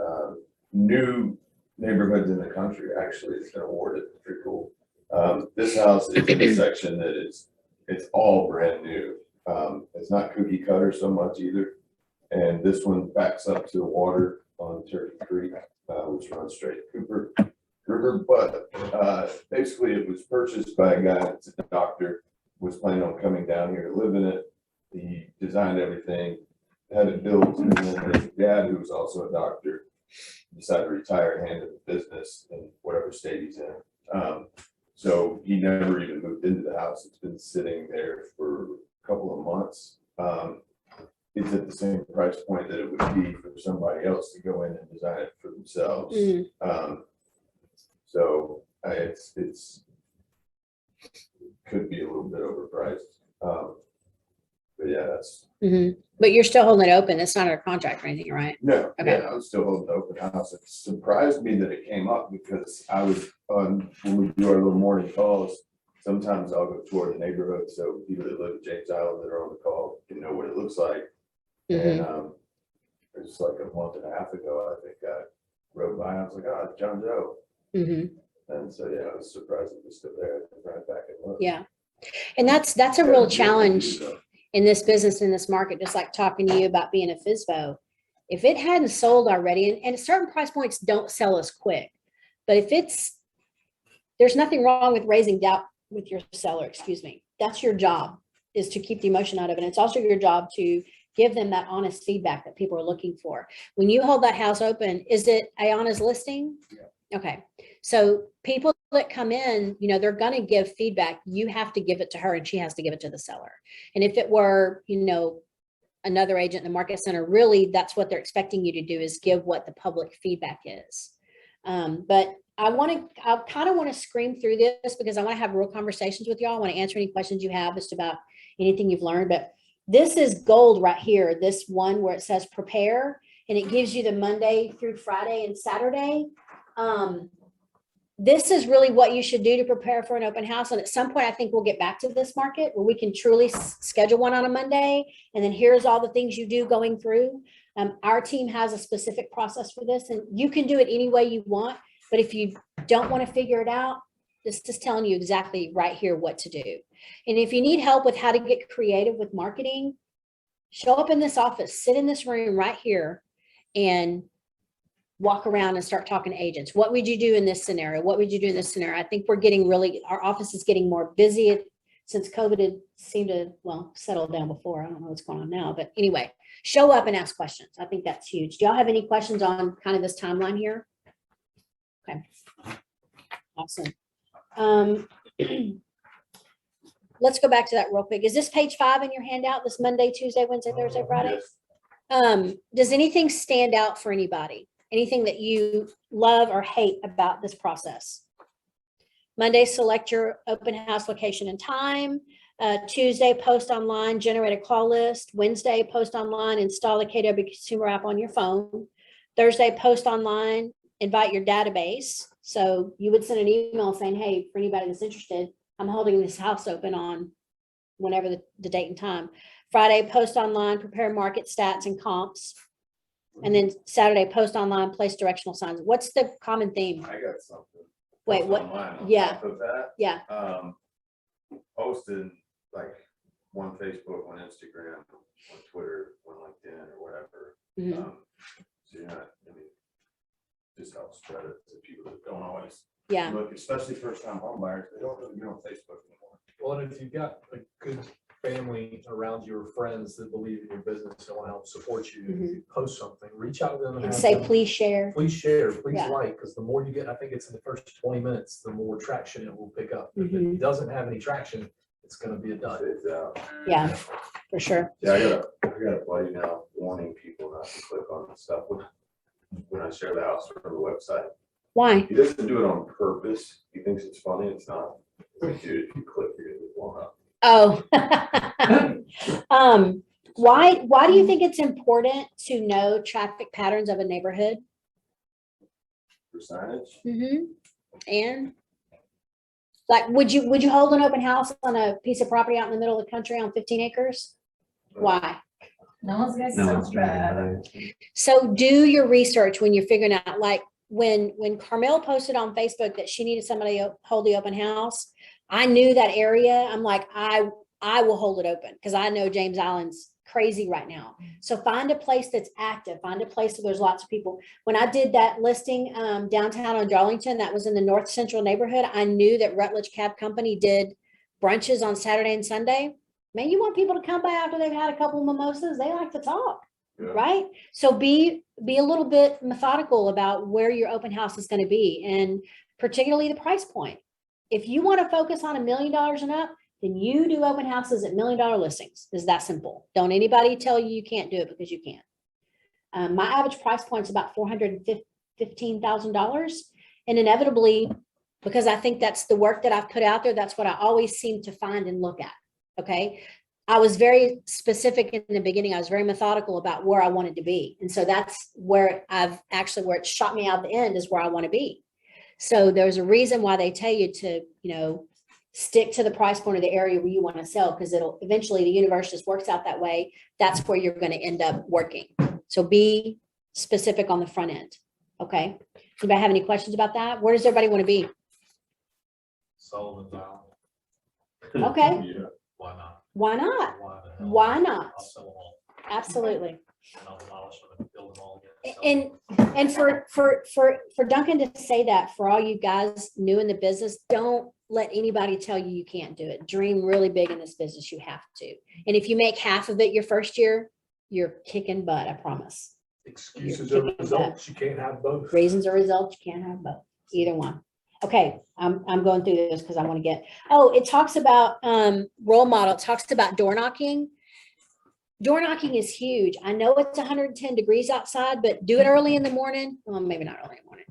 new neighborhoods in the country, actually. It's been awarded. Pretty cool. This house is in a section that it's all brand new. It's not cookie cutter so much either. And this one backs up to the water on Turkey Creek, which runs straight to Cooper River. But basically it was purchased by a guy that's a doctor, was planning on coming down here to live in it. He designed everything, had it built, and then his dad, who was also a doctor, decided to retire and hand it the business in whatever state he's in. So he never even moved into the house. It's been sitting there for a couple of months. It's at the same price point that it would be for somebody else to go in and design it for themselves. So it's could be a little bit overpriced. But yeah, that's, Mhm. But you're still holding it open. It's not under contract or anything, right? no, Okay. yeah, I was still holding the open house. It surprised me that it came up because I was on, when we do our little morning calls, sometimes I'll go tour the neighborhood, so people that live in James Island that are on the call can know what it looks like. Mhm. And it was like a month and a half ago, I think I rode by, I was like, oh, it's John Joe. Mhm. And so, yeah, I was surprised it was still there. I ran back and looked. Yeah. And that's a real challenge in this business, in this market, just like talking to you about being a FSBO. If it hadn't sold already, and certain price points don't sell as quick, but if there's nothing wrong with raising doubt with your seller, excuse me. That's your job, is to keep the emotion out of it. And it's also your job to give them that honest feedback that people are looking for. When you hold that house open, is it Ayana's listing? Yeah. Okay. So people that come in, they're going to give feedback. You have to give it to her and she has to give it to the seller. And if it were, another agent in the market center, really that's what they're expecting you to do, is give what the public feedback is. But I kind of want to scream through this because I want to have real conversations with y'all. I want to answer any questions you have just about anything you've learned. But this is gold right here. This one where it says prepare, and it gives you the Monday through Friday and Saturday. This is really what you should do to prepare for an open house. And at some point, I think we'll get back to this market where we can truly schedule one on a Monday. And then here's all the things you do going through. Our team has a specific process for this, and you can do it any way you want. But if you don't want to figure it out, this is telling you exactly right here what to do. And if you need help with how to get creative with marketing, show up in this office, sit in this room right here, and walk around and start talking to agents. What would you do in this scenario? What would you do in this scenario? I think our office is getting more busy since COVID had seemed to, settle down before. I don't know what's going on now, but anyway, show up and ask questions. I think that's huge. Do y'all have any questions on kind of this timeline here? Okay. Awesome. Let's go back to that real quick. Is this page 5 in your handout? This Monday, Tuesday, Wednesday, Thursday, Friday? Yes. Does anything stand out for anybody? Anything that you love or hate about this process? Monday, select your open house location and time. Tuesday, post online, generate a call list. Wednesday, post online, install the KW Consumer app on your phone. Thursday, post online, invite your database. So you would send an email saying, hey, for anybody that's interested, I'm holding this house open on whenever the date and time. Friday, post online, prepare market stats and comps. And then Saturday, post online, place directional signs. What's the common theme? I got something. Wait, what? Online on Yeah. top of that. Yeah. Posted like one Facebook, one Instagram, one Twitter, one LinkedIn or whatever. Mhm. So you're not, just help spread it to people that don't always Yeah. look, especially first time home buyers. They don't really get on Facebook anymore. Well, and if you've got a good family around you or friends that believe in your business and want to help support you, if you post something, reach out to them And have say, them- please share. Please share, please Yeah. like, because the more you get, I think it's in the first 20 minutes, the more traction it will pick up. If Mhm. it doesn't have any traction, it's going to be a dud. Fades out. Yeah, for sure. Yeah, I got a buddy now warning people not to click on the stuff when I share the house from the website. Why? He doesn't do it on purpose. He thinks it's funny. It's not. Like, dude, if you click, you're gonna get blown up. Oh. Why do you think it's important to know traffic patterns of a neighborhood? For signage. Mm-hmm. And like, would you hold an open house on a piece of property out in the middle of the country on 15 acres? Why? No one's gonna No sell one's that. driving So do your research when you're figuring out, like, when Carmel posted on Facebook that she needed somebody to hold the open house, I knew that area. I'm like, I will hold it open because I know James Island's crazy right now. So find a place that's active, find a place where there's lots of people. When I did that listing downtown on Darlington, that was in the north central neighborhood, I knew that Rutledge Cab Company did brunches on Saturday and Sunday. Man, you want people to come by after they've had a couple of mimosas, they like to talk. Yeah. Right? So be a little bit methodical about where your open house is going to be, and particularly the price point. If you want to focus on $1 million and up, then you do open houses at $1 million listings. It's that simple. Don't anybody tell you you can't do it, because you can't. My average price point is about $415,000. And inevitably, because I think that's the work that I've put out there, that's what I always seem to find and look at. Okay. I was very specific in the beginning. I was very methodical about where I wanted to be. And so that's where where it shot me out the end is where I want to be. So there's a reason why they tell you to, stick to the price point of the area where you want to sell, because it'll eventually, the universe just works out that way. That's where you're going to end up working. So be specific on the front end. Okay. Anybody have any questions about that? Where does everybody want to be? Sullivan's Island. Okay. Yeah. Why not? Why not? Why the hell? Why not? I'll sell them all. Absolutely. And I'll demolish them and build them all again. And for Duncan to say that, for all you guys new in the business, don't let anybody tell you you can't do it. Dream really big in this business. You have to. And if you make half of it your first year, you're kicking butt, I promise. Excuses You're are kicking results. You can't have both. Reasons or results, you can't have both, either one. Okay, I'm going through this because I want to get, it talks about role model, it talks about door knocking. Door knocking is huge. I know it's 110 degrees outside, but do it early in the morning. Well, maybe not early in the morning.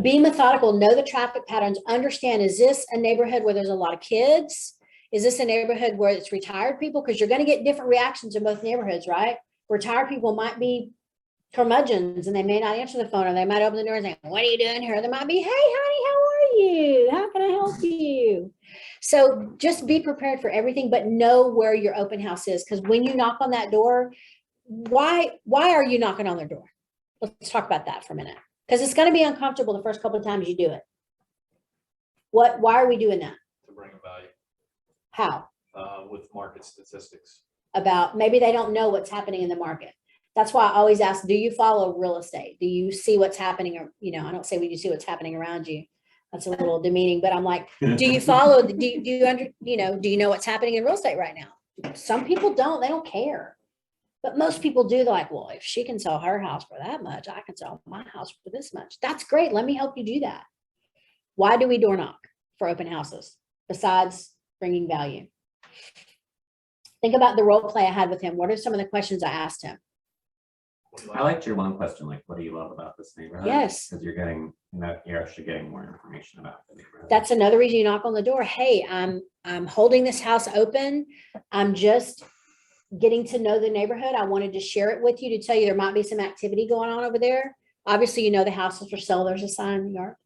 Be methodical, know the traffic patterns, understand, is this a neighborhood where there's a lot of kids? Is this a neighborhood where it's retired people? Because you're going to get different reactions in both neighborhoods, right? Retired people might be curmudgeons and they may not answer the phone, or they might open the door and say, what are you doing here? There might be, hey, honey, how are you? How can I help you? So just be prepared for everything, but know where your open house is. Because when you knock on that door, why are you knocking on their door? Let's talk about that for a minute. Because it's going to be uncomfortable the first couple of times you do it. Why are we doing that? To bring a value How? with market statistics. About maybe they don't know what's happening in the market. That's why I always ask, do you follow real estate? Do you see what's happening? Or, I don't say when you see what's happening around you. That's a little demeaning, but I'm like, do you follow, do you know what's happening in real estate right now? Some people don't, they don't care. But most people do. They're like, well, if she can sell her house for that much, I can sell my house for this much. That's great. Let me help you do that. Why do we door knock for open houses besides bringing value? Think about the role play I had with him. What are some of the questions I asked him? I liked your one question, like, what do you love about this neighborhood? Yes. Because you're actually getting more information about the neighborhood. That's another reason you knock on the door. Hey, I'm holding this house open. I'm just getting to know the neighborhood. I wanted to share it with you to tell you there might be some activity going on over there. Obviously, the house is for sale. There's a sign in the yard.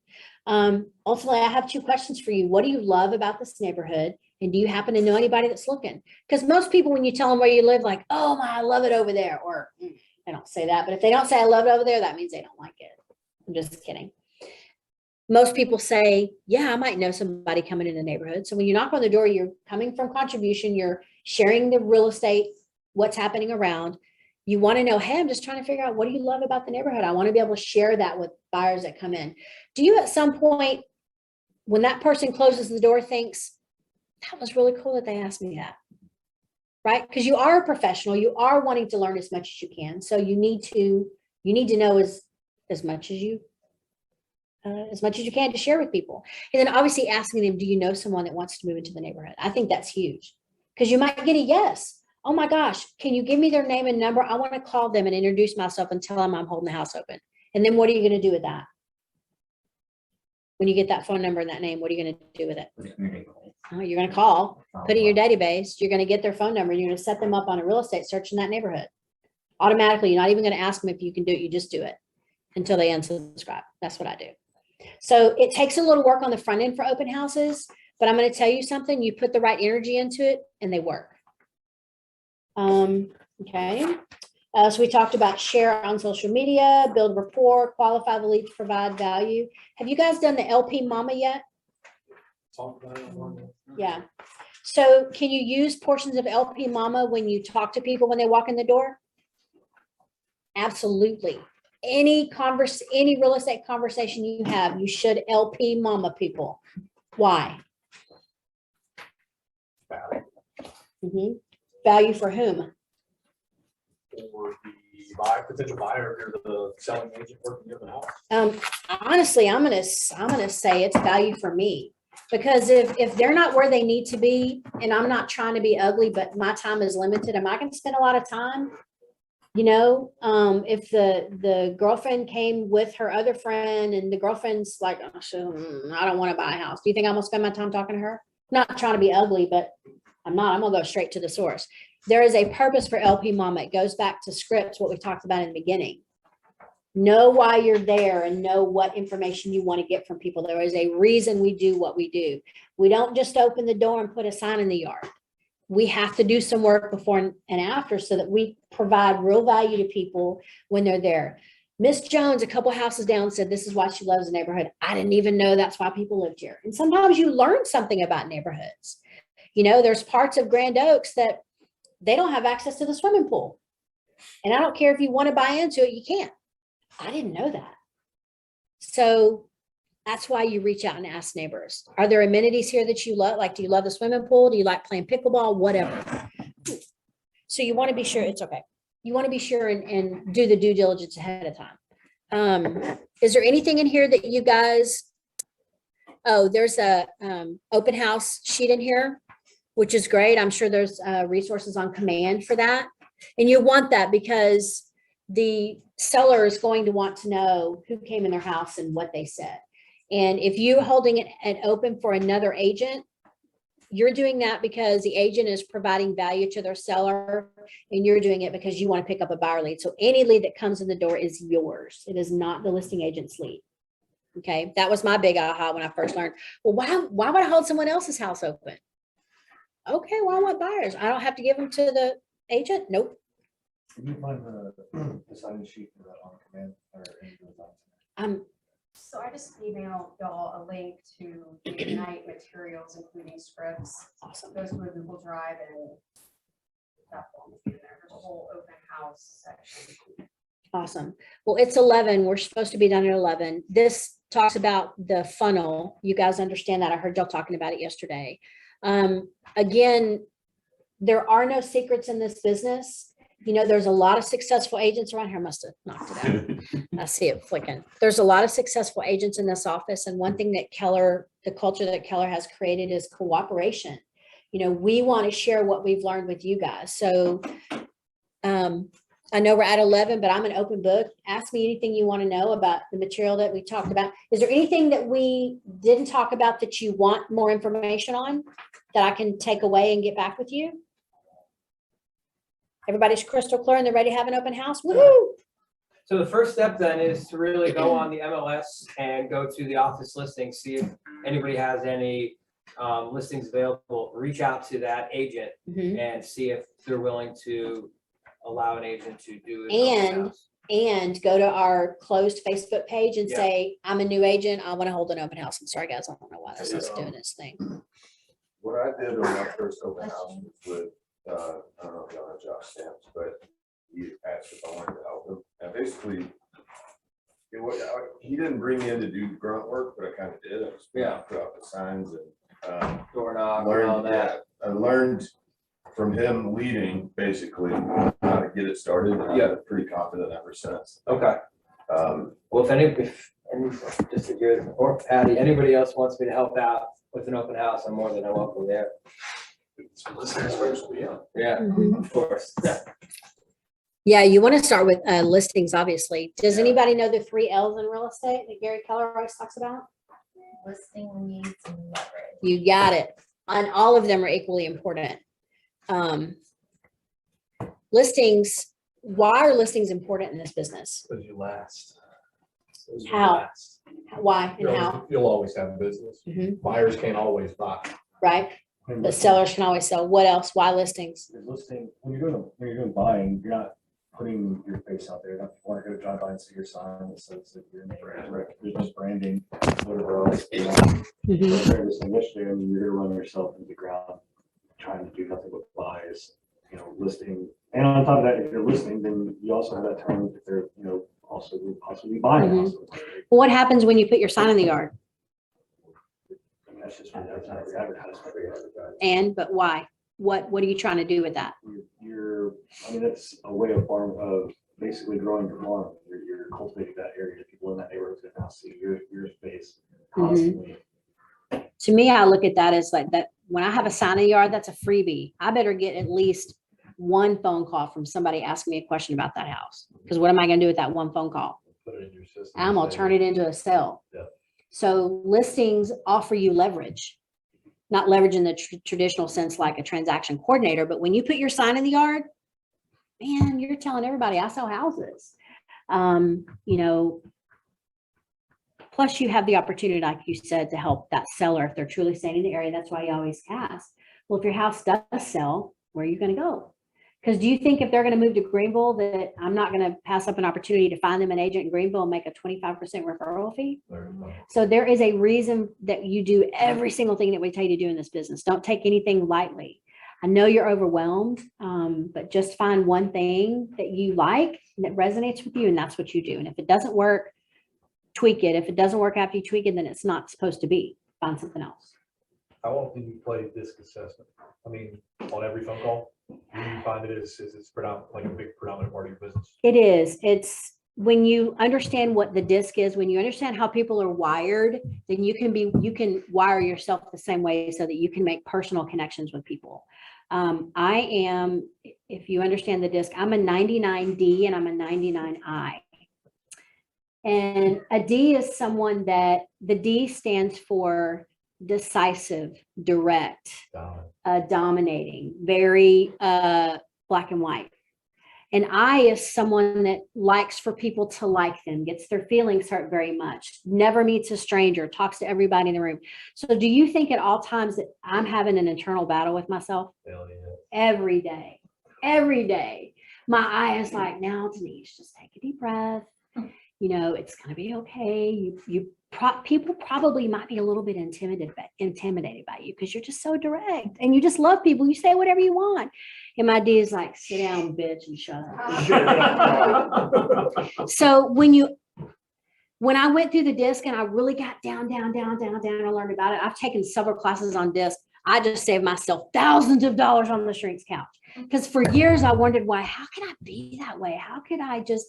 Ultimately, I have two questions for you. What do you love about this neighborhood? And do you happen to know anybody that's looking? Because most people, when you tell them where you live, like, oh my, I love it over there. Or they don't say that. But if they don't say I love it over there, that means they don't like it. I'm just kidding. Most people say, yeah, I might know somebody coming in the neighborhood. So when you knock on the door, you're coming from contribution, you're sharing the real estate, what's happening around. You want to know, hey, I'm just trying to figure out, what do you love about the neighborhood? I want to be able to share that with buyers that come in. Do you at some point, when that person closes the door, thinks, that was really cool that they asked me that? Right? Because you are a professional, you are wanting to learn as much as you can. So you need to know as much as you can to share with people. And then obviously asking them, do you know someone that wants to move into the neighborhood? I think that's huge, because you might get a yes. Oh my gosh, can you give me their name and number? I want to call them and introduce myself and tell them I'm holding the house open. And then what are you going to do with that? When you get that phone number and that name, what are you going to do with it? Oh, you're gonna call, put it in your database, you're gonna get their phone number, and you're gonna set them up on a real estate search in that neighborhood. Automatically, you're not even gonna ask them if you can do it, you just do it until they unsubscribe. That's what I do. So it takes a little work on the front end for open houses, but I'm gonna tell you something, you put the right energy into it and they work. Okay. So we talked about share on social media, build rapport, qualify the lead to provide value. Have you guys done the LP Mama yet? Talk about it on- Yeah. So can you use portions of LP Mama when you talk to people when they walk in the door? Absolutely. Any real estate conversation you have, you should LP Mama people. Why? Mhm. Value for whom? For the potential buyer, if you're the selling agent working in the house. Honestly, I'm gonna say it's value for me. Because if they're not where they need to be, and I'm not trying to be ugly, but my time is limited, am I gonna spend a lot of time? You know, if the girlfriend came with her other friend and the girlfriend's like, "Oh, I don't want to buy a house. Do you think I'm gonna spend my time talking to her? Not trying to be ugly, but I'm gonna go straight to the source. There is a purpose for LP Mama. It goes back to scripts, what we talked about in the beginning. Know why you're there and know what information you want to get from people. There is a reason we do what we do. We don't just open the door and put a sign in the yard. We have to do some work before and after so that we provide real value to people when they're there. Miss Jones, a couple houses down, said this is why she loves the neighborhood. I didn't even know that's why people lived here. And sometimes you learn something about neighborhoods. You know, there's parts of Grand Oaks that they don't have access to the swimming pool. And I don't care if you want to buy into it, you can't. I didn't know that. So that's why you reach out and ask neighbors. Are there amenities here that you love? Like, do you love the swimming pool? Do you like playing pickleball? Whatever. So you want to be sure it's okay. You want to be sure and do the due diligence ahead of time. Is there anything in here that you guys, oh, there's a open house sheet in here, which is great. I'm sure there's resources on command for that. And you want that because the seller is going to want to know who came in their house and what they said. And if you're holding it open for another agent, you're doing that because the agent is providing value to their seller and you're doing it because you want to pick up a buyer lead. So any lead that comes in the door is yours. It is not the listing agent's lead. Okay. That was my big aha when I first learned, well, why would I hold someone else's house open? Okay. Well, I want buyers. I don't have to give them to the agent. Nope. Can you find the sign sheet for that on command or any of those? So I just emailed y'all a link to the Ignite materials, including scripts. Awesome. Goes to a Google Drive and that form is in there. There's a whole open house section. Awesome. Well, it's 11. We're supposed to be done at 11. This talks about the funnel. You guys understand that. I heard y'all talking about it yesterday. Again, there are no secrets in this business. You know, there's a lot of successful agents around here. I must have knocked it out. I see it flicking. There's a lot of successful agents in this office. And one thing that the culture that Keller has created is cooperation. You know, we want to share what we've learned with you guys. So I know we're at 11, but I'm an open book. Ask me anything you want to know about the material that we talked about. Is there anything that we didn't talk about that you want more information on that I can take away and get back with you? Everybody's crystal clear and they're ready to have an open house? Woohoo! So the first step then is to really go on the MLS and go to the office listings, see if anybody has any listings available. Reach out to that agent Mhm. and see if they're willing to allow an agent to do an open house. And go to our closed Facebook page and Yeah. say, I'm a new agent. I want to hold an open house. I'm sorry, guys. I don't know why this is doing its thing. What I did on my first open house was with, I don't know if y'all know Josh Stamps, but he asked if I wanted to help him. And basically, he didn't bring me in to do grunt work, but I kind of did. I was put out the signs and Door knock and all that. I learned from him leading, basically, how to get it started. And I've been pretty confident ever since. Okay. Well, if just a good, or Patty, anybody else wants me to help out with an open house, I'm more than welcome there. Yeah, of course. Yeah, you want to start with listings, obviously. Does anybody know the 3 L's in real estate that Gary Keller always talks about? Listing leads and leverage. You got it. And all of them are equally important. Listings, why are listings important in this business? Because you last. Those will How? last. Why and how, You'll always have business. Mhm. Buyers can't always buy. right? And But listings- sellers can always sell. What else? Why listings? is listing, when you're doing buying, you're not putting your face out there. You're not gonna drive by and see your sign that says that your name is Rick. There's just branding, whatever else. You know. Mhm. So during this initiative, and you're gonna run yourself into the ground, trying to do nothing but buys, listing. And on top of that, if you're listing, then you also have that term if they're, also possibly buying. Mhm. also. Well, what happens when you put your sign in the yard? And that's just advertisement. But why? What are you trying to do with that? That's a way of basically growing your farm. You're cultivating that area. People in that neighborhood can now see your space constantly. To me, I look at that as like that, when I have a sign in the yard, that's a freebie. I better get at least one phone call from somebody asking me a question about that house. Because what am I gonna do with that one phone call? Put it in your system. I'm gonna turn it into a sale. Yep. So listings offer you leverage. Not leverage in the traditional sense like a transaction coordinator, but when you put your sign in the yard, man, you're telling everybody I sell houses. Plus you have the opportunity, like you said, to help that seller if they're truly staying in the area. That's why you always ask, well, if your house does sell, where are you gonna go? Because do you think if they're gonna move to Greenville that I'm not gonna pass up an opportunity to find them an agent in Greenville and make a 25% referral fee? So there is a reason that you do every single thing that we tell you to do in this business. Don't take anything lightly. I know you're overwhelmed, but just find one thing that you like and that resonates with you, and that's what you do. And if it doesn't work, tweak it. If it doesn't work after you tweak it, then it's not supposed to be. Find something else. How often do you play disc assessment? I mean, on every phone call? Do you find it is it's predominant, like a big predominant part of your business? It is. It's when you understand what the disc is, when you understand how people are wired, then you can wire yourself the same way so that you can make personal connections with people. I am, if you understand the disc, I'm a 99D and I'm a 99I. And a D is someone that the D stands for decisive, direct, dominating, very black and white. And I is someone that likes for people to like them, gets their feelings hurt very much, never meets a stranger, talks to everybody in the room. So do you think at all times that I'm having an internal battle with myself? Hell yeah. Every day, every day. My eye is like, now Denise, just take a deep breath. It's going to be okay. People probably might be a little bit intimidated by you because you're just so direct and you just love people. You say whatever you want. And my D is like, sit down, bitch, and shut up. So when I went through the disc and I really got down, and learned about it, I've taken several classes on disc. I just saved myself thousands of dollars on the shrink's couch. Because for years I wondered why, how could I be that way? How could I just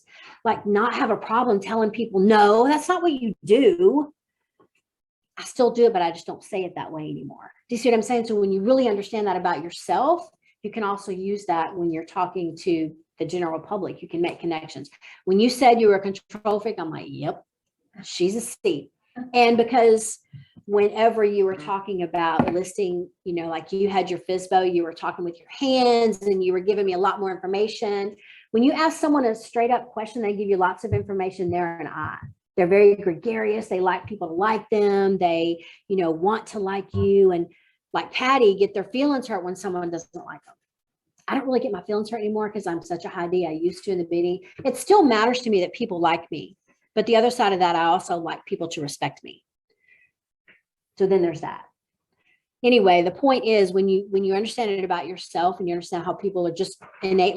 not have a problem telling people, no, that's not what you do. I still do it, but I just don't say it that way anymore. Do you see what I'm saying? So when you really understand that about yourself, you can also use that when you're talking to the general public. You can make connections. When you said you were a control freak, I'm like, yep, she's a C. And because whenever you were talking about listing, like you had your FSBO, you were talking with your hands and you were giving me a lot more information. When you ask someone a straight up question, they give you lots of information. They're an I. They're very gregarious. They like people to like them. They, want to like you. And like Patty, get their feelings hurt when someone doesn't like them. I don't really get my feelings hurt anymore because I'm such a high D. I used to in the beginning. It still matters to me that people like me. But the other side of that, I also like people to respect me. So then there's that. Anyway, the point is when you understand it about yourself and you understand how people are just innately